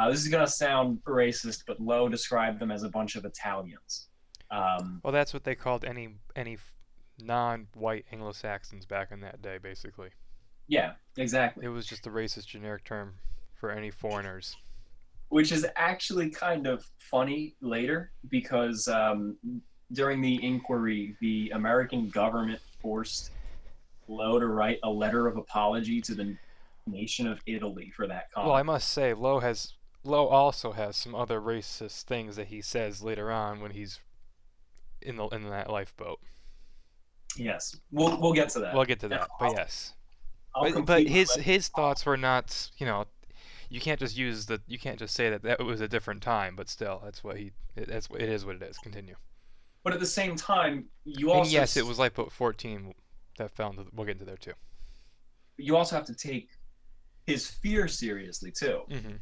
This is going to sound racist, but Lowe described them as a bunch of Italians. Well, that's what they called any non-white Anglo-Saxons back in that day, basically. Yeah, exactly. It was just a racist generic term for any foreigners. Which is actually kind of funny later because during the inquiry, the American government forced Lowe to write a letter of apology to the nation of Italy for that comment. Well, I must say, Lowe also has some other racist things that he says later on when he's in that lifeboat. Yes, we'll get to that. We'll get to that, but yes. I'll But complete my his thoughts were not, you can't just say that was a different time, but still, that's what it is what it is. Continue. But at the same time, And yes, it was Lifeboat 14 that fell into. We'll get into there too. you also have to take his fear seriously too. Mm-hmm.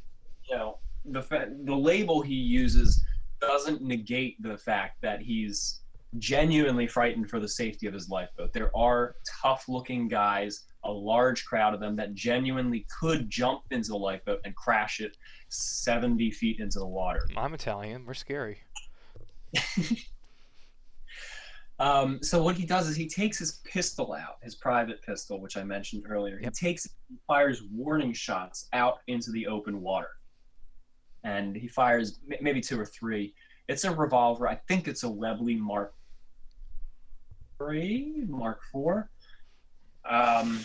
You know, the label he uses doesn't negate the fact that he's genuinely frightened for the safety of his lifeboat. There are tough-looking guys, a large crowd of them, that genuinely could jump into the lifeboat and crash it 70 feet into the water. I'm Italian. We're scary. So what he does is he takes his pistol out, his private pistol, which I mentioned earlier. Yep. He fires warning shots out into the open water. And he fires maybe 2 or 3. It's a revolver. I think it's a Webley Mark III, Mark IV. And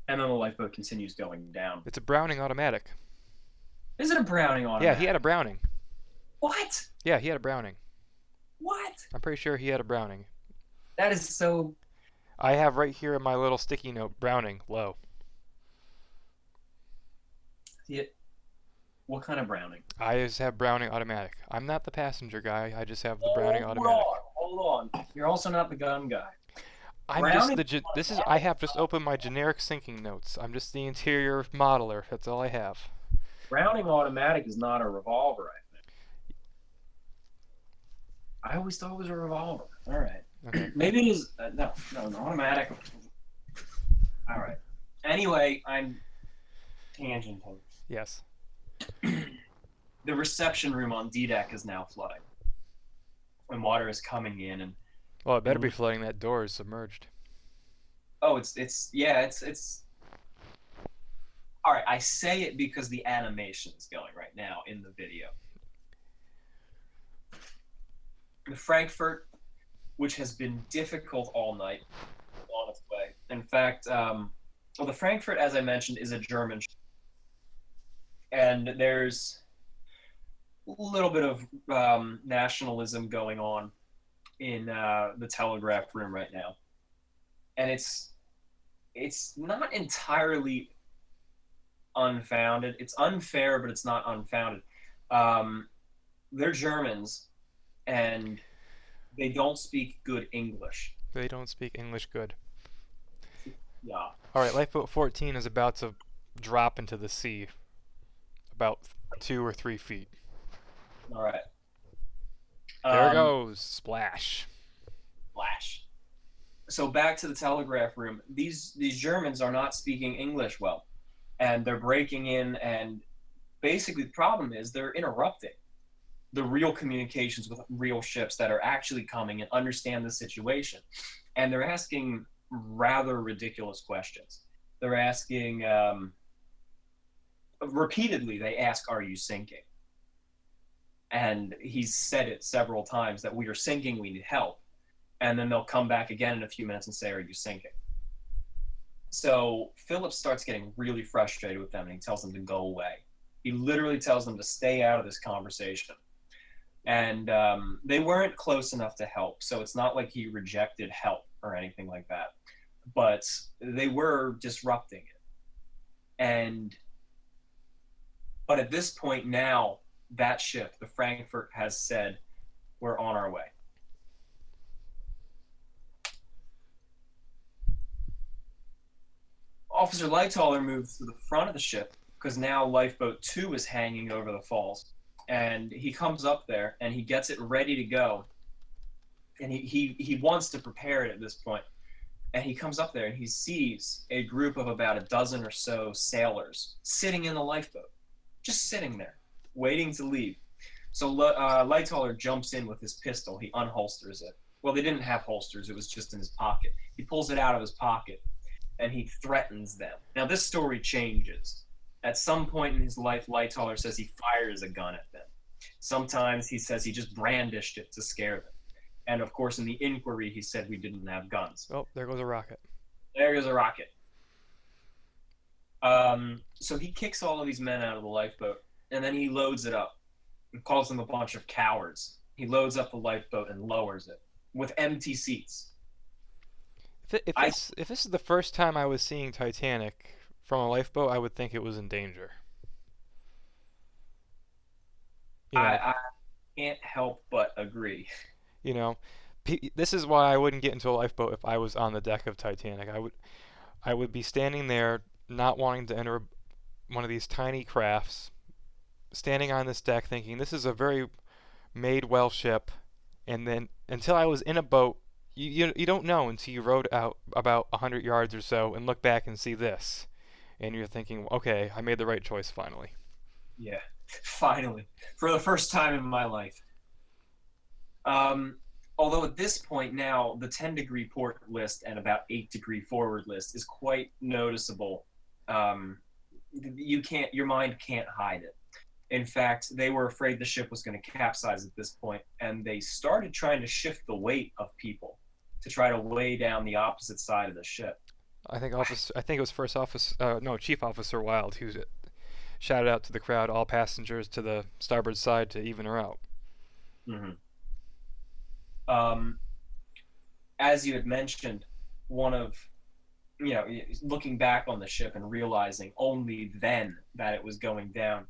then the lifeboat continues going down. It's a Browning automatic. Is it a Browning automatic? Yeah, he had a Browning. What? Yeah, he had a Browning. What? I'm pretty sure he had a Browning. That is so... I have right here in my little sticky note, Browning, low. What kind of Browning? I just have Browning automatic. I'm not the passenger guy. I just have the Browning automatic. Hold on. You're also not the gun guy. I have just opened my generic sinking notes. I'm just the interior modeler. That's all I have. Browning automatic is not a revolver, I think. I always thought it was a revolver. All right. Okay. Maybe it is. No, an automatic. All right. Anyway, I'm tangenting. Yes. The reception room on D-deck is now flooding. And water is coming in, and Well, it better be flooding. That door is submerged. oh, it's all right. I say it because the animation is going right now in the video. The Frankfurt, which has been difficult all night, on its way. In fact, the Frankfurt, as I mentioned, is a German ship. And there's a little bit of nationalism going on in the Telegraph room right now. And it's not entirely unfounded. It's unfair, but it's not unfounded. They're Germans, and they don't speak good English. They don't speak English good. Yeah. All right, Lifeboat 14 is about to drop into the sea, about 2 or 3 feet. All right. There it goes. Splash. Flash. So back to the Telegraph room. These Germans are not speaking English well, and they're breaking in, and basically the problem is they're interrupting the real communications with real ships that are actually coming and understand the situation. And they're asking rather ridiculous questions. They're asking, repeatedly, they ask, "Are you sinking?" And he's said it several times that we are sinking, we need help. And then they'll come back again in a few minutes and say, "Are you sinking?" So Philip starts getting really frustrated with them, and he tells them to go away. He literally tells them to stay out of this conversation. And they weren't close enough to help, so it's not like he rejected help or anything like that. But they were disrupting it. But at this point now, that ship, the Frankfurt, has said, "We're on our way." Officer Lightoller moves to the front of the ship because now Lifeboat 2 is hanging over the falls. And he comes up there and he gets it ready to go. And he wants to prepare it at this point. And he comes up there and he sees a group of about a dozen or so sailors sitting in the lifeboat, just sitting there, waiting to leave. So Lightoller jumps in with his pistol. He unholsters it. Well, they didn't have holsters. It was just in his pocket. He pulls it out of his pocket and he threatens them. Now, this story changes. At some point in his life, Lightoller says he fires a gun at them. Sometimes he says he just brandished it to scare them. And of course, in the inquiry, he said we didn't have guns. Oh, there goes a rocket. There goes a rocket. So he kicks all of these men out of the lifeboat, and then he loads it up and calls them a bunch of cowards. He loads up the lifeboat and lowers it with empty seats. If this is the first time I was seeing Titanic from a lifeboat, I would think it was in danger. You know, I can't help but agree. you know, this is why I wouldn't get into a lifeboat if I was on the deck of Titanic. I would be standing there, not wanting to enter one of these tiny crafts, standing on this deck, thinking this is a very made well ship, and then until I was in a boat, you don't know until you rowed out about 100 yards or so and look back and see this, and you're thinking, okay, I made the right choice finally. Yeah, finally, for the first time in my life. Although at this point now, the 10-degree port list and about 8-degree forward list is quite noticeable. Your mind can't hide it. In fact, they were afraid the ship was going to capsize at this point, and they started trying to shift the weight of people to try to weigh down the opposite side of the ship. I think it was Chief Officer Wild who shouted out to the crowd, all passengers to the starboard side to even her out. Mm-hmm. As you had mentioned, looking back on the ship and realizing only then that it was going down,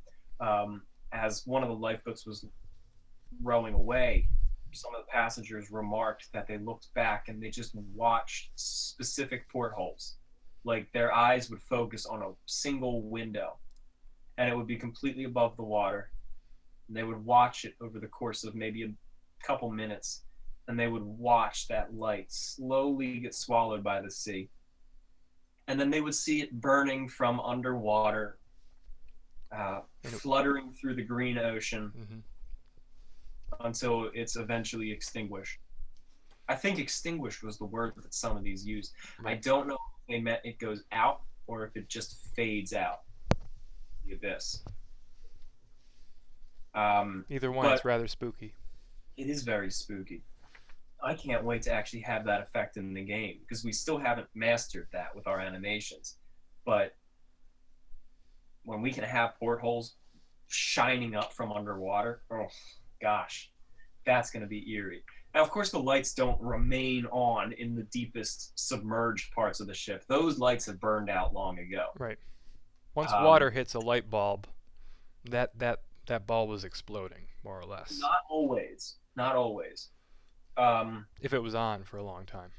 as one of the lifeboats was rowing away, some of the passengers remarked that they looked back and they just watched specific portholes. Like their eyes would focus on a single window, and it would be completely above the water. And they would watch it over the course of maybe a couple minutes, and they would watch that light slowly get swallowed by the sea. And then they would see it burning from underwater, fluttering through the green ocean, until it's eventually extinguished. I think extinguished was the word that some of these used. Right. I don't know if they meant it goes out or if it just fades out. The abyss. Either one, it's rather spooky. It is very spooky. I can't wait to actually have that effect in the game, because we still haven't mastered that with our animations. But when we can have portholes shining up from underwater, oh gosh, that's going to be eerie. Now, of course, the lights don't remain on in the deepest submerged parts of the ship. Those lights have burned out long ago. Right. Once water hits a light bulb, that bulb was exploding, more or less. Not always. Not always. If it was on for a long time.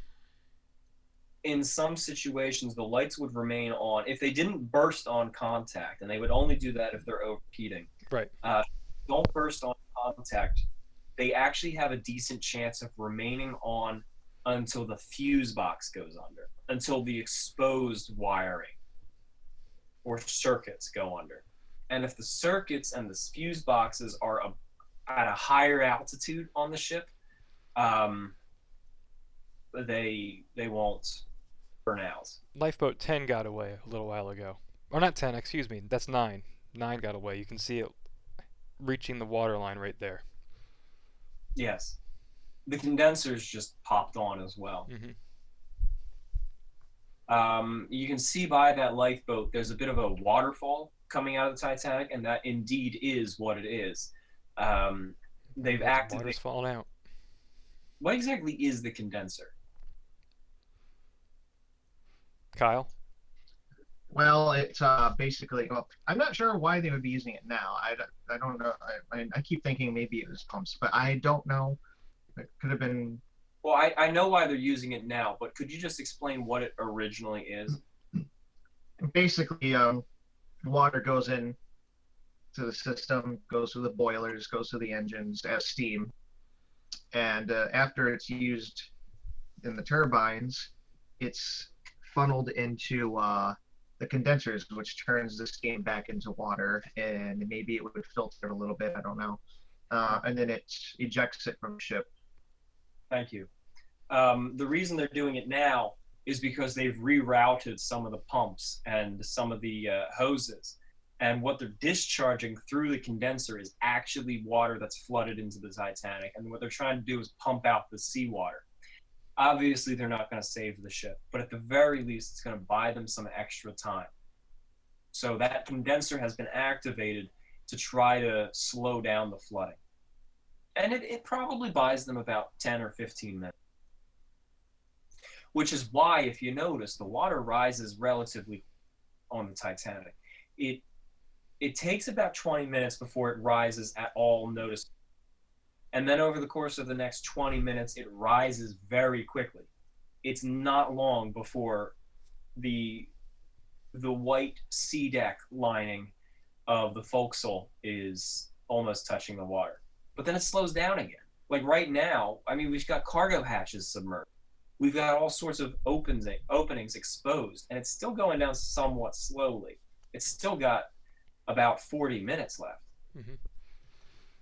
In some situations, the lights would remain on if they didn't burst on contact, and they would only do that if they're overheating. Right. Don't burst on contact. They actually have a decent chance of remaining on until the fuse box goes under, until the exposed wiring or circuits go under. And if the circuits and the fuse boxes are at a higher altitude on the ship, they won't burn out. Lifeboat 10 got away a little while ago. Or not 10, excuse me. That's 9. 9 got away. You can see it reaching the water line right there. Yes. The condensers just popped on as well. You can see by that lifeboat there's a bit of a waterfall coming out of the Titanic, and that indeed is what it is. They've activated... Water's falling out. What exactly is the condenser? Kyle? Well, it's basically. Well, I'm not sure why they would be using it now. I don't know. I keep thinking maybe it was pumps, but I don't know. It could have been. Well, I know why they're using it now, but could you just explain what it originally is? Basically, water goes in to the system, goes through the boilers, goes through the engines as steam, and after it's used in the turbines, it's funneled into the condensers, which turns the steam back into water, and maybe it would filter a little bit, I don't know, and then it ejects it from the ship. Thank you. The reason they're doing it now is because they've rerouted some of the pumps and some of the hoses, and what they're discharging through the condenser is actually water that's flooded into the Titanic, and what they're trying to do is pump out the seawater. Obviously, they're not going to save the ship, but at the very least, it's going to buy them some extra time. So that condenser has been activated to try to slow down the flooding. And it probably buys them about 10 or 15 minutes. which is why, if you notice, the water rises relatively on the Titanic. It takes about 20 minutes before it rises at all noticeable. And then over the course of the next 20 minutes, it rises very quickly. It's not long before the white sea deck lining of the forecastle is almost touching the water. But then it slows down again. Like right now, I mean, we've got cargo hatches submerged. We've got all sorts of openings exposed, and it's still going down somewhat slowly. It's still got about 40 minutes left. Mm-hmm.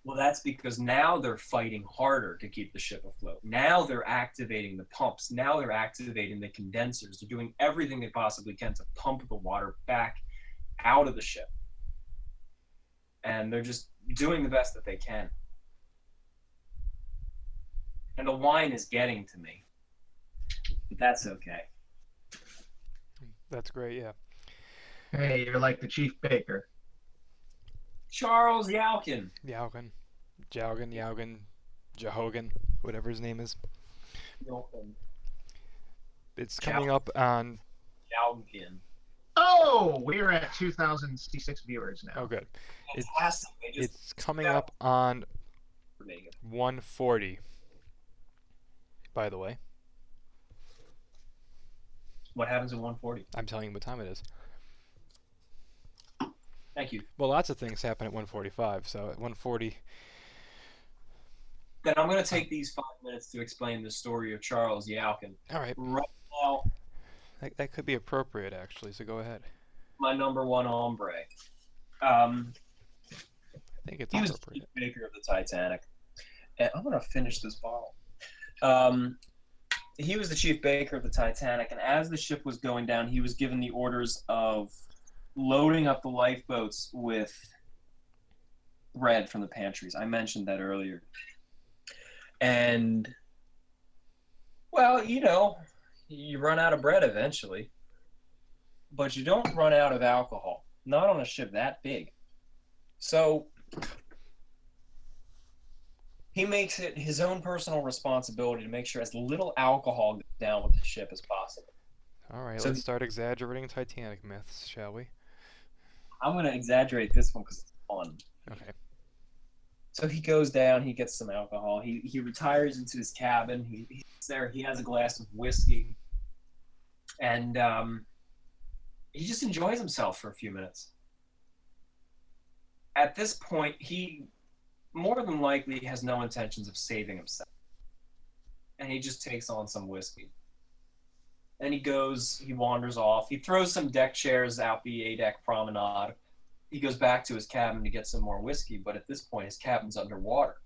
Well, that's because now they're fighting harder to keep the ship afloat. Now they're activating the pumps. Now they're activating the condensers. They're doing everything they possibly can to pump the water back out of the ship. And they're just doing the best that they can. And the wine is getting to me. But that's okay. That's great, yeah. Hey, you're like the chief baker. Charles Yalkin. Jaugen, Jahogan, whatever his name is. It's coming up on... Yalkin. Oh, we're at 2,066 viewers now. Oh, good. Fantastic. It's coming up on 140, by the way. What happens at 140? I'm telling you what time it is. Thank you. Well, lots of things happen at 145, so at 140... Then I'm going to take these 5 minutes to explain the story of Charles Yalkin. All right. Right now, That could be appropriate, actually, so go ahead. my number one hombre. I think it's He was the appropriate. chief baker of the Titanic. And I'm going to finish this bottle. He was the chief baker of the Titanic, and as the ship was going down, he was given the orders of loading up the lifeboats with bread from the pantries. I mentioned that earlier. And, well, you know, you run out of bread eventually, but you don't run out of alcohol. Not on a ship that big. So he makes it his own personal responsibility to make sure as little alcohol goes down with the ship as possible. All right, So- let's start exaggerating Titanic myths, shall we? I'm going to exaggerate this one because it's fun. Okay. So he goes down, he gets some alcohol, he retires into his cabin, he's there, he has a glass of whiskey, and he just enjoys himself for a few minutes. At this point, he more than likely has no intentions of saving himself. And he just takes on some whiskey. And he wanders off, he throws some deck chairs out the A-deck promenade. He goes back to his cabin to get some more whiskey, but at this point his cabin's underwater.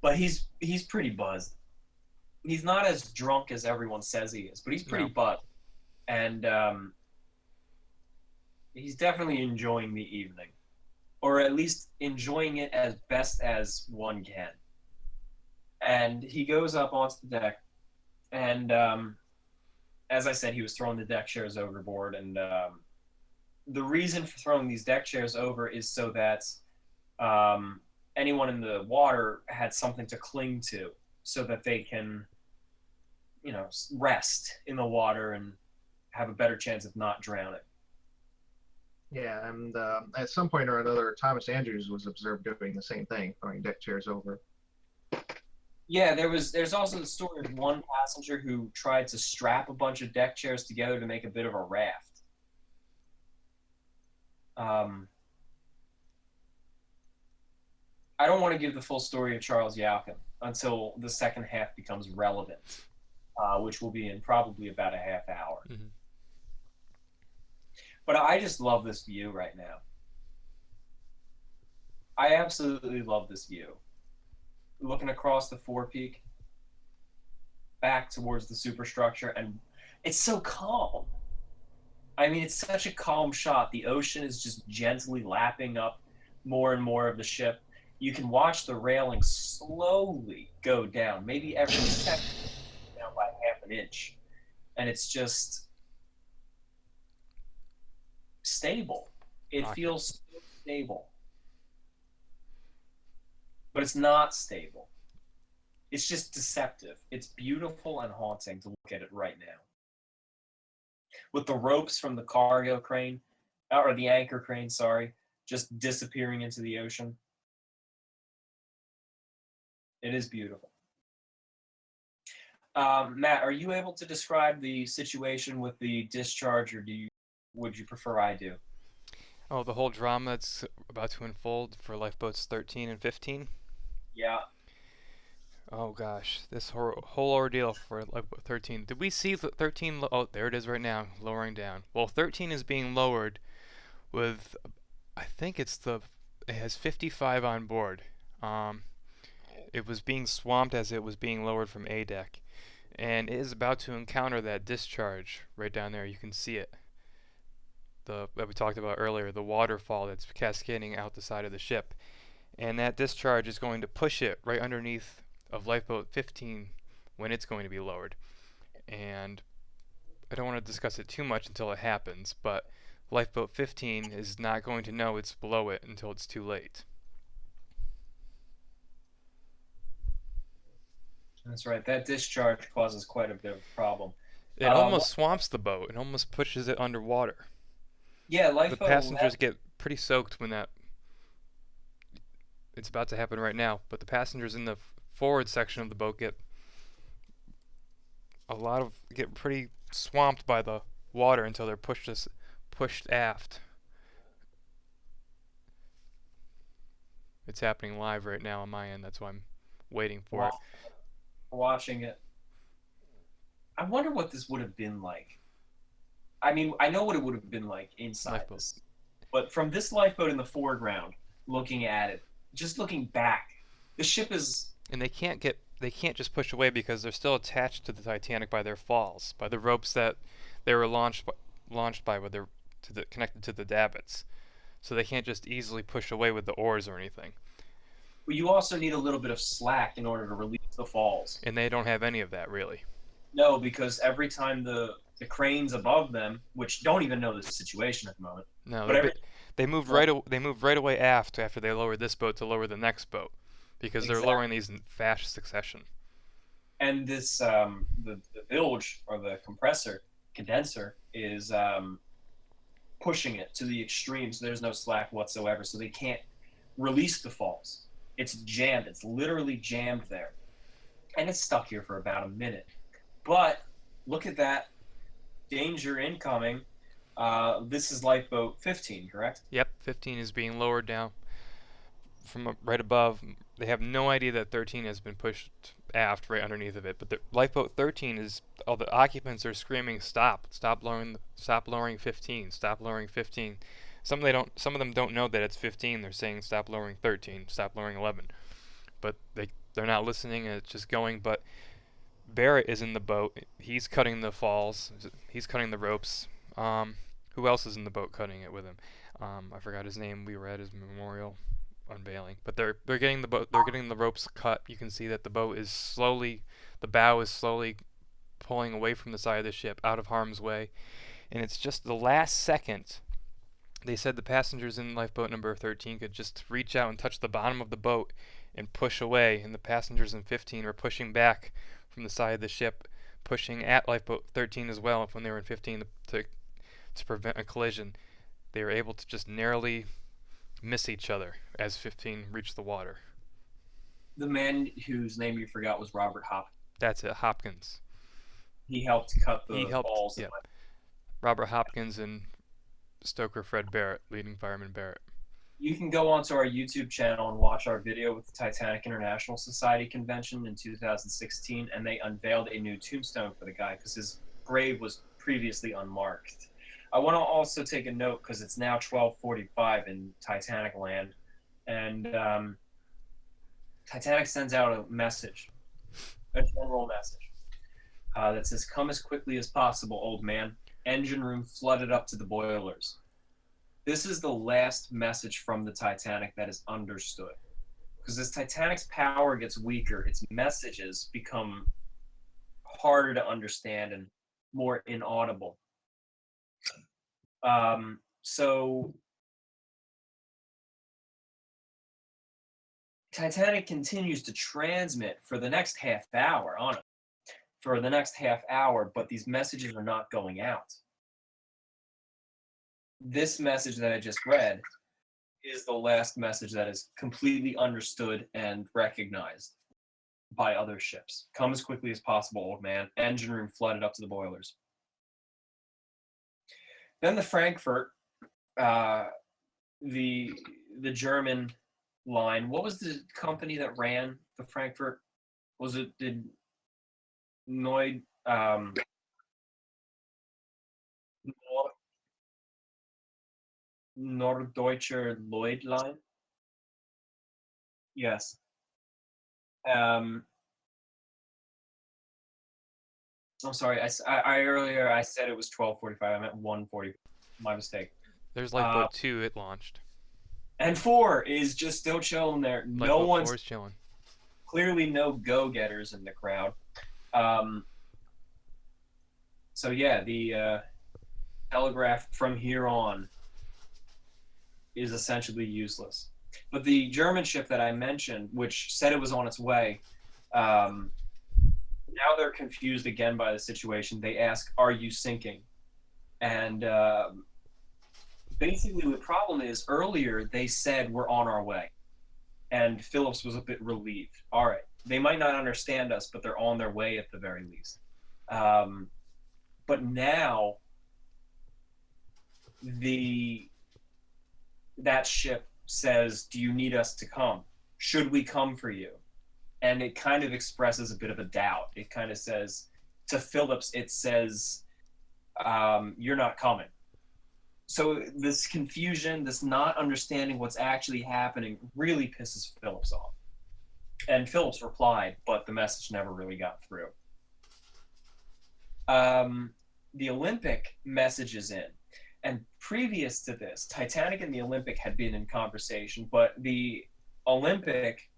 But he's pretty buzzed. He's not as drunk as everyone says he is, but he's pretty buzzed. And he's definitely enjoying the evening. Or at least enjoying it as best as one can. And he goes up onto the deck, and as I said, he was throwing the deck chairs overboard, and the reason for throwing these deck chairs over is so that anyone in the water had something to cling to so that they can, you know, rest in the water and have a better chance of not drowning. Yeah, and at some point or another, Thomas Andrews was observed doing the same thing, throwing deck chairs over. Yeah, there's also the story of one passenger who tried to strap a bunch of deck chairs together to make a bit of a raft. I don't want to give the full story of Charles Yalkin until the second half becomes relevant, which will be in probably about a half hour. Mm-hmm. But I just love this view right now. I absolutely love this view. Looking across the forepeak, back towards the superstructure, and it's so calm. I mean, it's such a calm shot. The ocean is just gently lapping up more and more of the ship. You can watch the railing slowly go down, maybe every second, down by half an inch. And it's just stable. It feels so stable. But it's not stable. It's just deceptive. It's beautiful and haunting to look at it right now. With the ropes from the cargo crane, or the anchor crane, sorry, just disappearing into the ocean. It is beautiful. Matt, are you able to describe the situation with the discharge, or would you prefer I do? Oh, the whole drama that's about to unfold for lifeboats 13 and 15. Yeah. Oh gosh, this whole ordeal for lifeboat 13. Did we see 13? Oh, there it is right now, lowering down. Well, 13 is being lowered with, I think it has 55 on board. It was being swamped as it was being lowered from A deck, and it is about to encounter that discharge right down there. You can see it. That we talked about earlier, the waterfall that's cascading out the side of the ship, and that discharge is going to push it right underneath of lifeboat 15 when it's going to be lowered. And I don't want to discuss it too much until it happens, but lifeboat 15 is not going to know it's below it until it's too late. That's right. That discharge causes quite a bit of a problem. It almost swamps the boat. It almost pushes it underwater. Yeah, Lifeboat. The passengers get pretty soaked when it's about to happen right now. But the passengers in the forward section of the boat get pretty swamped by the water until they're pushed aft. It's happening live right now on my end. That's why I'm waiting for it. Watching it. I wonder what this would have been like. I mean, I know what it would have been like inside this, but from this lifeboat in the foreground, looking at it, just looking back, the ship is. And they can't just push away because they're still attached to the Titanic by their falls, by the ropes that they were launched by, with connected to the davits. So they can't just easily push away with the oars or anything. But you also need a little bit of slack in order to release the falls. And they don't have any of that, really. No, because every time the cranes above them, which don't even know the situation at the moment. No, they moved right away aft after they lowered this boat to lower the next boat, because they're lowering these in fast succession. And this the bilge, or the condenser is pushing it to the extreme, so there's no slack whatsoever, so they can't release the falls. It's jammed. It's literally jammed there. And it's stuck here for about a minute. But look at that. Danger incoming. This is lifeboat 15, correct? Yep, 15 is being lowered down from right above. They have no idea that 13 has been pushed aft right underneath of it. But the lifeboat 13 is, all the occupants are screaming, stop lowering 15, stop lowering 15. Some of them don't know that it's 15. They're saying stop lowering 13, stop lowering 11. But they're not listening, and it's just going. But Barrett is in the boat. He's cutting the falls. He's cutting the ropes. Who else is in the boat cutting it with him? I forgot his name. We were at his memorial unveiling. But they're getting the ropes cut. You can see that the bow is slowly pulling away from the side of the ship, out of harm's way. And it's just the last second. They said the passengers in lifeboat number 13 could just reach out and touch the bottom of the boat and push away, and the passengers in 15 were pushing back from the side of the ship, pushing at lifeboat 13 as well. When they were in 15 to prevent a collision, they were able to just narrowly miss each other as 15 reached the water. The man whose name you forgot was Robert Hopkins. That's it, Hopkins. He helped cut the falls. Yeah. Robert Hopkins and stoker Fred Barrett, leading fireman Barrett. You can go onto our YouTube channel and watch our video with the Titanic International Society convention in 2016, and they unveiled a new tombstone for the guy because his grave was previously unmarked. I want to also take a note because it's now 12:45 in Titanic land, and Titanic sends out a message, a general message, that says, "Come as quickly as possible, old man. Engine room flooded up to the boilers." This is the last message from the Titanic that is understood. Because as Titanic's power gets weaker, its messages become harder to understand and more inaudible. So Titanic continues to transmit for the next half hour on it, for the next half hour, but these messages are not going out. This message that I just read is the last message that is completely understood and recognized by other ships. Come as quickly as possible, old man. Engine room flooded up to the boilers. Then the Frankfurt, the German line. What was the company that ran the Frankfurt? Was it Nord Norddeutscher Lloyd line? Yes. I'm sorry. I earlier I said it was 12:45. I meant 1:40. My mistake. There's Lifeboat 2. It launched. And 4 is just still chilling there. No Lifeboat one's 4 is chilling. clearly no go-getters in the crowd. So yeah, the Telegraph from here on is essentially useless. But the German ship that I mentioned, which said it was on its way, now they're confused again by the situation. They ask, "Are you sinking?" And basically the problem is earlier they said we're on our way. And Phillips was a bit relieved. All right, they might not understand us, but they're on their way at the very least. But now that ship says, "Do you need us to come? Should we come for you?" And it kind of expresses a bit of a doubt. It kind of says to Phillips, it says, "You're not coming." So this confusion, this not understanding what's actually happening really pisses Phillips off. And Phillips replied, but the message never really got through. The Olympic message is in. And previous to this, Titanic and the Olympic had been in conversation, but the Olympic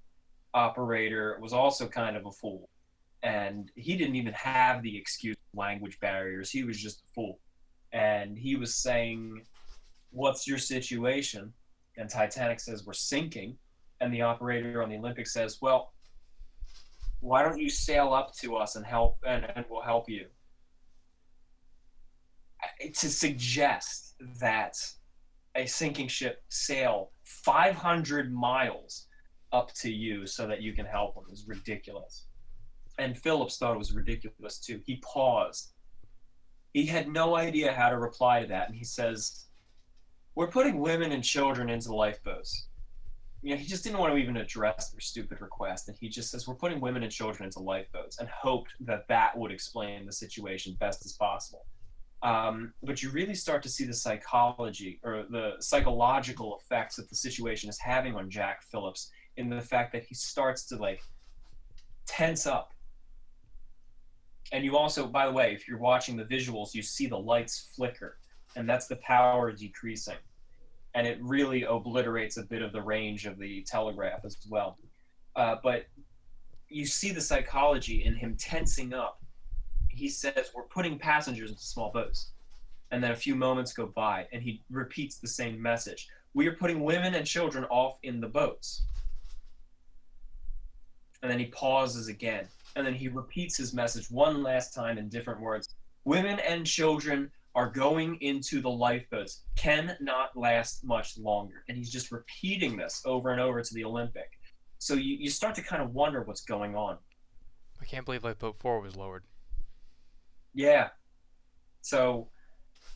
operator was also kind of a fool. And he didn't even have the excuse of language barriers. He was just a fool. And he was saying, "What's your situation?" And Titanic says, "We're sinking." And the operator on the Olympic says, "Well, why don't you sail up to us and help, and we'll help you." To suggest that a sinking ship sail 500 miles up to you so that you can help them is ridiculous. And Phillips thought it was ridiculous too. He paused. He had no idea how to reply to that, and he says, "We're putting women and children into the lifeboats." He just didn't want to even address their stupid request, and he just says, "We're putting women and children into lifeboats," and hoped that that would explain the situation best as possible. But you really start to see the psychology or the psychological effects that the situation is having on Jack Phillips in the fact that he starts to tense up. And you also, by the way, if you're watching the visuals, you see the lights flicker, and that's the power decreasing. And it really obliterates a bit of the range of the Telegraph as well. But you see the psychology in him tensing up. He says, "We're putting passengers into small boats." And then a few moments go by, and he repeats the same message. "We are putting women and children off in the boats." And then he pauses again. And then he repeats his message one last time in different words. "Women and children are going into the lifeboats. Cannot last much longer." And he's just repeating this over and over to the Olympic. So you start to kind of wonder what's going on. I can't believe Lifeboat 4 was lowered. Yeah. So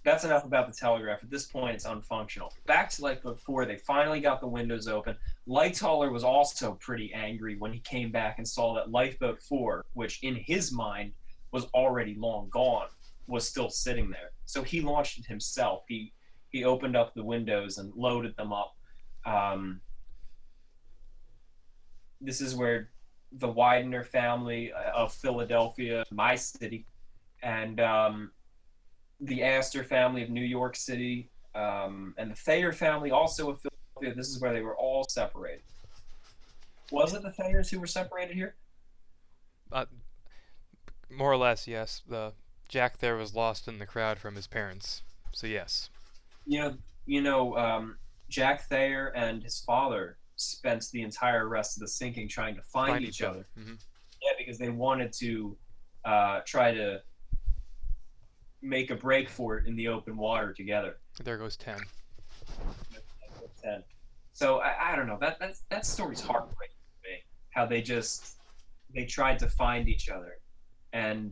that's enough about the Telegraph. At this point, it's unfunctional. Back to Lifeboat 4, they finally got the windows open. Lightoller was also pretty angry when he came back and saw that Lifeboat 4, which in his mind was already long gone, was still sitting there. So he launched it himself. He opened up the windows and loaded them up. This is where the Widener family of Philadelphia, my city, and the Astor family of New York City, and the Thayer family also of Philadelphia. This is where they were all separated. Was it the Thayers who were separated here? More or less, yes. The Jack there was lost in the crowd from his parents, so yes. Jack Thayer and his father spent the entire rest of the sinking trying to find each other. Mm-hmm. Yeah, because they wanted to try to make a break for it in the open water together. There goes 10. 10. So I don't know. That story's heartbreaking to me. How they tried to find each other, and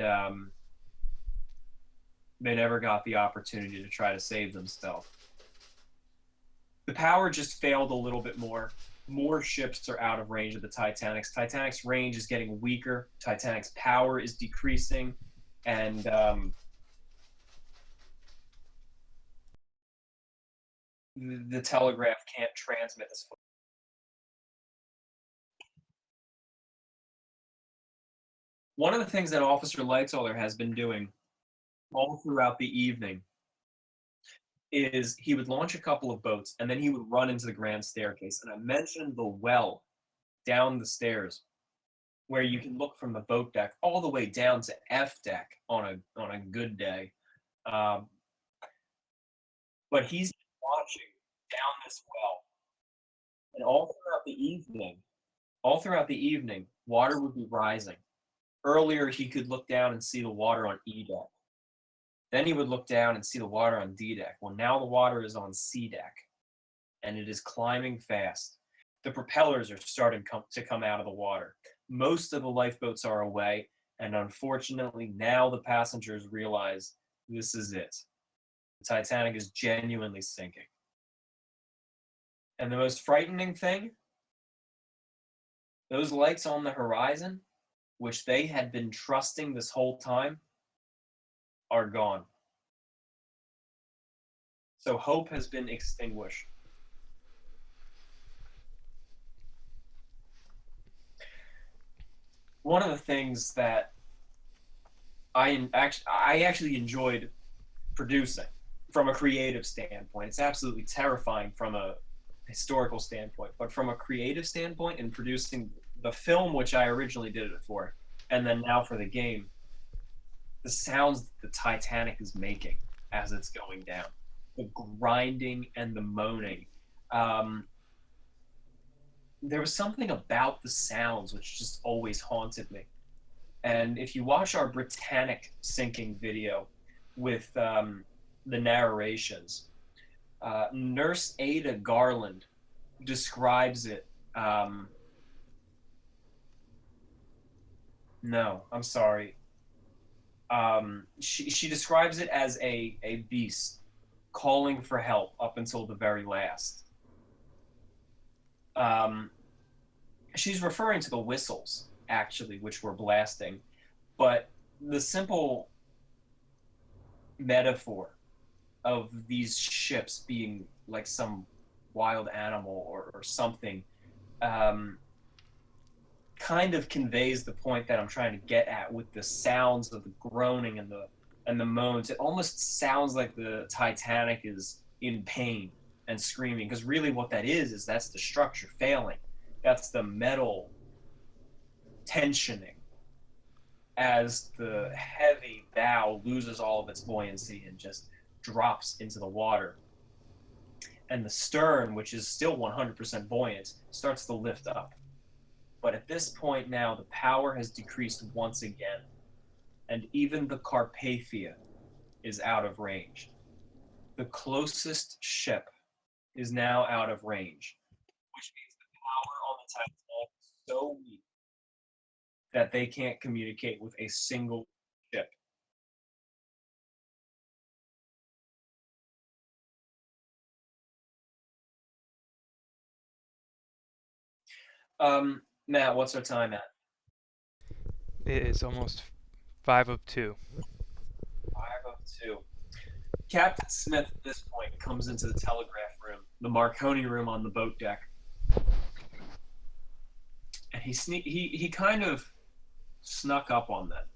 they never got the opportunity to try to save themselves. The power just failed a little bit more. More ships are out of range of the Titanic's. Titanic's range is getting weaker. Titanic's power is decreasing, and the Telegraph can't transmit as far. One of the things that Officer Lightoller has been doing all throughout the evening is he would launch a couple of boats and then he would run into the grand staircase. And I mentioned the well down the stairs where you can look from the boat deck all the way down to F deck on a good day. But he's watching down this well, and all throughout the evening, water would be rising. Earlier, he could look down and see the water on E deck. Then he would look down and see the water on D deck. Well, now the water is on C deck, and it is climbing fast. The propellers are starting to come out of the water. Most of the lifeboats are away, and unfortunately, now the passengers realize this is it. The Titanic is genuinely sinking. And the most frightening thing, those lights on the horizon, which they had been trusting this whole time, are gone. So hope has been extinguished. One of the things that I actually enjoyed producing from a creative standpoint, it's absolutely terrifying from a historical standpoint, but from a creative standpoint in producing the film, which I originally did it for, and then now for the game, the sounds the Titanic is making as it's going down, the grinding and the moaning. There was something about the sounds which just always haunted me. And if you watch our Britannic sinking video with the narrations, Nurse Ada Garland describes it. No, I'm sorry. She describes it as a beast calling for help up until the very last. She's referring to the whistles, actually, which were blasting, but the simple metaphor of these ships being like some wild animal or something kind of conveys the point that I'm trying to get at with the sounds of the groaning and the moans. It almost sounds like the Titanic is in pain and screaming, because really what that is that's the structure failing. That's the metal tensioning as the heavy bow loses all of its buoyancy and just drops into the water. And the stern, which is still 100% buoyant, starts to lift up. But at this point now, the power has decreased once again, and even the Carpathia is out of range. The closest ship is now out of range, which means the power on the Titanic is so weak that they can't communicate with a single ship. Matt, what's our time at? It is almost 5:02. 5:02. Captain Smith at this point comes into the telegraph room, the Marconi room on the boat deck, and he kind of snuck up on them.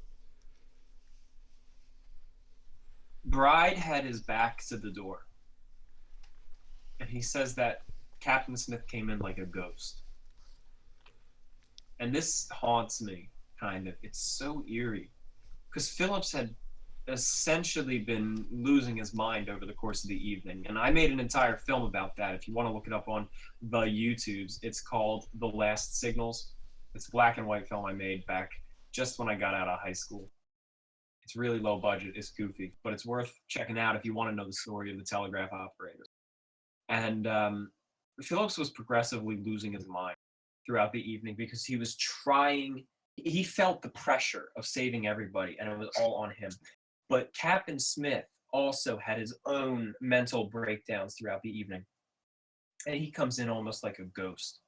Bride had his back to the door, and he says that Captain Smith came in like a ghost. And this haunts me, kind of. It's so eerie. Because Phillips had essentially been losing his mind over the course of the evening. And I made an entire film about that. If you want to look it up on the YouTubes, it's called The Last Signals. It's a black and white film I made back just when I got out of high school. It's really low budget, it's goofy, but it's worth checking out if you want to know the story of the telegraph operators. And Phillips was progressively losing his mind throughout the evening because he felt the pressure of saving everybody, and it was all on him. But Captain Smith also had his own mental breakdowns throughout the evening. And he comes in almost like a ghost.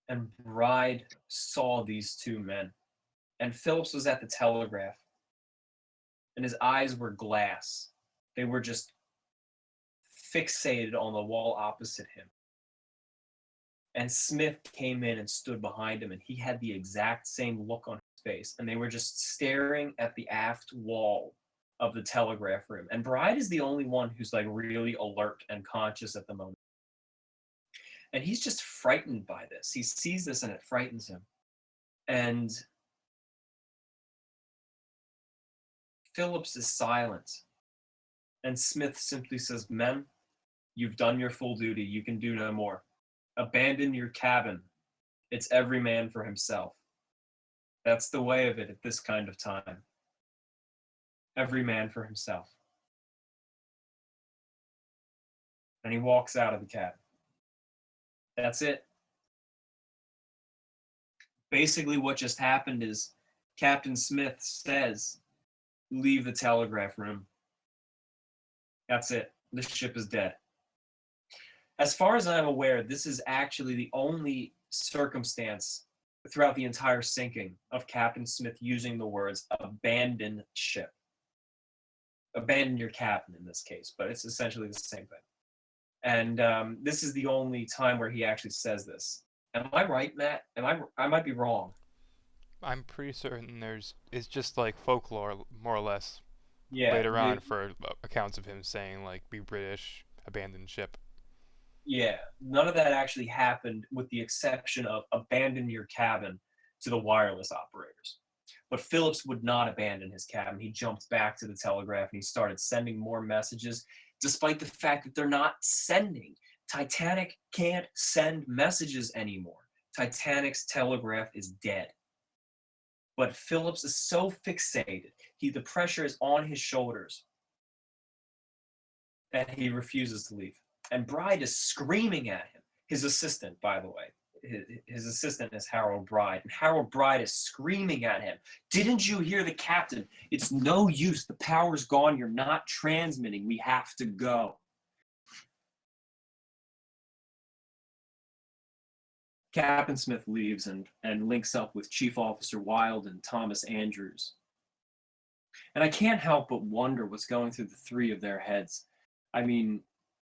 And Bride saw these two men. And Phillips was at the Telegraph. And his eyes were glass. They were just fixated on the wall opposite him. And Smith came in and stood behind him, and he had the exact same look on his face. And they were just staring at the aft wall of the telegraph room. And Bride is the only one who's like really alert and conscious at the moment. And he's just frightened by this. He sees this and it frightens him. And Phillips is silent. And Smith simply says, "Men, you've done your full duty. You can do no more. Abandon your cabin. It's every man for himself. That's the way of it at this kind of time. Every man for himself." And he walks out of the cabin. That's it. Basically, what just happened is Captain Smith says, "Leave the telegraph room." That's it. The ship is dead. As far as I'm aware, this is actually the only circumstance throughout the entire sinking of Captain Smith using the words "abandon ship." Abandon your cabin in this case, but it's essentially the same thing. And this is the only time where he actually says this. Am I right, Matt? I might be wrong. I'm pretty certain it's just like folklore, more or less, Yeah. later on for accounts of him saying like, "Be British, abandon ship." Yeah, none of that actually happened with the exception of "abandon your cabin" to the wireless operators. But Phillips would not abandon his cabin. He jumped back to the telegraph and he started sending more messages, despite the fact that they're not sending. Titanic can't send messages anymore. Titanic's telegraph is dead. But Phillips is so fixated. The pressure is on his shoulders. And he refuses to leave. And Bride is screaming at him. His assistant, by the way. His assistant is Harold Bride. And Harold Bride is screaming at him. "Didn't you hear the captain? It's no use. The power's gone. You're not transmitting. We have to go." Captain Smith leaves and links up with Chief Officer Wilde and Thomas Andrews. And I can't help but wonder what's going through the three of their heads. I mean,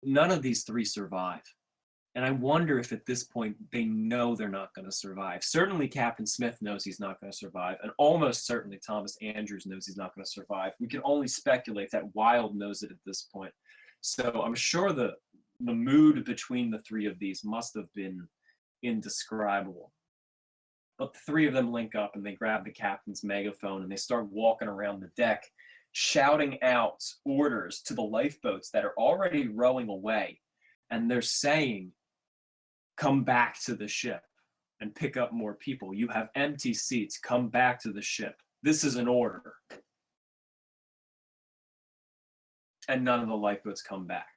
none of these three survive. And I wonder if at this point they know they're not going to survive. Certainly Captain Smith knows he's not going to survive, and almost certainly Thomas Andrews knows he's not going to survive. We can only speculate that Wilde knows it at this point. So I'm sure the mood between the three of these must have been indescribable. But the three of them link up and they grab the captain's megaphone and they start walking around the deck, shouting out orders to the lifeboats that are already rowing away. And they're saying, "Come back to the ship and pick up more people. You have empty seats. Come back to the ship. This is an order." And none of the lifeboats come back.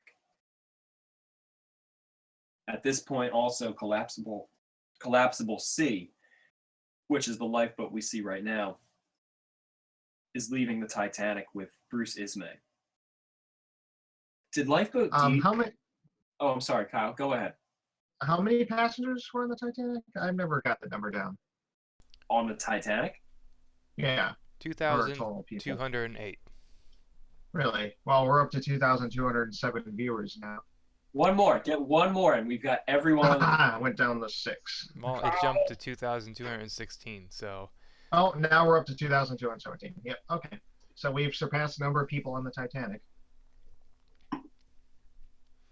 At this point, also Collapsible C, which is the lifeboat we see right now, is leaving the Titanic with Bruce Ismay. Did Lifeboat D... How many? Oh, I'm sorry, Kyle. Go ahead. How many passengers were on the Titanic? I've never got the number down. On the Titanic? Yeah. 2,208. Really? Well, we're up to 2,207 viewers now. One more. Get one more, and we've got everyone on the... Went down to 6. Well, it jumped to 2,216, so... Oh, now we're up to 2,217. Yep, okay. So we've surpassed the number of people on the Titanic.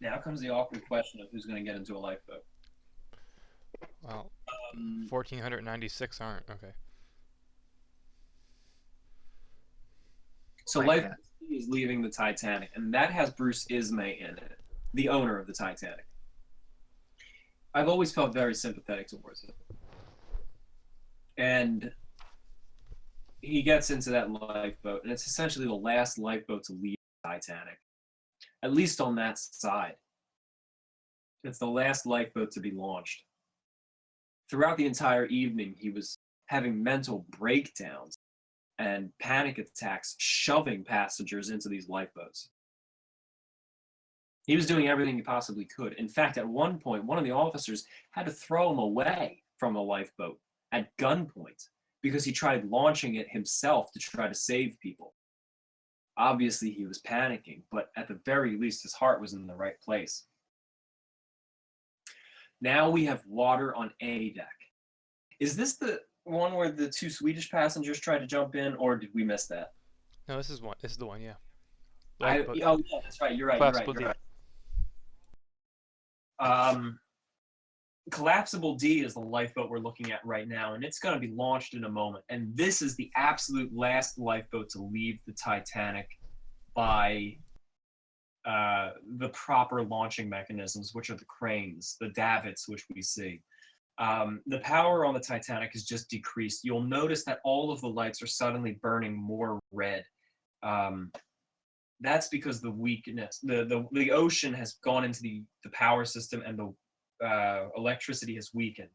Now comes the awkward question of who's going to get into a lifeboat. Well, 1,496 aren't. Okay. So Lifeboat C is leaving the Titanic, and that has Bruce Ismay in it, the owner of the Titanic. I've always felt very sympathetic towards him. And he gets into that lifeboat, and it's essentially the last lifeboat to leave the Titanic, at least on that side. It's the last lifeboat to be launched. Throughout the entire evening, he was having mental breakdowns and panic attacks, shoving passengers into these lifeboats. He was doing everything he possibly could. In fact, at one point, one of the officers had to throw him away from a lifeboat at gunpoint because he tried launching it himself to try to save people. Obviously, he was panicking, but at the very least, his heart was in the right place. Now we have water on A deck. Is this the one where the two Swedish passengers tried to jump in, or did we miss that? No, this is one. This is the one. Yeah. Oh, yeah, that's right. You're right. Collapsible D is the lifeboat we're looking at right now, and it's going to be launched in a moment. And this is the absolute last lifeboat to leave the Titanic by the proper launching mechanisms, which are the cranes, the davits, which we see. The power on the Titanic has just decreased. You'll notice that all of the lights are suddenly burning more red. That's because the weakness, the ocean has gone into the power system, and the electricity has weakened.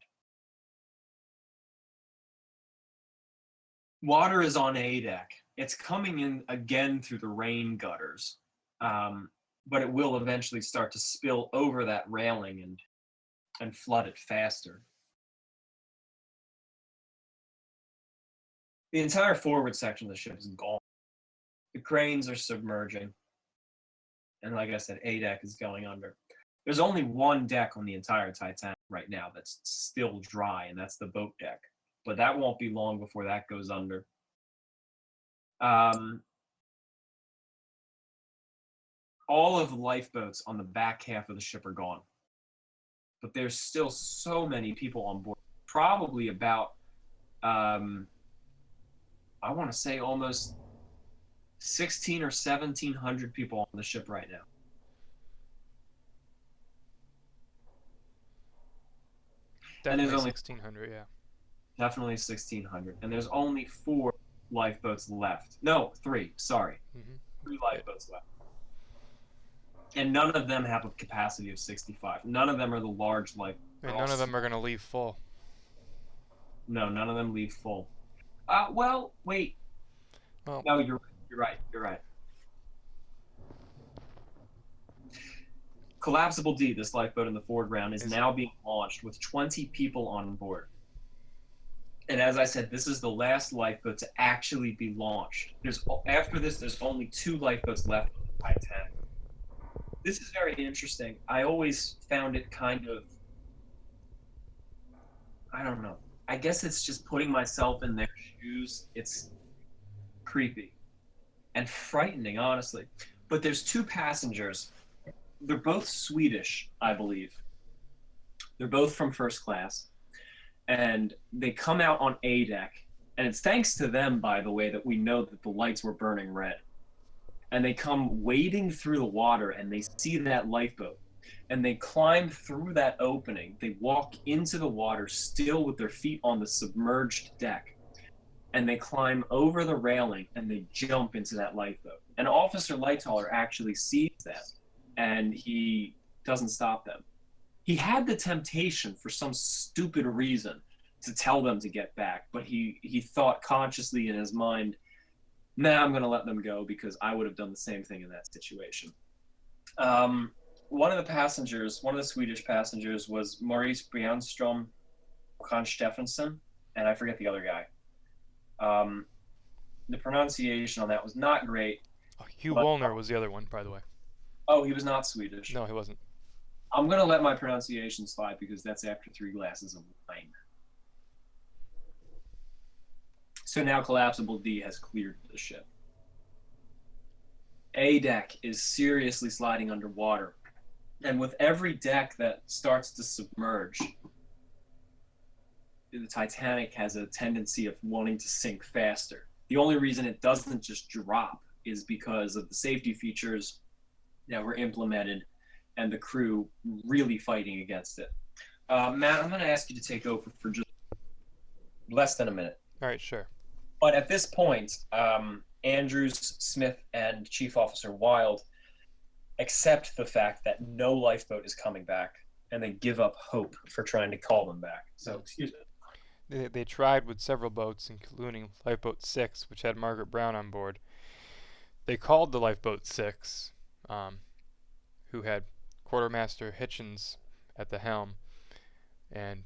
Water is on A deck. It's coming in again through the rain gutters, but it will eventually start to spill over that railing and flood it faster. The entire forward section of the ship is gone. The cranes are submerging. And like I said, A deck is going under. There's only one deck on the entire Titanic right now that's still dry, and that's the boat deck. But that won't be long before that goes under. All of the lifeboats on the back half of the ship are gone. But there's still so many people on board. Probably about, I want to say almost 1,600 or 1,700 people on the ship right now. Definitely 1,600, yeah. Definitely 1,600. And there's only 4 lifeboats left. No, 3, sorry. 3 lifeboats left. And none of them have a capacity of 65. None of them are the large lifeboats. And none of them are going to leave full. No, none of them leave full. Well, wait. Well, no, you're right. Collapsible D, this lifeboat in the foreground, is now being launched with 20 people on board. And as I said, this is the last lifeboat to actually be launched. After this, there's only 2 lifeboats left on the Titanic. This is very interesting. I always found it kind of, I don't know. I guess it's just putting myself in their shoes. It's creepy and frightening, honestly. But there's 2 passengers. They're both Swedish, I believe. They're both from first class. And they come out on A deck. And it's thanks to them, by the way, that we know that the lights were burning red. And they come wading through the water, and they see that lifeboat. And they climb through that opening. They walk into the water, still with their feet on the submerged deck. And they climb over the railing, and they jump into that lifeboat. And Officer Lightoller actually sees them, and he doesn't stop them. He had the temptation, for some stupid reason, to tell them to get back, but he thought consciously in his mind, nah, I'm going to let them go, because I would have done the same thing in that situation. One of the Swedish passengers was Maurice Bjernström Khan Steffensen, and I forget the other guy. The pronunciation on that was not great. Hugh Wollner was the other one, by the way. Oh, he was not Swedish. No, he wasn't. I'm going to let my pronunciation slide because that's after 3 glasses of wine. So now Collapsible D has cleared the ship. A deck is seriously sliding underwater. And with every deck that starts to submerge, the Titanic has a tendency of wanting to sink faster. The only reason it doesn't just drop is because of the safety features that were implemented and the crew really fighting against it. Matt, I'm going to ask you to take over for just less than a minute. All right, sure. But at this point, Andrews, Smith, and Chief Officer Wild accept the fact that no lifeboat is coming back, and they give up hope for trying to call them back. So, excuse me. They tried with several boats, including Lifeboat 6, which had Margaret Brown on board. They called the Lifeboat 6, who had Quartermaster Hitchens at the helm, and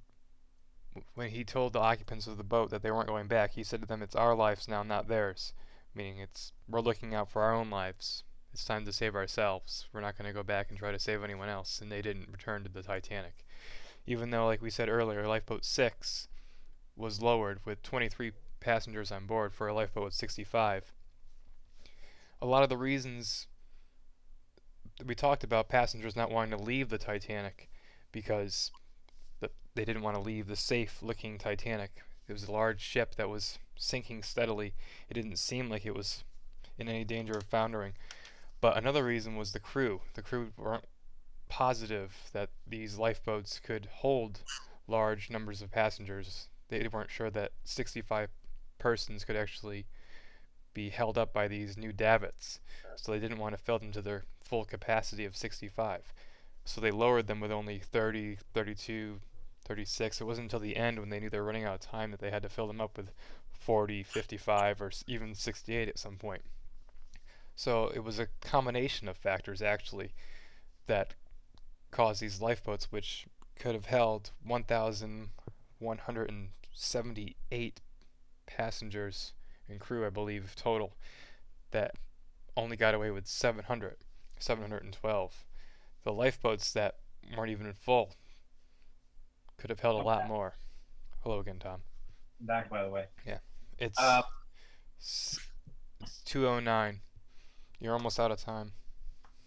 when he told the occupants of the boat that they weren't going back, he said to them, "It's our lives now, not theirs," meaning we're looking out for our own lives. It's time to save ourselves. We're not going to go back and try to save anyone else, and they didn't return to the Titanic. Even though, like we said earlier, Lifeboat 6 was lowered with 23 passengers on board for a lifeboat with 65. A lot of the reasons we talked about passengers not wanting to leave the Titanic because they didn't want to leave the safe-looking Titanic. It was a large ship that was sinking steadily. It didn't seem like it was in any danger of foundering. But another reason was the crew. The crew weren't positive that these lifeboats could hold large numbers of passengers. They weren't sure that 65 persons could actually be held up by these new davits. So they didn't want to fill them to their full capacity of 65. So they lowered them with only 30, 32, 36. It wasn't until the end when they knew they were running out of time that they had to fill them up with 40, 55, or even 68 at some point. So it was a combination of factors actually that caused these lifeboats, which could have held 1,178 passengers and crew, I believe, total, that only got away with 712. The lifeboats that weren't even full could have held a lot more. Hello again, Tom. I'm back, by the way. Yeah. It's 2:09. You're almost out of time.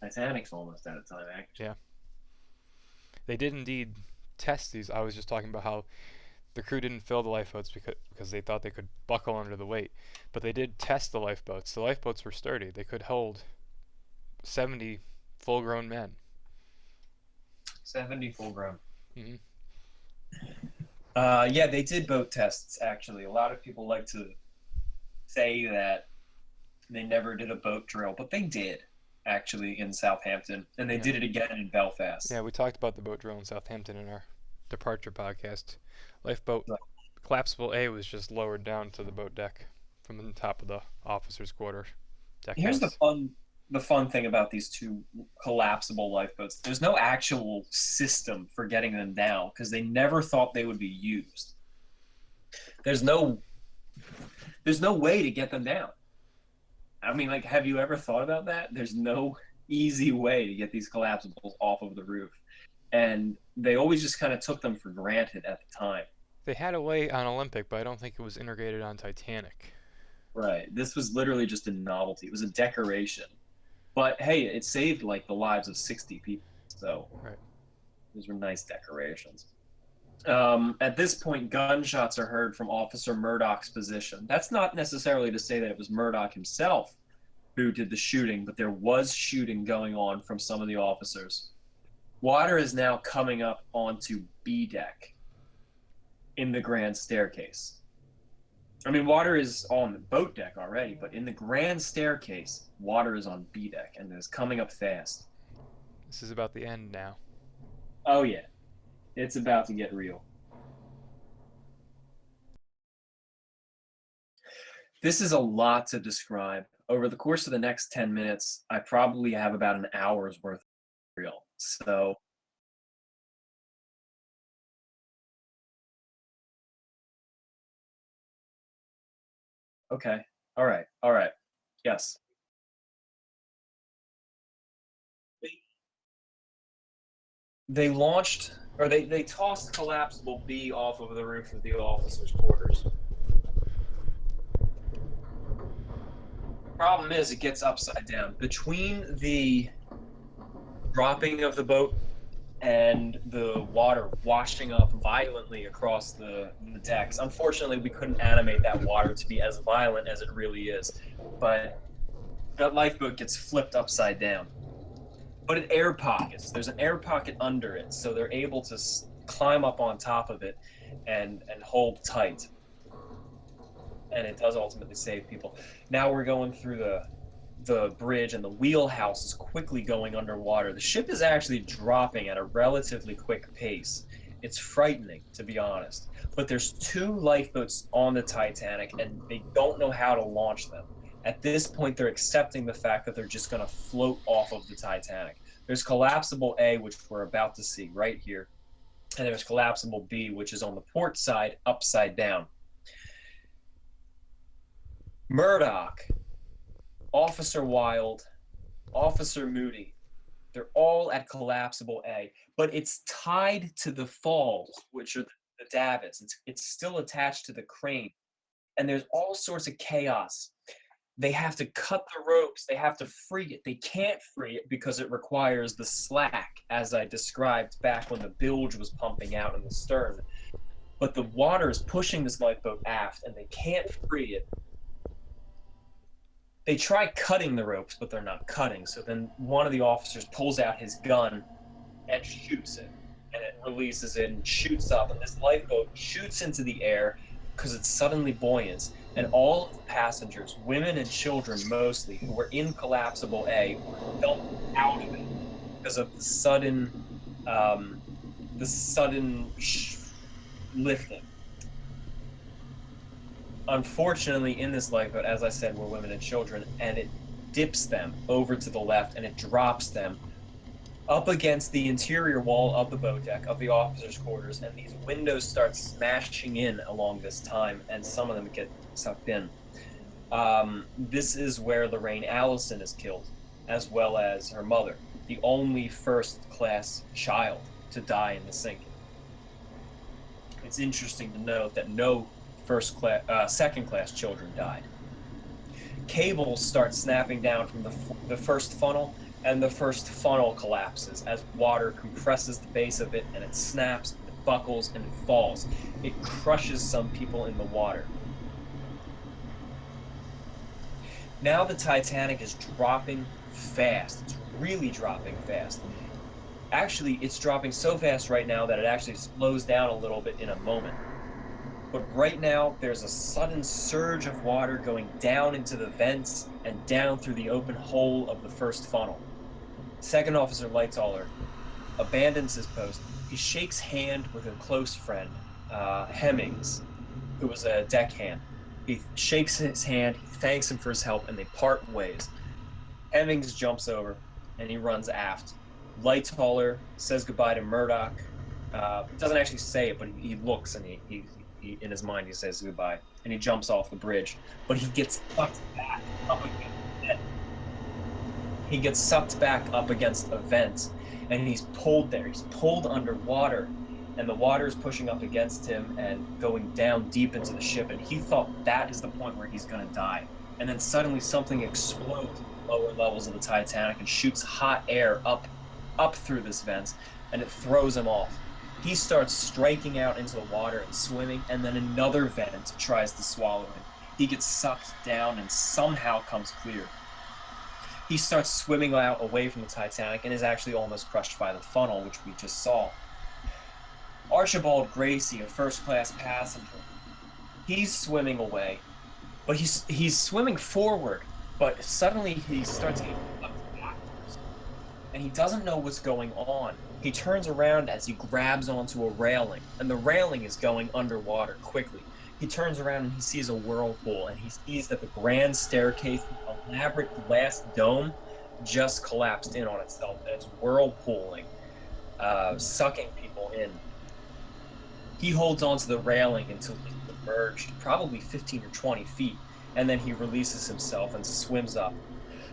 Titanic's almost out of time, actually. Yeah. They did indeed test these. I was just talking about how the crew didn't fill the lifeboats because they thought they could buckle under the weight. But they did test the lifeboats. The lifeboats were sturdy. They could hold 70 full-grown men. 70 full-grown. Mm-hmm. Yeah, they did boat tests, actually. A lot of people like to say that they never did a boat drill, but they did, actually, in Southampton. And they did it again in Belfast. Yeah, we talked about the boat drill in Southampton in our departure podcast. Lifeboat Collapsible A was just lowered down to the boat deck from the top of the officer's quarter deck. Here's the fun thing about these two collapsible lifeboats. There's no actual system for getting them down because they never thought they would be used. There's no way to get them down. I mean, like, have you ever thought about that? There's no easy way to get these collapsibles off of the roof. And they always just kind of took them for granted at the time. They had a way on Olympic, but I don't think it was integrated on Titanic. Right. This was literally just a novelty. It was a decoration. But, hey, it saved, like, the lives of 60 people. So those were nice decorations. At this point, gunshots are heard from Officer Murdoch's position. That's not necessarily to say that it was Murdoch himself who did the shooting, but there was shooting going on from some of the officers. Water is now coming up onto B deck in the grand staircase. I mean, water is on the boat deck already, but in the grand staircase, water is on B deck, and it's coming up fast. This is about the end now. Oh, yeah. It's about to get real. This is a lot to describe. Over the course of the next 10 minutes, I probably have about an hour's worth of material. So okay. All right. Yes. They launched, or they tossed collapsible B off of the roof of the officers' quarters. Problem is, it gets upside down. Between the dropping of the boat and the water washing up violently across the decks, unfortunately, we couldn't animate that water to be as violent as it really is. But that lifeboat gets flipped upside down. But it air pockets. There's an air pocket under it, so they're able to climb up on top of it and hold tight. And it does ultimately save people. Now we're going through the bridge, and the wheelhouse is quickly going underwater. The ship is actually dropping at a relatively quick pace. It's frightening, to be honest. But there's 2 lifeboats on the Titanic, and they don't know how to launch them. At this point, they're accepting the fact that they're just going to float off of the Titanic. There's collapsible A, which we're about to see right here. And there's collapsible B, which is on the port side, upside down. Murdoch, Officer Wilde, Officer Moody, they're all at collapsible A, but it's tied to the falls, which are the davits. It's still attached to the crane, and there's all sorts of chaos. They have to cut the ropes. They have to free it. They can't free it because it requires the slack, as I described back when the bilge was pumping out in the stern. But the water is pushing this lifeboat aft, and they can't free it. They try cutting the ropes, but they're not cutting. So then one of the officers pulls out his gun and shoots it. And it releases it and shoots up. And this lifeboat shoots into the air because it's suddenly buoyant. And all of the passengers, women and children mostly, who were in collapsible A, were dumped out of it because of the sudden lifting. Unfortunately, in this lifeboat, as I said, were women and children, and it dips them over to the left, and it drops them up against the interior wall of the boat deck, of the officers' quarters, and these windows start smashing in along this time, and some of them get sucked in. This is where Lorraine Allison is killed, as well as her mother, the only first-class child to die in the sinking. It's interesting to note that no second-class children died. Cables start snapping down from the first funnel, and the first funnel collapses as water compresses the base of it, and it snaps, and it buckles, and it falls. It crushes some people in the water. Now the Titanic is dropping fast. It's really dropping fast. Actually, it's dropping so fast right now that it actually slows down a little bit in a moment. But right now, there's a sudden surge of water going down into the vents and down through the open hole of the first funnel. Second Officer Lightoller abandons his post. He shakes hand with a close friend, Hemmings, who was a deckhand. He shakes his hand, he thanks him for his help, and they part ways. Hemmings jumps over, and he runs aft. Lightoller says goodbye to Murdoch. Doesn't actually say it, but he looks, and he in his mind he says goodbye, and he jumps off the bridge, but he gets sucked back up against it. He gets sucked back up against a vent, and he's pulled there. He's pulled underwater, and the water is pushing up against him and going down deep into the ship, and he thought that is the point where he's going to die. And then suddenly something explodes at the lower levels of the Titanic and shoots hot air up through this vent, and it throws him off. He starts striking out into the water and swimming, and then another vent tries to swallow him. He gets sucked down and somehow comes clear. He starts swimming out away from the Titanic and is actually almost crushed by the funnel, which we just saw. Archibald Gracie, a first-class passenger, he's swimming away, but he's swimming forward, but suddenly he starts getting sucked backwards, and he doesn't know what's going on. He turns around as he grabs onto a railing, and the railing is going underwater quickly. He turns around and he sees a whirlpool, and he sees that the grand staircase, elaborate glass dome, just collapsed in on itself, and it's whirlpooling, sucking people in. He holds onto the railing until he's submerged, probably 15 or 20 feet, and then he releases himself and swims up.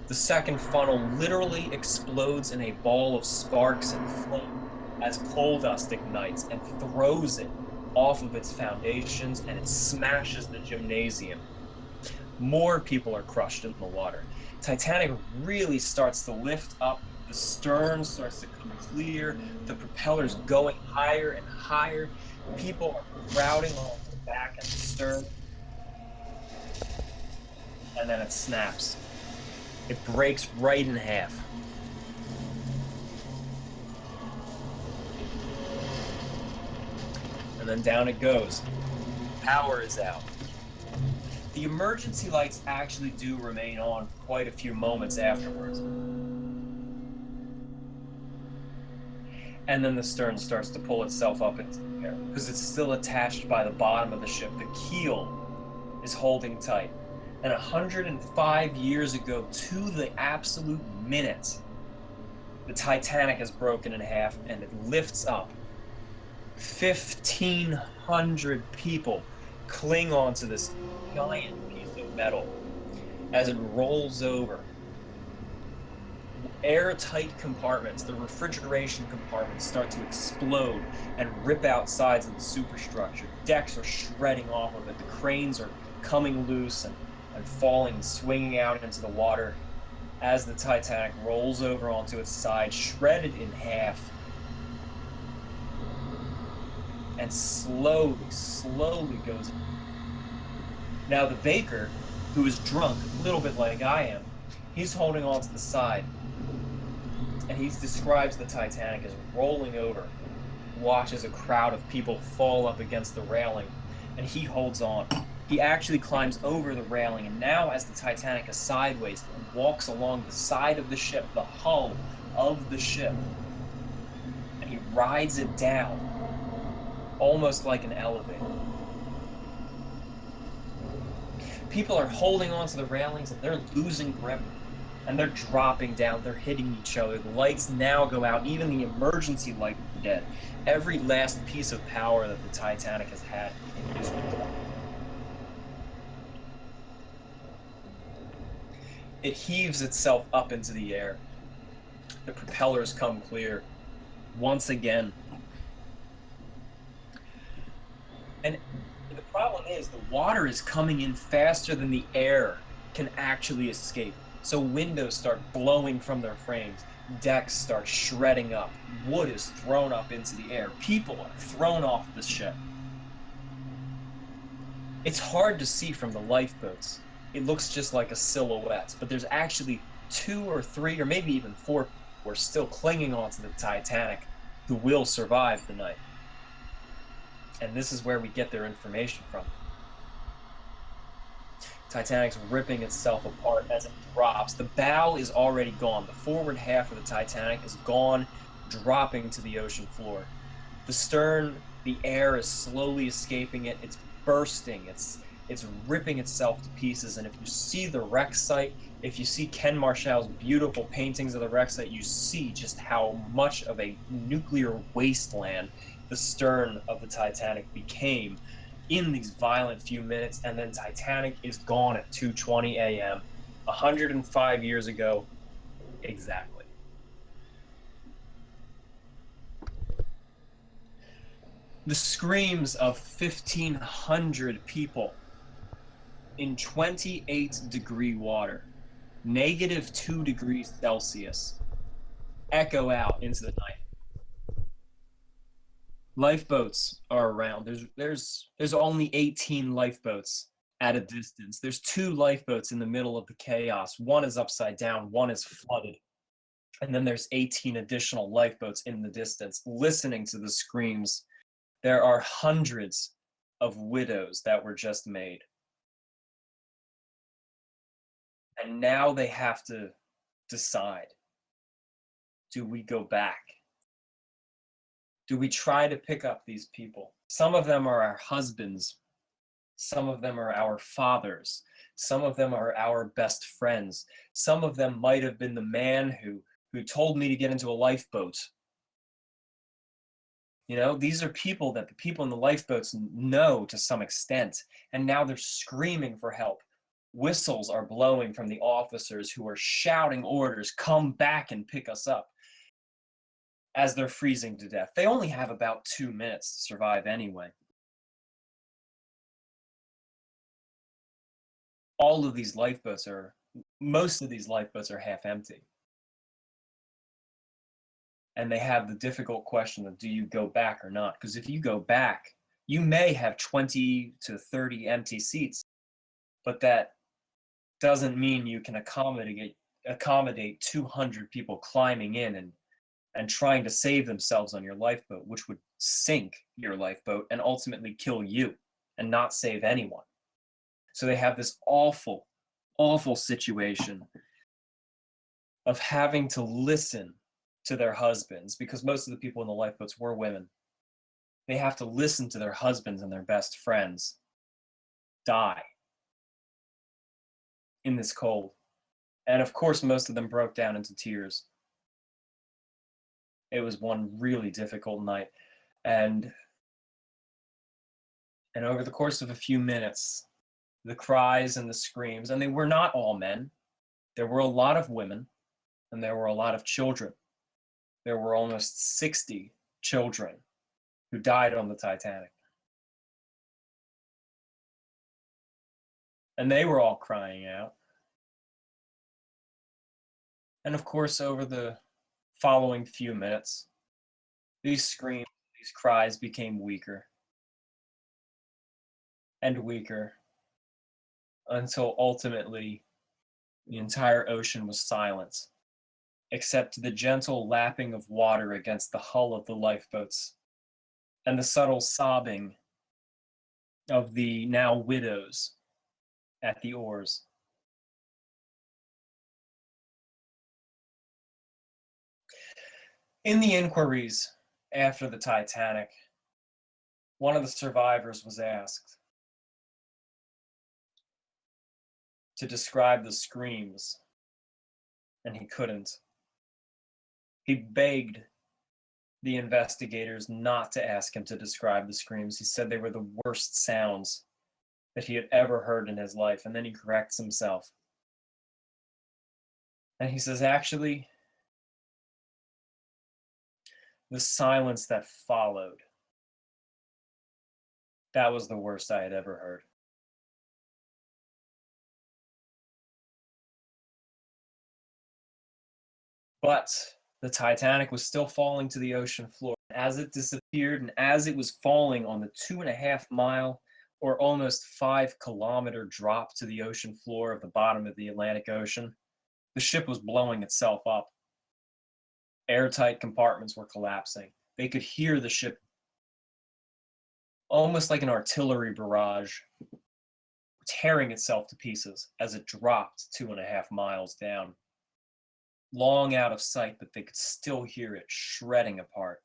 The second funnel literally explodes in a ball of sparks and flame as coal dust ignites and throws it off of its foundations, and it smashes the gymnasium. More people are crushed in the water. Titanic really starts to lift up. The stern starts to come clear. The propeller's going higher and higher. People are crowding on the back and the stern. And then it snaps. It breaks right in half. And then down it goes. Power is out. The emergency lights actually do remain on for quite a few moments afterwards. And then the stern starts to pull itself up into the air because it's still attached by the bottom of the ship. The keel is holding tight. And 105 years ago, to the absolute minute, the Titanic is broken in half and it lifts up. 1,500 people cling onto this giant piece of metal as it rolls over. Airtight compartments, the refrigeration compartments, start to explode and rip out sides of the superstructure. Decks are shredding off of it. The cranes are coming loose and falling, swinging out into the water as the Titanic rolls over onto its side, shredded in half, and slowly goes. Now the baker, who is drunk, a little bit like I am, he's holding on to the side, and he describes the Titanic as rolling over, watches a crowd of people fall up against the railing, and he holds on. He actually climbs over the railing, and now as the Titanic is sideways, he walks along the side of the ship, the hull of the ship, and he rides it down, almost like an elevator. People are holding onto the railings, and they're losing grip, and they're dropping down, they're hitting each other. The lights now go out, even the emergency light is dead. Every last piece of power that the Titanic has had is gone. It heaves itself up into the air. The propellers come clear once again. And the problem is the water is coming in faster than the air can actually escape. So windows start blowing from their frames. Decks start shredding up. Wood is thrown up into the air. People are thrown off the ship. It's hard to see from the lifeboats. It looks just like a silhouette, but there's actually 2 or 3 or maybe even 4 people who are still clinging onto the Titanic who will survive the night. And this is where we get their information from. Titanic's ripping itself apart as it drops. The bow is already gone. The forward half of the Titanic is gone, dropping to the ocean floor. The stern, the air is slowly escaping it. It's bursting. It's ripping itself to pieces. And if you see the wreck site, if you see Ken Marshall's beautiful paintings of the wreck site, you see just how much of a nuclear wasteland the stern of the Titanic became in these violent few minutes. And then Titanic is gone at 2:20 a.m. 105 years ago exactly. The screams of 1,500 people in 28-degree water, -2 degrees Celsius, echo out into the night. Lifeboats are around. There's only 18 lifeboats at a distance. There's 2 lifeboats in the middle of the chaos. One is upside down, one is flooded. And then there's 18 additional lifeboats in the distance listening to the screams. There are hundreds of widows that were just made. And now they have to decide, do we go back? Do we try to pick up these people? Some of them are our husbands. Some of them are our fathers. Some of them are our best friends. Some of them might have been the man who told me to get into a lifeboat. You know, these are people that the people in the lifeboats know to some extent, and now they're screaming for help. Whistles are blowing from the officers who are shouting orders, come back and pick us up, as they're freezing to death. They only have about 2 minutes to survive anyway. Most of these lifeboats are half empty. And they have the difficult question of, do you go back or not? Because if you go back, you may have 20 to 30 empty seats, but that doesn't mean you can accommodate accommodate 200 people climbing in and trying to save themselves on your lifeboat, which would sink your lifeboat and ultimately kill you and not save anyone. So they have this awful, awful situation of having to listen to their husbands, because most of the people in the lifeboats were women. They have to listen to their husbands and their best friends die in this cold. And of course, most of them broke down into tears. It was one really difficult night. And over the course of a few minutes, the cries and the screams, and they were not all men. There were a lot of women, and there were a lot of children. There were almost 60 children who died on the Titanic. And they were all crying out. And of course, over the following few minutes, these screams, these cries became weaker and weaker until ultimately the entire ocean was silent, except the gentle lapping of water against the hull of the lifeboats and the subtle sobbing of the now widows at the oars. In the inquiries after the Titanic, one of the survivors was asked to describe the screams, and he couldn't. He begged the investigators not to ask him to describe the screams. He said they were the worst sounds that he had ever heard in his life, and then he corrects himself. And he says, actually, the silence that followed, that was the worst I had ever heard. But the Titanic was still falling to the ocean floor. As it disappeared and as it was falling on the 2.5 mile or almost 5 kilometer drop to the ocean floor of the bottom of the Atlantic Ocean, the ship was blowing itself up. Airtight compartments were collapsing. They could hear the ship almost like an artillery barrage tearing itself to pieces as it dropped 2.5 miles down. Long out of sight, but they could still hear it shredding apart.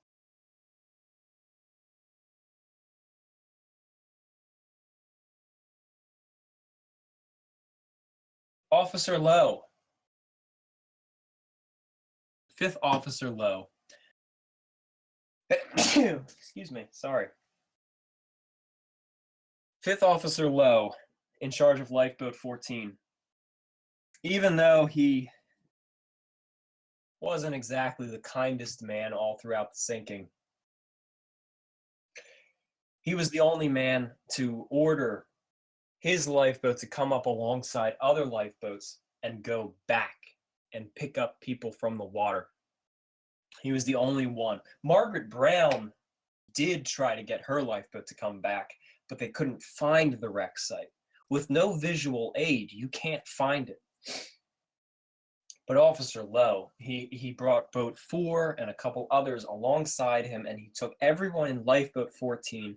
Officer Lowe, 5th Officer Lowe, excuse me, sorry. 5th Officer Lowe, in charge of Lifeboat 14, even though he wasn't exactly the kindest man all throughout the sinking, he was the only man to order his lifeboat to come up alongside other lifeboats and go back and pick up people from the water. He was the only one. Margaret Brown did try to get her lifeboat to come back, but they couldn't find the wreck site. With no visual aid, you can't find it. But Officer Lowe, he brought Boat 4 and a couple others alongside him, and he took everyone in Lifeboat 14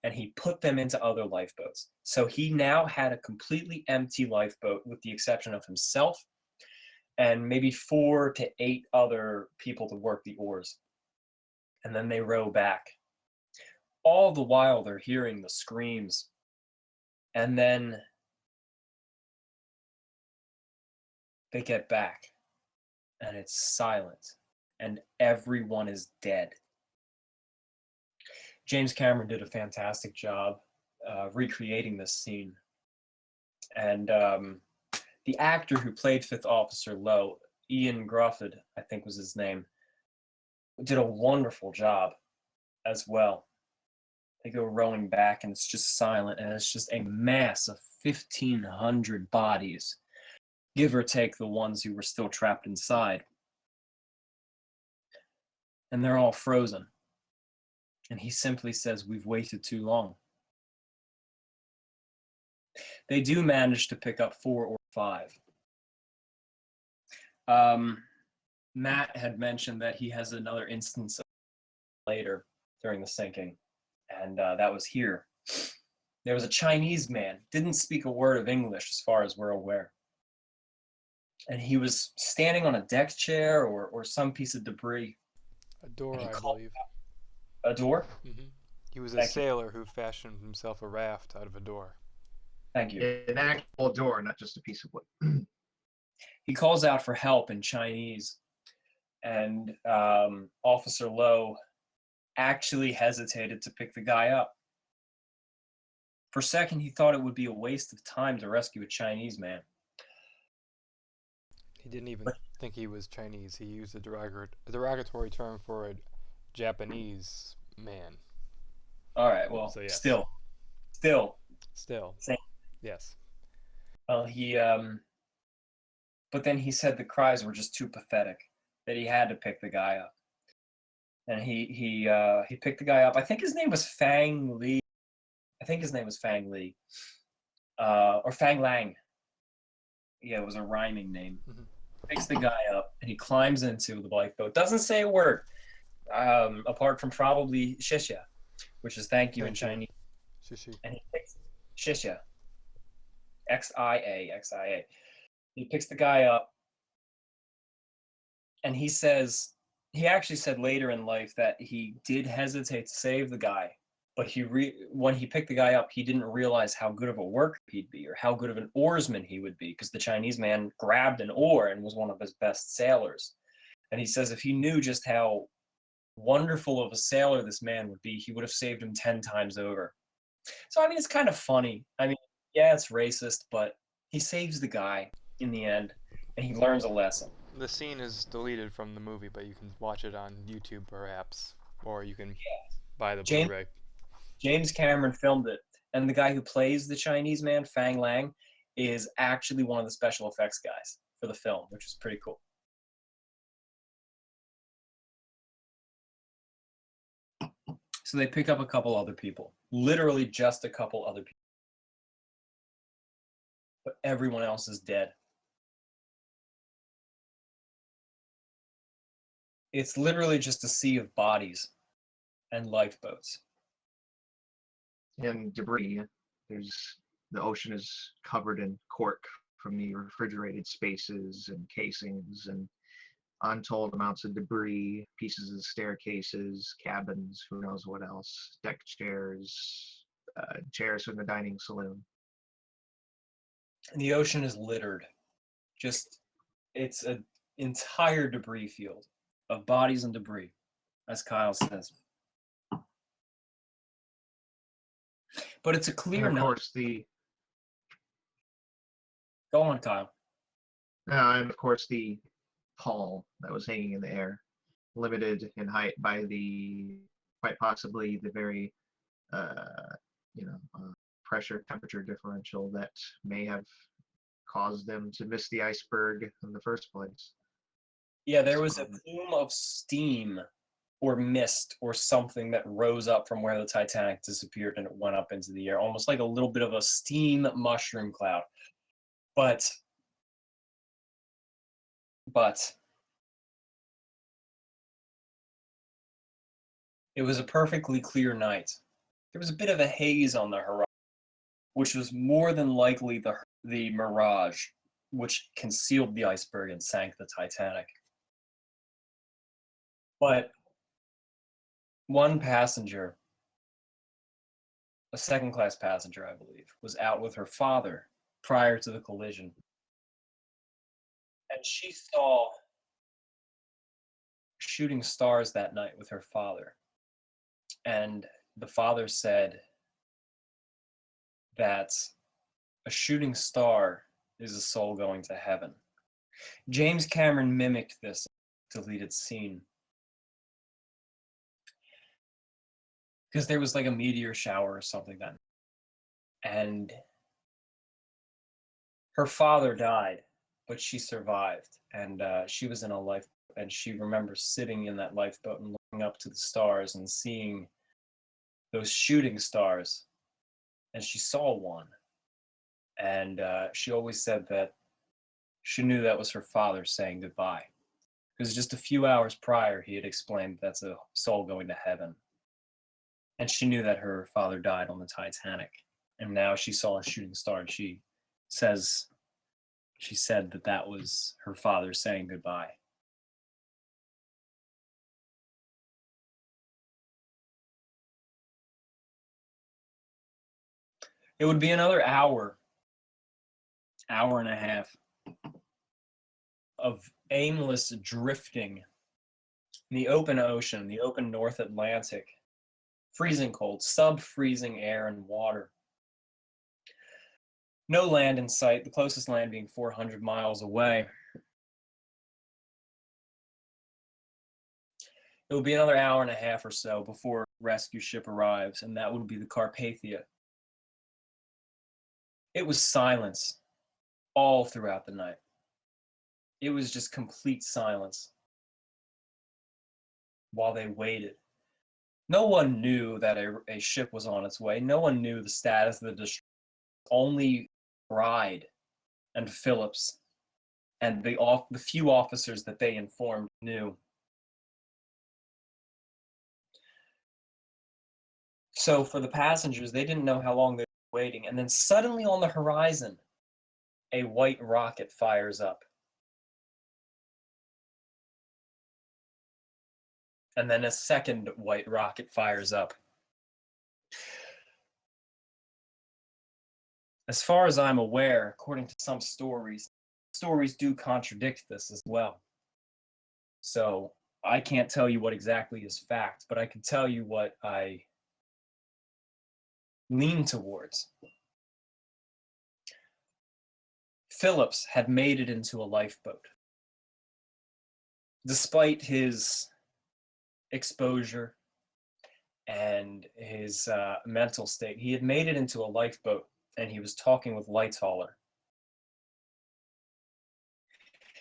and he put them into other lifeboats. So he now had a completely empty lifeboat with the exception of himself and maybe 4 to 8 other people to work the oars. And then they row back. All the while they're hearing the screams. And then they get back. And it's silent. And everyone is dead. James Cameron did a fantastic job recreating this scene. And the actor who played 5th Officer Lowe, Ian Grufford, I think was his name, did a wonderful job as well. They go rowing back and it's just silent and it's just a mass of 1,500 bodies, give or take the ones who were still trapped inside. And they're all frozen. And he simply says, "We've waited too long." They do manage to pick up 4 or 5. Matt had mentioned that he has another instance later during the sinking, and that was here. There was a Chinese man, didn't speak a word of English as far as we're aware. And he was standing on a deck chair or some piece of debris. A door, I believe. A door? Mm-hmm. He was a sailor who fashioned himself a raft out of a door. Thank you. An actual door, not just a piece of wood. He calls out for help in Chinese, and Officer Lowe actually hesitated to pick the guy up. For a second, he thought it would be a waste of time to rescue a Chinese man. He didn't even think he was Chinese. He used a derogatory term for a Japanese man. All right, well, so, yes. Still. Same. Yes. Well, but then he said the cries were just too pathetic, that he had to pick the guy up. And he picked the guy up. I think his name was Fang Li. Or Fang Lang. Yeah, it was a rhyming name. Mm-hmm. Picks the guy up, and he climbs into the lifeboat. Doesn't say a word, apart from probably Shishya, which is thank you in Chinese. Shishi. And he picks Shishya. Xia. He picks the guy up, and he actually said later in life that he did hesitate to save the guy, but when he picked the guy up, he didn't realize how good of a worker he'd be or how good of an oarsman he would be, because the Chinese man grabbed an oar and was one of his best sailors. And he says if he knew just how wonderful of a sailor this man would be, he would have saved him 10 times over. So, I mean, it's kind of funny. I mean, yeah, it's racist, but he saves the guy in the end, and he learns a lesson. The scene is deleted from the movie, but you can watch it on YouTube perhaps, or you can buy the Blu-ray. James Cameron filmed it, and the guy who plays the Chinese man, Fang Lang, is actually one of the special effects guys for the film, which is pretty cool. So they pick up a couple other people, literally just a couple other people. But everyone else is dead. It's literally just a sea of bodies and lifeboats. And debris. The ocean is covered in cork from the refrigerated spaces and casings, and untold amounts of debris, pieces of staircases, cabins, who knows what else, deck chairs, chairs from the dining saloon. And the ocean is littered. It's an entire debris field of bodies and debris, as Kyle says. But it's a clear and of course Go on, Kyle. And of course the pall that was hanging in the air, limited in height by quite possibly the very pressure temperature differential that may have caused them to miss the iceberg in the first place. Yeah, there was a plume of steam or mist or something that rose up from where the Titanic disappeared, and it went up into the air, almost like a little bit of a steam mushroom cloud. But it was a perfectly clear night. There was a bit of a haze on the horizon, which was more than likely the mirage, which concealed the iceberg and sank the Titanic. But one passenger, a second-class passenger, I believe, was out with her father prior to the collision. And she saw shooting stars that night with her father. And the father said that a shooting star is a soul going to heaven. James Cameron mimicked this deleted scene, because there was like a meteor shower or something then. And her father died, but she survived. And she was in a lifeboat, and she remembers sitting in that lifeboat and looking up to the stars and seeing those shooting stars. And she saw one. And she always said that She knew that was her father saying goodbye. Because just a few hours prior, he had explained that's a soul going to heaven. And she knew that her father died on the Titanic. And now she saw a shooting star, and she said that that was her father saying goodbye. It would be another hour and a half of aimless drifting in the open ocean, the open North Atlantic, freezing cold, sub-freezing air and water. No land in sight, the closest land being 400 miles away. It will be another hour and a half or so before a rescue ship arrives, and that would be the Carpathia. It was silence all throughout the night. It was just complete silence while they waited. No one knew that a ship was on its way. No one knew the status of the destroyer. Only Bride and Phillips and the few officers that they informed knew. So for the passengers, they didn't know how long they were waiting. And then suddenly on the horizon, a white rocket fires up. And then a second white rocket fires up. As far as I'm aware, according to some stories do contradict this as well. So I can't tell you what exactly is fact, but I can tell you what I lean towards. Phillips had made it into a lifeboat. Despite his exposure and his mental state, he had made it into a lifeboat, and he was talking with Lighthauler.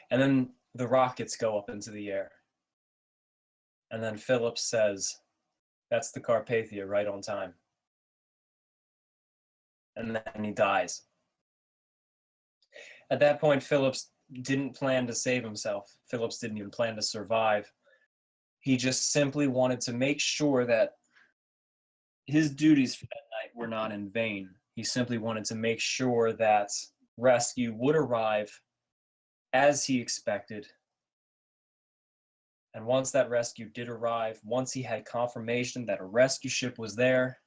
And then the rockets go up into the air. And then Phillips says, "That's the Carpathia, right on time." And then he dies. At that point, Phillips didn't plan to save himself. Phillips didn't even plan to survive. He just simply wanted to make sure that his duties for that night were not in vain. He simply wanted to make sure that rescue would arrive as he expected. And once that rescue did arrive, once he had confirmation that a rescue ship was there,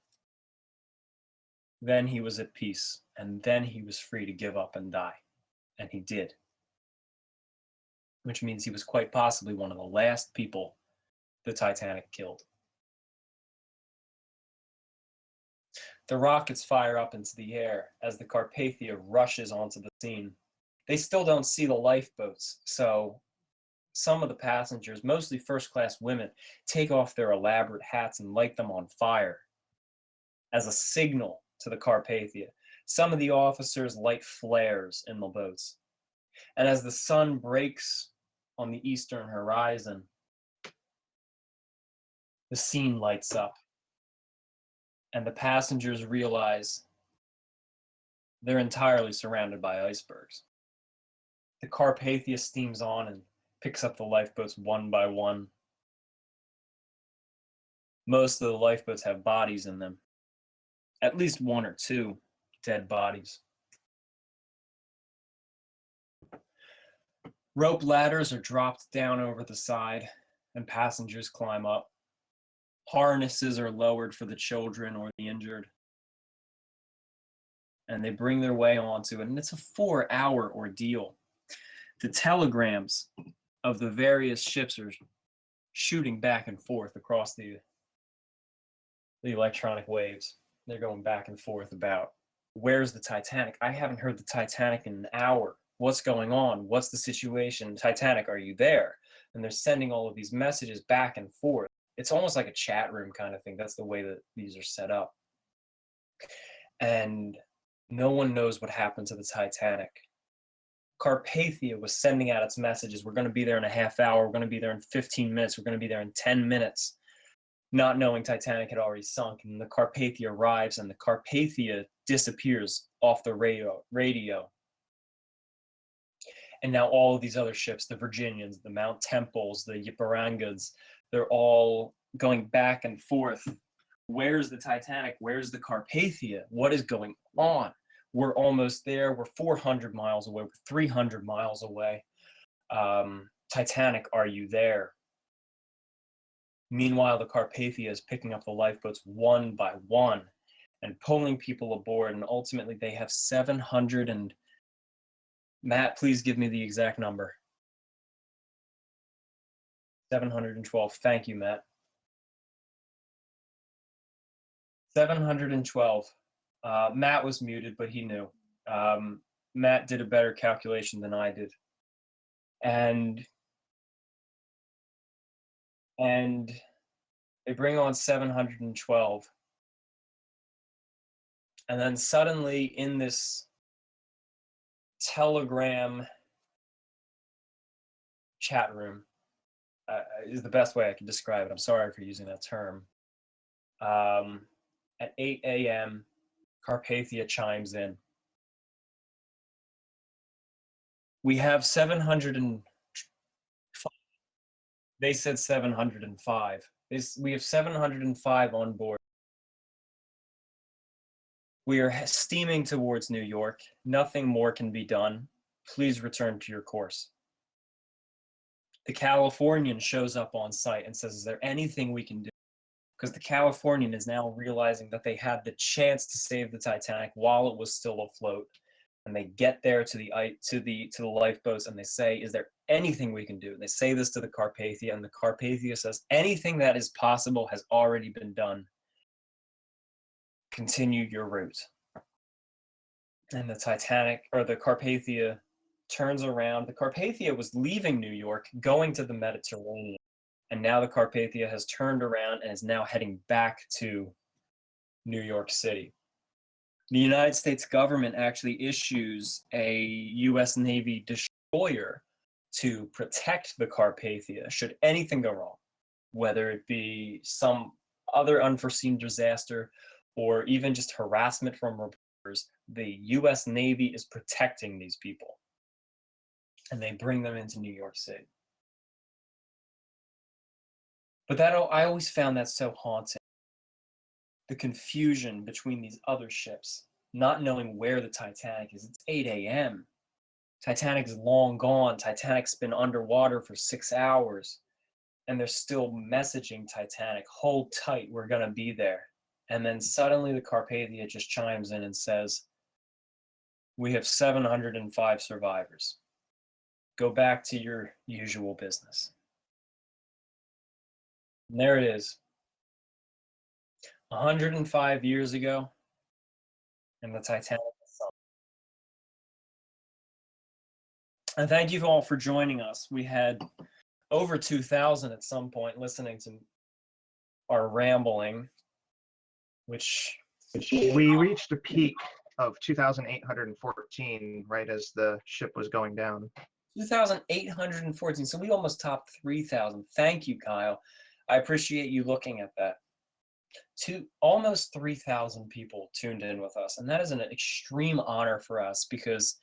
then he was at peace, and then he was free to give up and die. And he did. Which means he was quite possibly one of the last people the Titanic killed. The rockets fire up into the air as the Carpathia rushes onto the scene. They still don't see the lifeboats, so some of the passengers, mostly first-class women, take off their elaborate hats and light them on fire as a signal to the Carpathia. Some of the officers light flares in the boats. And as the sun breaks on the eastern horizon, the scene lights up. And the passengers realize they're entirely surrounded by icebergs. The Carpathia steams on and picks up the lifeboats one by one. Most of the lifeboats have bodies in them. At least one or two dead bodies. Rope ladders are dropped down over the side, and passengers climb up. Harnesses are lowered for the children or the injured. And they bring their way onto it, and it's a 4-hour ordeal. The telegrams of the various ships are shooting back and forth across the electronic waves. They're going back and forth about, where's the Titanic? I haven't heard the Titanic in an hour. What's going on? What's the situation? Titanic, are you there? And they're sending all of these messages back and forth. It's almost like a chat room kind of thing. That's the way that these are set up. And no one knows what happened to the Titanic. Carpathia was sending out its messages. We're going to be there in a half hour. We're going to be there in 15 minutes. We're going to be there in 10 minutes. Not knowing Titanic had already sunk. And the Carpathia arrives, and the Carpathia disappears off the radio. And now all of these other ships, the Virginians, the Mount Temples, the Yiparangas, they're all going back and forth. Where's the Titanic? Where's the Carpathia? What is going on? We're almost there. We're 400 miles away. We're 300 miles away. Titanic, are you there? Meanwhile, the Carpathia is picking up the lifeboats one by one and pulling people aboard. And ultimately, they have 700 and... Matt, please give me the exact number. 712. Thank you, Matt. 712. Matt was muted, but he knew. Matt did a better calculation than I did. And they bring on 712. And then suddenly in this Telegram chat room, is the best way I can describe it. I'm sorry for using that term. At 8 a.m., Carpathia chimes in. We have 705. They said 705. We have 705 on board. We are steaming towards New York. Nothing more can be done. Please return to your course. The Californian shows up on site and says, is there anything we can do? Because the Californian is now realizing that they had the chance to save the Titanic while it was still afloat. And they get there to the lifeboats and they say, is there anything we can do? And they say this to the Carpathia, and the Carpathia says, anything that is possible has already been done. Continue your route. And the Titanic, or the Carpathia, turns around. The Carpathia was leaving New York, going to the Mediterranean. And now the Carpathia has turned around and is now heading back to New York City. The United States government actually issues a U.S. Navy destroyer to protect the Carpathia should anything go wrong, whether it be some other unforeseen disaster or even just harassment from reporters. The U.S. Navy is protecting these people, and they bring them into New York City. But I always found that so haunting. The confusion between these other ships, not knowing where the Titanic is. It's 8 a.m. Titanic is long gone. Titanic's been underwater for 6 hours. And they're still messaging Titanic, hold tight, we're going to be there. And then suddenly the Carpathia just chimes in and says, we have 705 survivors. Go back to your usual business. And there it is. 105 years ago, and the Titanic is sunk. And thank you all for joining us. We had over 2,000 at some point listening to our rambling, which we reached a peak of 2,814 right as the ship was going down. 2,814. So we almost topped 3,000. Thank you, Kyle. I appreciate you looking at that. Almost 3,000 people tuned in with us, and that is an extreme honor for us because,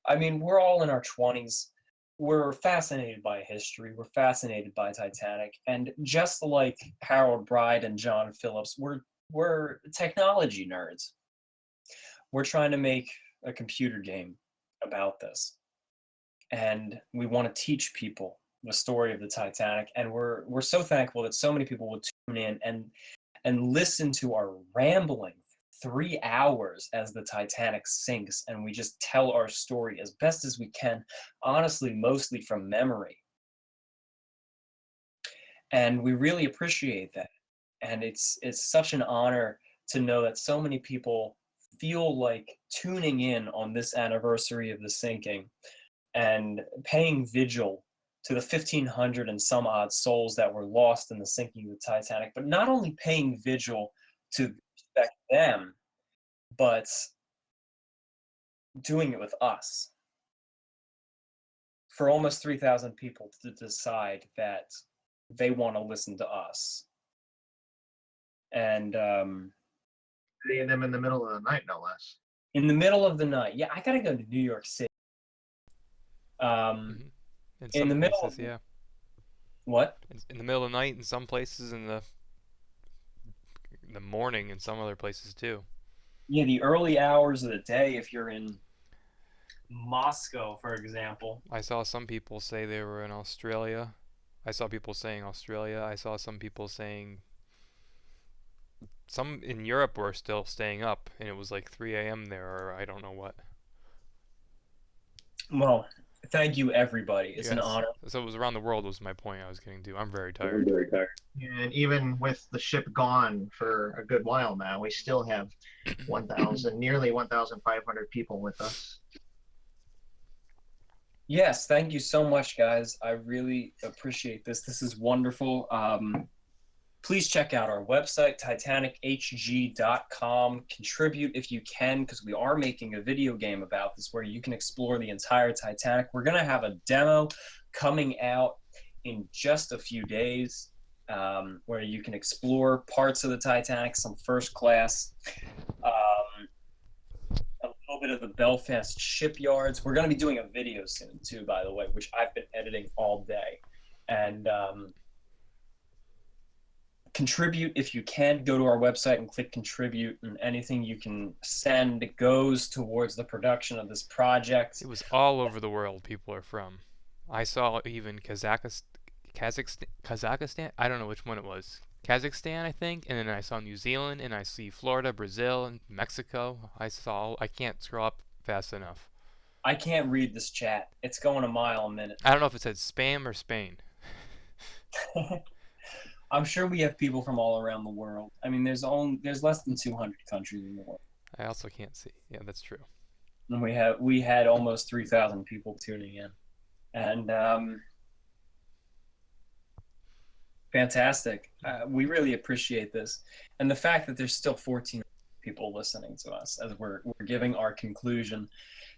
I mean, we're all in our 20s. We're fascinated by history. We're fascinated by Titanic, and just like Harold Bride and John Phillips, we're technology nerds. We're trying to make a computer game about this, and we want to teach people the story of the Titanic, and we're so thankful that so many people would tune in and listen to our rambling 3 hours as the Titanic sinks, and we just tell our story as best as we can, honestly, mostly from memory. And we really appreciate that. And it's such an honor to know that so many people feel like tuning in on this anniversary of the sinking and paying vigil to the 1,500 and some odd souls that were lost in the sinking of the Titanic, but not only paying vigil to respect them, but doing it with us. For almost 3,000 people to decide that they want to listen to us. And Hitting them in the middle of the night, no less. in the middle of the night. Yeah, I gotta go to New York City. In In some the middle places, of yeah. what? In the middle of the night in some places, in the morning in some other places too. Yeah, the early hours of the day. If you're in Moscow, for example. I saw some people say they were in Australia. I saw people saying Australia. I saw some people saying some in Europe were still staying up, and it was like 3 a.m. there, or I don't know what. Well, thank you, everybody. It's an Yes. honor. So it was around the world was my point I was getting to. I'm very I'm tired. very tired. And even with the ship gone for a good while now, we still have 1,000, nearly 1,500 people with us. Yes, thank you so much, guys. I really appreciate this. This is wonderful. Please check out our website, titanichg.com. Contribute if you can, because we are making a video game about this where you can explore the entire Titanic. We're going to have a demo coming out in just a few days, where you can explore parts of the Titanic, some first class, a little bit of the Belfast shipyards. We're going to be doing a video soon, too, by the way, which I've been editing all day. And contribute if you can. Go to our website and click contribute, and anything you can send goes towards the production of this project. It was all over the world people are from. I saw even Kazakhstan. I don't know which one it was. Kazakhstan, I think, and then I saw New Zealand, and I see Florida, Brazil, and Mexico. I can't scroll up fast enough. I can't read this chat. It's going a mile a minute. I don't know if it said spam or Spain. I'm sure we have people from all around the world. I mean, there's less than 200 countries in the world. I also can't see. Yeah, that's true. And we had almost 3,000 people tuning in, and fantastic. We really appreciate this, and the fact that there's still 14 people listening to us as we're giving our conclusion.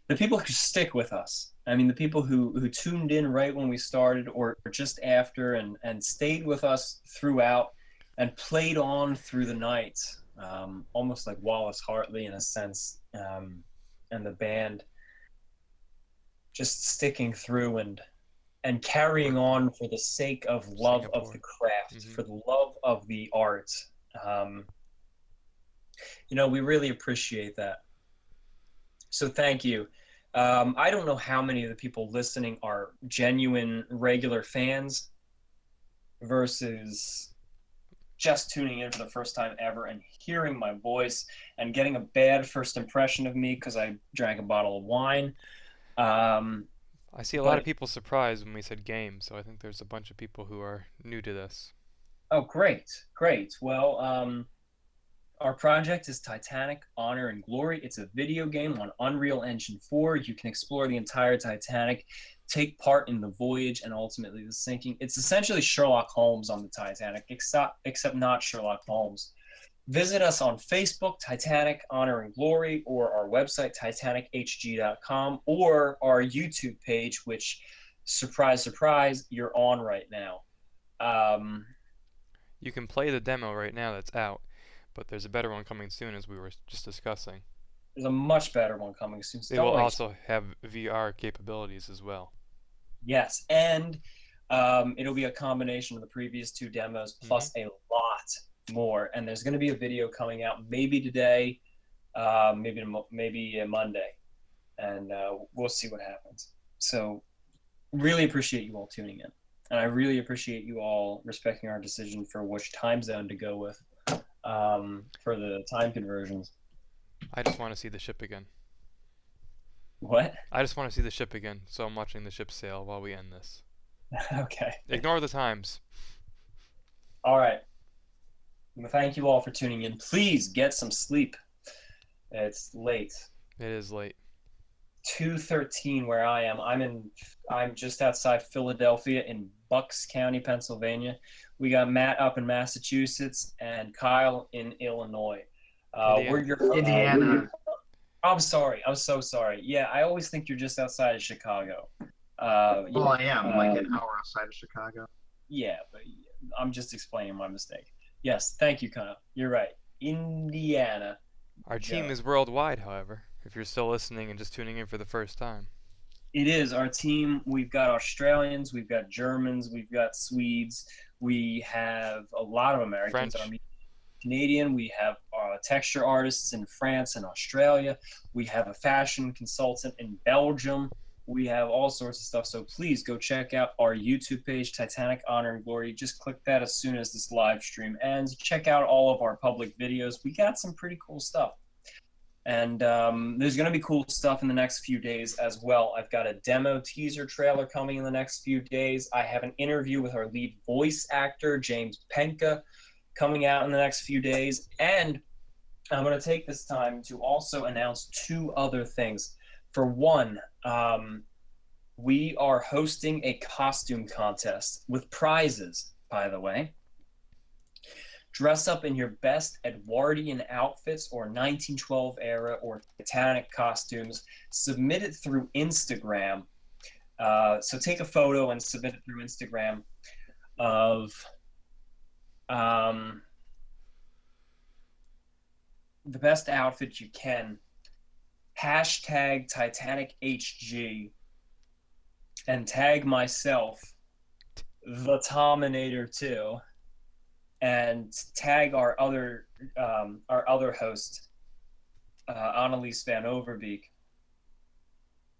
The people who stick with us. I mean, the people who tuned in right when we started or just after and stayed with us throughout and played on through the night, almost like Wallace Hartley in a sense, and the band just sticking through and carrying on for the sake of love of the craft, for the love of the art. We really appreciate that. So thank you. I don't know how many of the people listening are genuine regular fans versus just tuning in for the first time ever and hearing my voice and getting a bad first impression of me because I drank a bottle of wine. I see a lot of people surprised when we said game, so I think there's a bunch of people who are new to this. Oh, great. Well, our project is Titanic, Honor and Glory. It's a video game on Unreal Engine 4. You can explore the entire Titanic, take part in the voyage, and ultimately the sinking. It's essentially Sherlock Holmes on the Titanic, except not Sherlock Holmes. Visit us on Facebook, Titanic, Honor and Glory, or our website, titanichg.com, or our YouTube page, which, surprise, surprise, you're on right now. You can play the demo right now that's out. But there's a better one coming soon, as we were just discussing. There's a much better one coming soon. They will also have VR capabilities as well. Yes, and it'll be a combination of the previous two demos plus a lot more. And there's going to be a video coming out maybe today, maybe Monday, and we'll see what happens. So really appreciate you all tuning in. And I really appreciate you all respecting our decision for which time zone to go with. For the time conversions. I just want to see the ship again. What? I just want to see the ship again, so I'm watching the ship sail while we end this. Okay. Ignore the times. All right. Well, thank you all for tuning in. Please get some sleep. It's late. It is late. 2:13 where I am. I'm just outside Philadelphia in Bucks County, Pennsylvania. We got Matt up in Massachusetts and Kyle in Illinois. Indiana. I'm sorry. I'm so sorry. Yeah, I always think you're just outside of Chicago. I am like an hour outside of Chicago. Yeah, but I'm just explaining my mistake. Yes, thank you, Kyle. You're right. Indiana. Our team is worldwide, however, if you're still listening and just tuning in for the first time. It is our team. We've got Australians, we've got Germans, we've got Swedes, we have a lot of Americans. French. Canadian. We have texture artists in France and Australia. We have a fashion consultant in Belgium. We have all sorts of stuff. So please go check out our YouTube page, Titanic Honor and Glory. Just click that as soon as this live stream ends. Check out all of our public videos. We got some pretty cool stuff. And there's going to be cool stuff in the next few days as well. I've got a demo teaser trailer coming in the next few days. I have an interview with our lead voice actor, James Penka, coming out in the next few days. And I'm going to take this time to also announce two other things. For one, we are hosting a costume contest with prizes, by the way. Dress up in your best Edwardian outfits or 1912 era or Titanic costumes. Submit it through Instagram. So take a photo and submit it through Instagram of the best outfit you can. Hashtag Titanic HG and tag myself, the Tominator 2. And tag our other host, Annelies van Overbeek.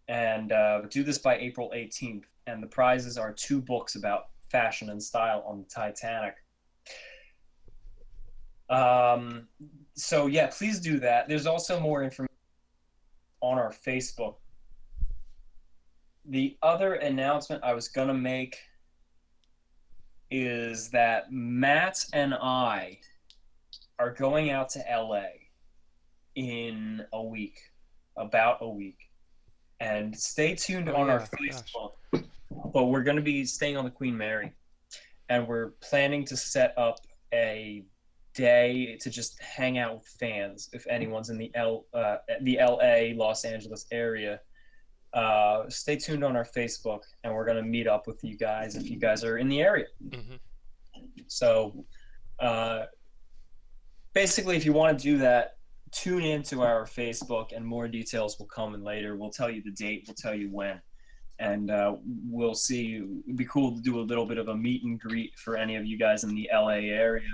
And do this by April 18th. And the prizes are 2 books about fashion and style on the Titanic. So yeah, please do that. There's also more information on our Facebook. The other announcement I was gonna make is that Matt and I are going out to LA in about a week. And stay tuned on our Facebook. But we're going to be staying on the Queen Mary. And we're planning to set up a day to just hang out with fans if anyone's in the LA, Los Angeles area. Stay tuned on our Facebook, and we're going to meet up with you guys if you guys are in the area. Mm-hmm. So basically, if you want to do that, tune into our Facebook, and more details will come in later. We'll tell you the date, we'll tell you when, and we'll see. It'd be cool to do a little bit of a meet and greet for any of you guys in the LA area.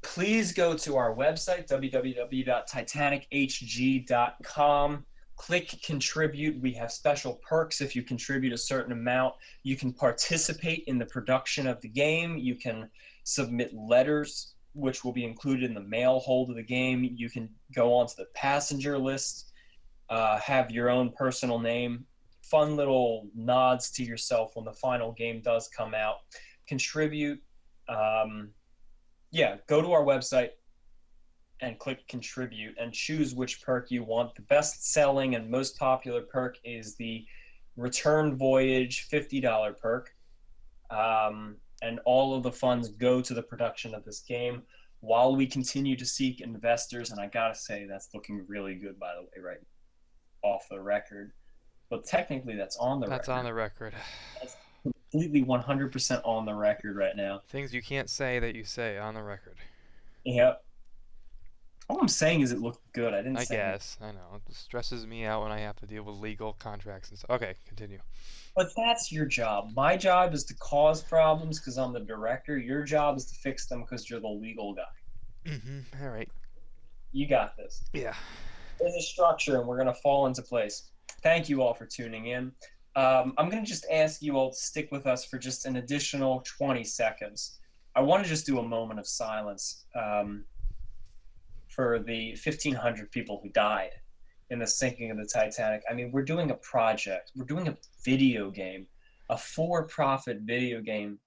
Please go to our website, www.titanichg.com. Click contribute. We have special perks if you contribute a certain amount. You can participate in the production of the game. You can submit letters, which will be included in the mail hold of the game. You can go onto the passenger list, have your own personal name. Fun little nods to yourself when the final game does come out. Contribute. Yeah, go to our website and click contribute and choose which perk you want. The best selling and most popular perk is the return voyage $50 perk. And all of the funds go to the production of this game while we continue to seek investors. And I gotta say, that's looking really good, by the way, right off the record. But technically, that's on the record. That's on the record. That's completely 100% on the record right now. Things you can't say that you say on the record. Yep. All I'm saying is it looked good. I didn't say guess. I know. It stresses me out when I have to deal with legal contracts and stuff. Okay, continue. But that's your job. My job is to cause problems because I'm the director. Your job is to fix them because you're the legal guy. Mm-hmm. All right. You got this. Yeah. There's a structure, and we're going to fall into place. Thank you all for tuning in. I'm going to just ask you all to stick with us for just an additional 20 seconds. I want to just do a moment of silence for the 1,500 people who died in the sinking of the Titanic. I mean, we're doing a project. We're doing a video game, a for-profit video game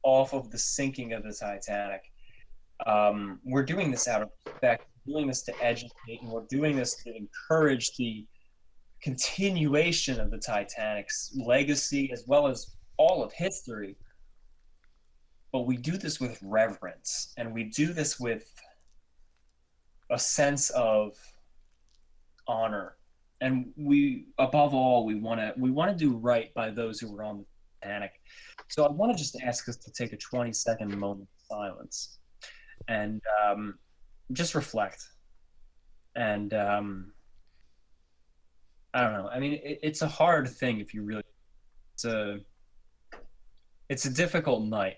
off of the sinking of the Titanic. We're doing this out of respect. We're doing this to educate, and we're doing this to encourage the continuation of the Titanic's legacy as well as all of history. But we do this with reverence, and we do this with a sense of honor. And we, above all, we want to do right by those who were on the Titanic. So I want to just ask us to take a 20-second moment of silence and just reflect. And I don't know. I mean, it's a hard thing if you really. It's a difficult night.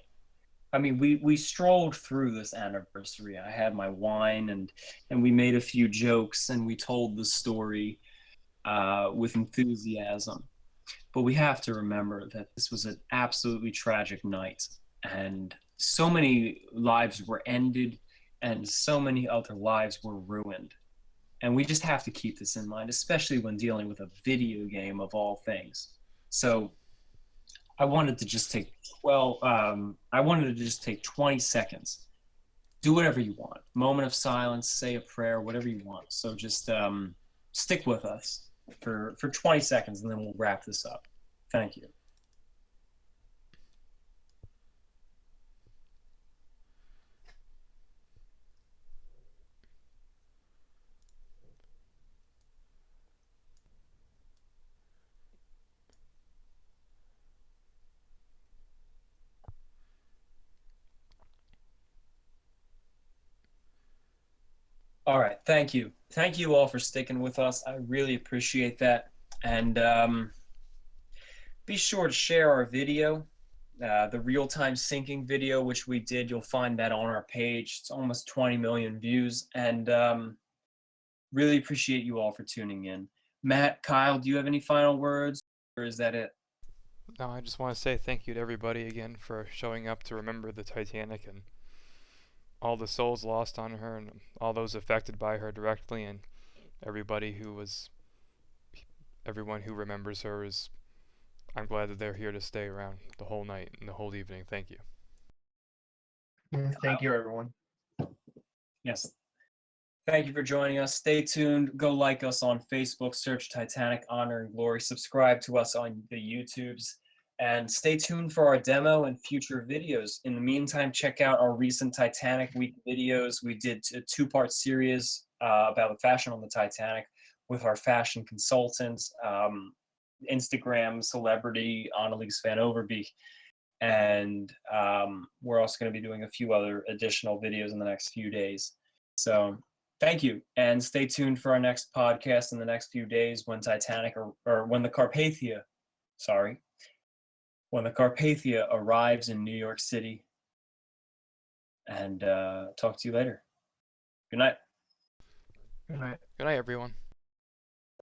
I mean, we strolled through this anniversary. I had my wine, and we made a few jokes, and we told the story with enthusiasm. But we have to remember that this was an absolutely tragic night, and so many lives were ended, and so many other lives were ruined. And we just have to keep this in mind, especially when dealing with a video game of all things. So I wanted to just take 20 seconds. Do whatever you want. Moment of silence, say a prayer, whatever you want. So just stick with us for 20 seconds, and then we'll wrap this up. Thank you. All right, thank you. Thank you all for sticking with us. I really appreciate that. And be sure to share our video, the real-time syncing video, which we did. You'll find that on our page. It's almost 20 million views. And really appreciate you all for tuning in. Matt, Kyle, do you have any final words, or is that it? No, I just want to say thank you to everybody again for showing up to remember the Titanic and all the souls lost on her and all those affected by her directly, and everybody everyone who remembers her is. I'm glad that they're here to stay around the whole night and the whole evening. Thank you. Thank you, everyone. Yes. Thank you for joining us. Stay tuned. Go like us on Facebook. Search Titanic Honor and Glory. Subscribe to us on the YouTubes. And stay tuned for our demo and future videos. In the meantime, check out our recent Titanic Week videos. We did a two-part series about the fashion on the Titanic with our fashion consultants, Instagram celebrity Annalise Van Overbeek. And we're also going to be doing a few other additional videos in the next few days. So thank you, and stay tuned for our next podcast in the next few days when Titanic or when the Carpathia, when the Carpathia arrives in New York City. And talk to you later. Good night. Good night. Good night, everyone.